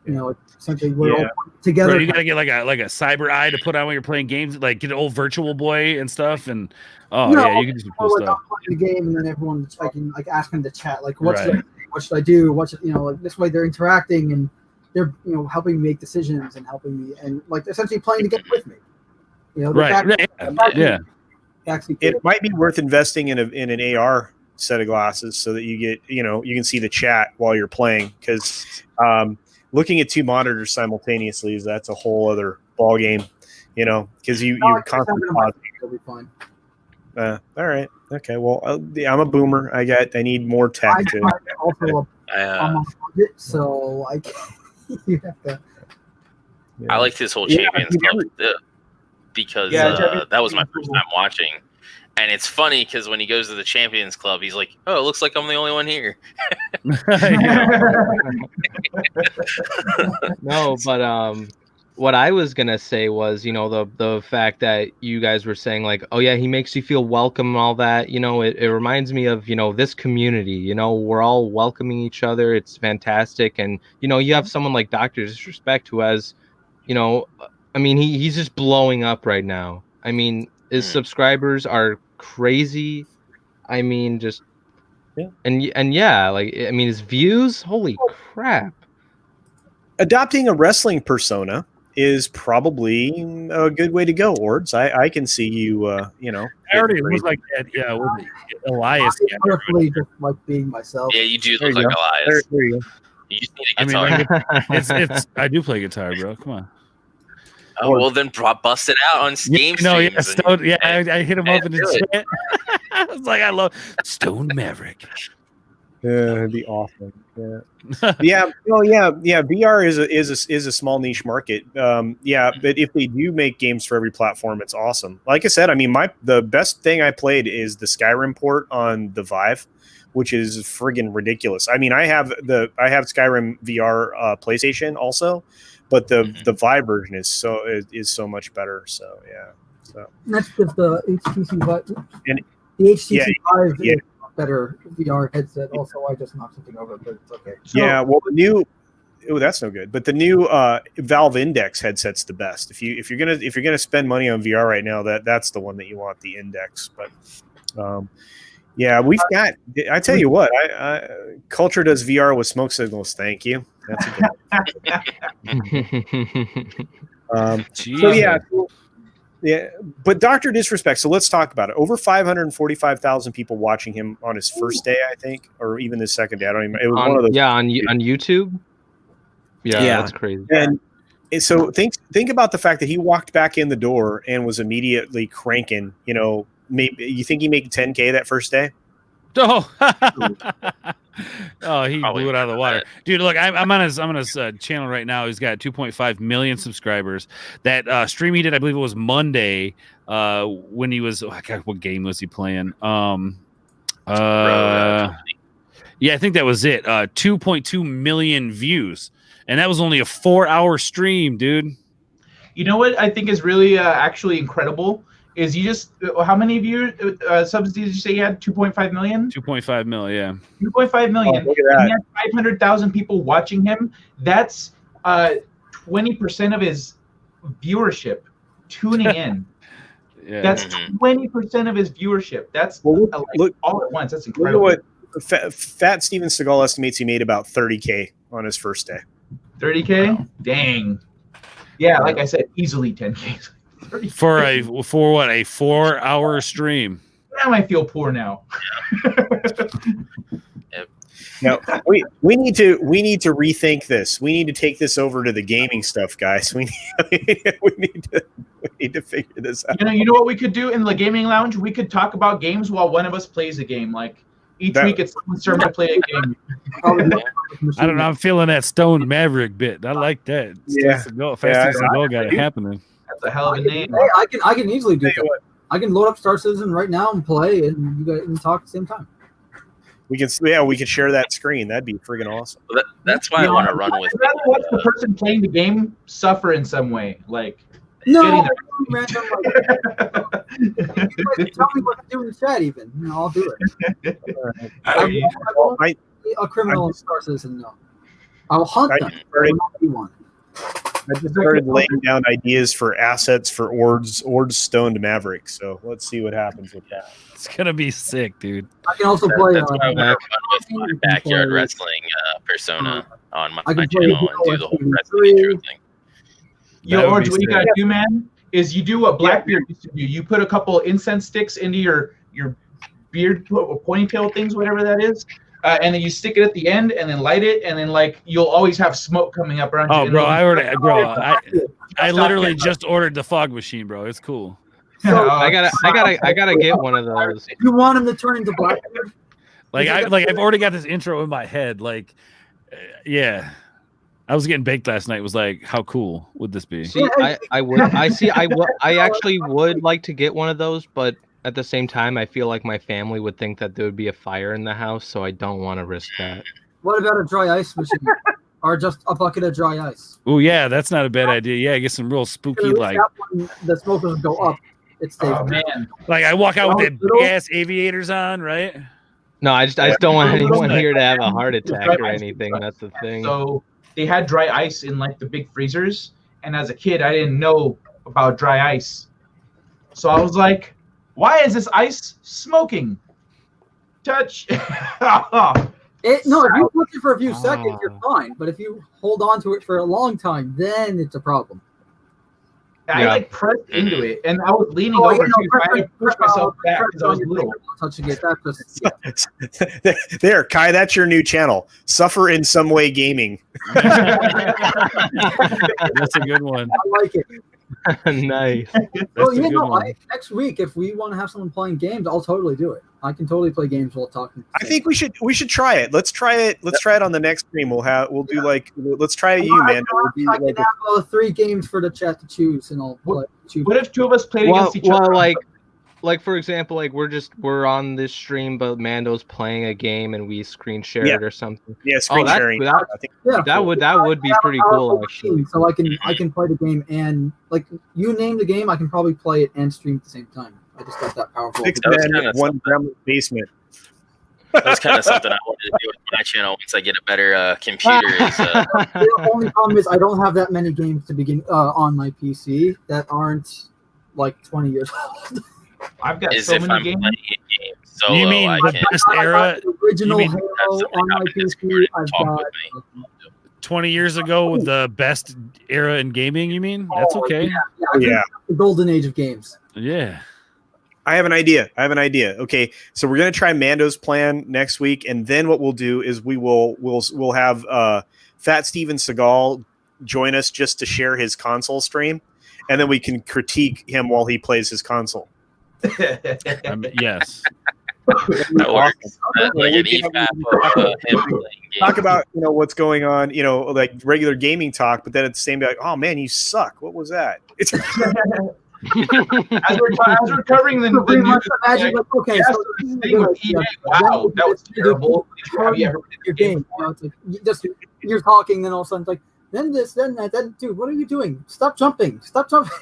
B: you know, essentially we're all together.
F: Bro, you gotta get like a cyber eye to put on when you're playing games, like get an old Virtual Boy and stuff. And you can do some cool stuff.
B: I'm playing the game, and then everyone I can like ask them to chat, like what should I do? Like this way they're interacting and they're helping me make decisions and helping me and like essentially playing the game with me. You know,
A: it might be worth investing in an AR set of glasses so that you get you can see the chat while you're playing, because looking at two monitors simultaneously that's a whole other ball game, because you're constantly pausing.
B: It'll be fine.
A: All right. Okay. Well, I'm a boomer. I need more tech.
B: I'm on budget, so you have to.
C: Yeah. I liked his whole Champions Club because that was my first time watching, and it's funny because when he goes to the Champions Club, he's like, "Oh, it looks like I'm the only one here."
E: No, but what I was gonna say was, the fact that you guys were saying like, oh yeah, he makes you feel welcome and all that. It reminds me of this community. We're all welcoming each other. It's fantastic, and you have someone like Dr. Disrespect who has, he's just blowing up right now. I mean, his subscribers are crazy. I mean, just his views. Holy crap!
A: Adopting a wrestling persona is probably a good way to go, Ords. I can see you,
F: I already look like that. Yeah, with Elias.
B: I personally just like being myself.
C: Yeah, you do look like Elias.
A: There you go.
C: You just need a guitar.
F: I do play guitar, bro. Come on.
C: Oh, well, then bust it out on game streams.
F: I hit him up in the chat. I was like, I love Stone Maverick.
A: Yeah, it'd be awesome. Yeah. VR is a small niche market. But if they do make games for every platform, it's awesome. Like I said, the best thing I played is the Skyrim port on the Vive, which is friggin' ridiculous. I have Skyrim VR PlayStation also, but the Vive version is so much better. So yeah. So
B: that's just the HTC Vive. And the HTC Vive is better VR headset. Also, I just knocked something over, but it's okay.
A: Well, the new that's no good. But the new Valve Index headset's the best. If you're gonna spend money on VR right now, that's the one that you want, the Index. But we've got. I tell you what, Culture does VR with smoke signals. Thank you. That's a good. Yeah, but Dr. Disrespect. So let's talk about it. Over 545,000 people watching him on his first day, I think, or even his second day. I don't even. It was one of those.
E: Yeah, on YouTube. Yeah, that's crazy.
A: And so think about the fact that he walked back in the door and was immediately cranking. Maybe you think he made 10K that first day?
F: Oh, oh, he
C: Probably
F: blew it out of the
C: remember
F: water, dude. Look, I'm on his channel right now. He's got 2.5 million subscribers. That stream he did, I believe it was Monday. When he was, God, what game was he playing? Yeah, I think that was it. 2.2 million views, and that was only a 4-hour stream, dude.
D: You know what I think is really actually incredible is you just how many viewers subs did you say you had? 2.5 million.
F: 2.5 mil, yeah.
D: 2.5 million.
A: Oh, look at that.
D: And he had 500,000 people watching him. That's 20% of his viewership tuning in.
F: Yeah.
D: That's 20% of his viewership. That's
A: look,
D: all at once. That's incredible.
A: Look at what Fat Steven Seagal estimates he made about 30K on his first day.
D: 30K? Wow. Dang. Yeah, like I said, easily 10K.
F: For what, a 4-hour stream.
D: Now I feel poor now.
A: No, we need to rethink this. We need to take this over to the gaming stuff, guys. We need to figure this out.
D: You know what we could do in the gaming lounge? We could talk about games while one of us plays a game. Like each week, it's someone's turn to play a game.
F: I don't know. I'm feeling that Stone Maverick bit. I like that.
A: Yeah,
F: Fast Go got it happening.
D: That's a hell of a name.
B: Hey, I can easily do that. I can load up Star Citizen right now and play, and you guys can talk at the same time.
A: We could share that screen. That'd be friggin' awesome.
C: Well, that's why I want to run with.
D: I'd rather watch the person playing the game suffer in some way, like
B: no,
D: random.
B: You guys tell me what to do in the chat, even. I'll do it. I won't be a criminal in Star Citizen. No, I'll hunt them. I will not be one.
A: I just started laying down ideas for assets for Ord's Stoned Maverick. So let's see what happens with that.
F: It's gonna be sick, dude.
B: I can also play.
C: That's why I want to run with my backyard wrestling persona on my channel and do the whole wrestling intro thing.
D: Yo, Orge, what you gotta do, man, is you do what Blackbeard used to do. You put a couple incense sticks into your beard ponytail things, whatever that is. And then you stick it at the end, and then light it, and then like you'll always have smoke coming up around.
F: Oh, bro, I literally just ordered the fog machine, bro. It's cool.
E: So, I gotta get one of those.
B: If you want him to turn into Blackbeard,
F: I've already got this intro in my head. Like, yeah, I was getting baked last night. It was like, how cool would this be?
E: See, I actually would like to get one of those, but at the same time, I feel like my family would think that there would be a fire in the house, so I don't want to risk that.
B: What about a dry ice machine? Or just a bucket of dry ice?
F: Oh, yeah, that's not a bad idea. Yeah, get some real spooky, like...
B: The smoke doesn't go up. It stays
D: man.
F: Like, I walk out with the big-ass aviators on, right?
E: No, I just don't want anyone here to have a heart attack or anything. That's the thing.
D: So they had dry ice in, like, the big freezers, and as a kid, I didn't know about dry ice. So I was like... Why is this ice smoking? Touch.
B: No, if you push it for a few seconds, you're fine. But if you hold on to it for a long time, then it's a problem.
D: I like pressed into it, and I was leaning over too. I had to push myself back because I was little.
B: Touching it, that's just,
A: There, Kai, that's your new channel. Suffer in some way gaming.
F: That's a good one.
B: I like it.
E: Nice.
B: Well, next week, if we want to have someone playing games, I'll totally do it. I can totally play games while talking.
A: I think we should try it. Let's try it. Let's try it on the next stream. Let's try it, you, man.
B: I can have 3 games for the chat to choose, and I'll choose.
D: What if 2 of us played against each other?
E: Like for example, like we're on this stream, but Mando's playing a game and we screen share it or something.
A: Yeah, screen sharing.
E: That would be pretty cool, actually.
B: So I can play the game and like you name the game, I can probably play it and stream at the same time. I just got that powerful.
A: 6 men, 1 gremlin basement.
C: That's kind of something I wanted to do with my channel once I get a better computer.
B: The only problem is I don't have that many games to begin on my PC that aren't like 20 years old.
D: I've got so many games.
C: Solo,
F: you mean the best era?
B: Original Halo on my PC. I've got
F: 20 years ago, the best era in gaming. You mean? That's okay.
B: Yeah. The golden age of games.
F: Yeah.
A: I have an idea. Okay, so we're gonna try Mando's plan next week, and then what we'll do is we'll have Fat Steven Seagal join us just to share his console stream, and then we can critique him while he plays his console.
F: Yes.
C: That works. Like an EFAP of him playing games.
A: Talk about what's going on, like regular gaming talk, but then at the same time, like, oh man, you suck. What was that? It's
D: as we're covering the
B: pretty
D: news,
B: much imagine, like, okay,
D: yes,
B: so
D: this thing with EA, wow, that was terrible. Have you ever
B: your game? It's like you're talking, then all of a sudden, it's like then this, then that, then dude, what are you doing? Stop jumping! Stop jumping!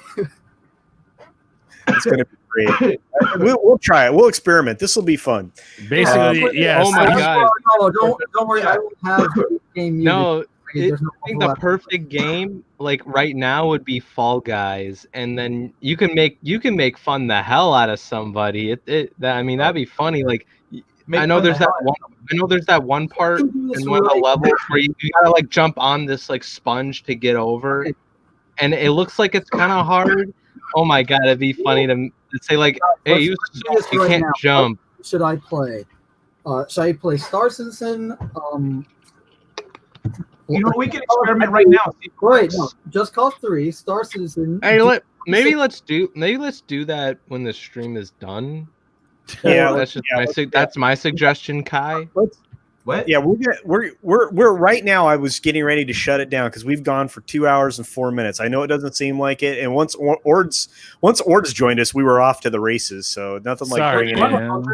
A: It's going to be great. We'll try it. We'll experiment. This will be fun.
F: Basically, yeah.
E: Oh my god!
B: No, don't worry. I won't have the game.
E: No, I
B: There's no
E: think the
B: overlap.
E: perfect game, like right now, would be Fall Guys, and then you can make fun the hell out of somebody. I mean, that'd be funny. Like, I know there's that one part in one of the levels where you gotta like jump on this like sponge to get over, and it looks like it's kind of hard. Oh my god, it'd be funny to say like, hey, you can't jump.
B: What should I play? Should I play Star Citizen?
D: We can experiment right now.
B: Great, no, Just Cause 3, Star Citizen.
E: Hey, maybe let's do that when the stream is done.
A: Yeah,
E: that's my suggestion, Kai.
D: What?
A: Yeah, we're right now. I was getting ready to shut it down because we've gone for 2 hours and 4 minutes. I know it doesn't seem like it, and once Ords joined us, we were off to the races. So nothing like bringing it in.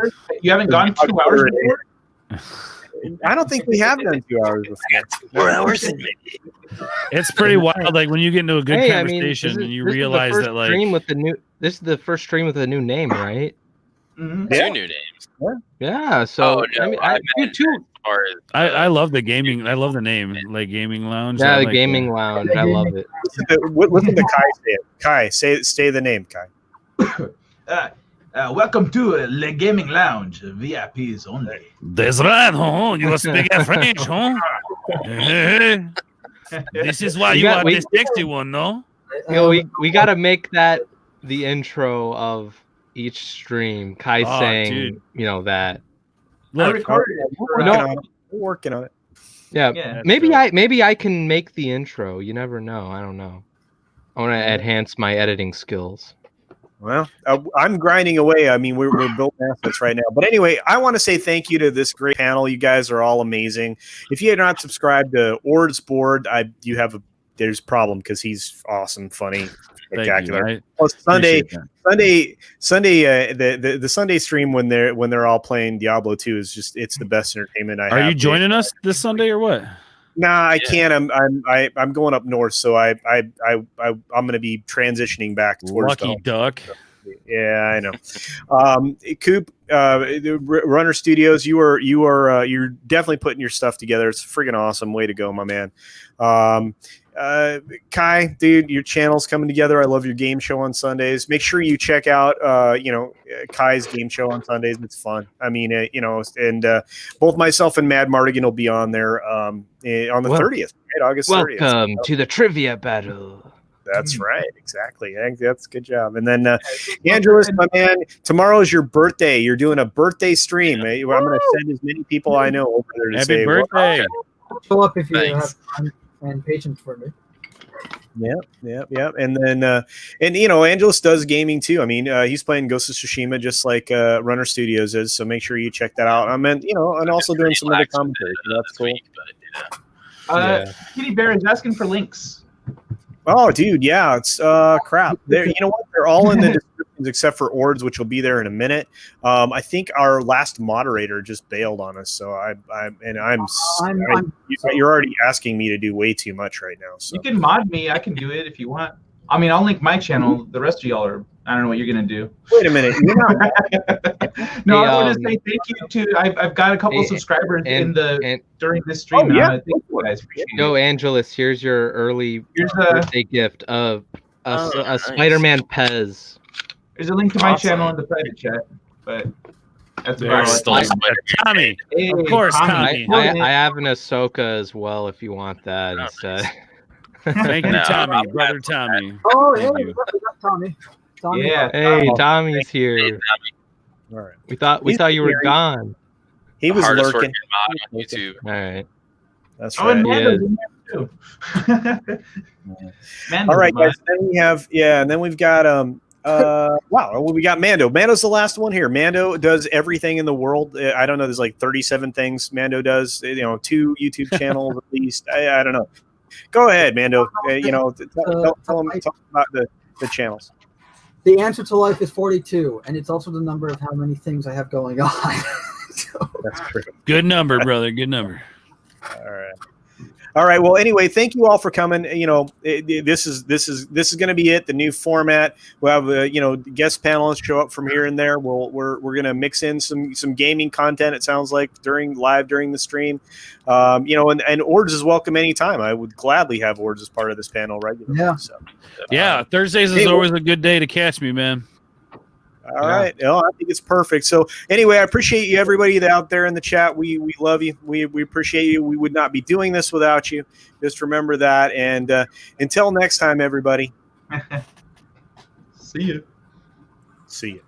D: You haven't gone 2 hours before?
A: I don't think we have done 2 hours before.
C: 4 hours.
F: It's pretty wild. Like when you get into a good
E: Hey,
F: conversation and you realize that like
E: this is the first stream with a new name, right?
D: Mm-hmm.
C: Two new names.
E: Yeah. So I do too.
F: I love the gaming. I love the name, like Gaming Lounge.
E: Yeah, the
F: like
E: gaming lounge. I love it.
A: Listen to Kai say it. Kai, say the name, Kai.
D: Welcome to Le Gaming Lounge, VIPs only.
F: That's right, huh? You speak French, huh? This is why you are the sexy one, no?
E: We gotta make that the intro of each stream. Kai saying,
F: dude.
E: That.
D: I recorded it.
A: We're working on it.
E: Yeah. Maybe I can make the intro. You never know. I don't know. I want to enhance my editing skills.
A: Well, I'm grinding away. I mean, we're building assets right now. But anyway, I want to say thank you to this great panel. You guys are all amazing. If you had not subscribed to Ord's Board, there's a problem because he's awesome, funny, spectacular. Plus Sunday, the Sunday stream when they're all playing Diablo 2 is it's the best entertainment I have.
F: Are you joining us this Sunday or what?
A: Nah, I can't. I'm going up north, so I'm going to be transitionning back towards
F: Lucky Duck.
A: Yeah, I know. Coop, Runner Studios, you're definitely putting your stuff together. It's a friggin' awesome. Way to go, my man. Kai, dude, your channel's coming together. I love your game show on Sundays. Make sure you check out Kai's game show on Sundays. It's fun. I mean, and both myself and Mad Mardigan will be on there on the 30th, right? August 30th.
E: Welcome to the trivia battle.
A: That's right, exactly. I think that's a good job. And then Angelous, my man, tomorrow is your birthday. You're doing a birthday stream. I'm going to send as many people I know over there to
F: Happy
A: say
F: birthday.
B: Show up if you have time and patience for me.
A: Yeah. And then, Angelus does gaming too. I mean, he's playing Ghost of Tsushima just like Runner Studios is. So make sure you check that out. I mean, and also doing some other commentary. So that's cool.
D: Kitty Bear is asking for links.
A: Oh, dude, yeah, it's crap. There, you know what? They're all in the descriptions except for Ords, which will be there in a minute. I think our last moderator just bailed on us, so you're already asking me to do way too much right now. So
D: you can mod me. I can do it if you want. I mean, I'll link my channel. The rest of y'all are. I don't know what you're gonna do.
A: Wait a minute.
D: No, I want to say thank you to. I've got a couple subscribers during this stream.
A: Oh, yeah.
D: Thank you guys.
E: Yo, Angelus, here's your early birthday gift of a Spider-Man Pez.
D: There's a link to my channel in the private chat, but that's about it.
F: Tommy,
D: Hey,
F: of course, Tommy.
E: I have an Ahsoka as well if you want that instead.
F: Thank you, Tommy, brother Tommy.
B: Oh, yeah, we got Tommy.
D: Yeah.
E: Hey, Tommy's here.
A: All right.
E: We thought you were gone.
A: He was
C: hardest
A: lurking.
C: working mod on YouTube.
E: All right.
A: That's
D: Oh,
A: right.
D: and Mando's in there too.
A: All right, guys. Then we have and then we've got Wow. Well, we got Mando. Mando's the last one here. Mando does everything in the world. I don't know. There's like 37 things Mando does. 2 YouTube channels at least. I don't know. Go ahead, Mando. Tell them about the channels.
B: The answer to life is 42, and it's also the number of how many things I have going on.
A: That's true.
F: Good number, brother. Good number.
A: All right. Well, anyway, thank you all for coming. This is going to be it. The new format. We'll have guest panelists show up from here and there. We're going to mix in some gaming content. It sounds like during the stream. And Ords is welcome anytime. I would gladly have Ords as part of this panel regularly.
B: Yeah.
A: So,
F: Thursdays is always a good day to catch me, man.
A: All right. Well, I think it's perfect. So anyway, I appreciate you, everybody out there in the chat. We love you. We appreciate you. We would not be doing this without you. Just remember that. And until next time, everybody.
D: See you.
A: See you.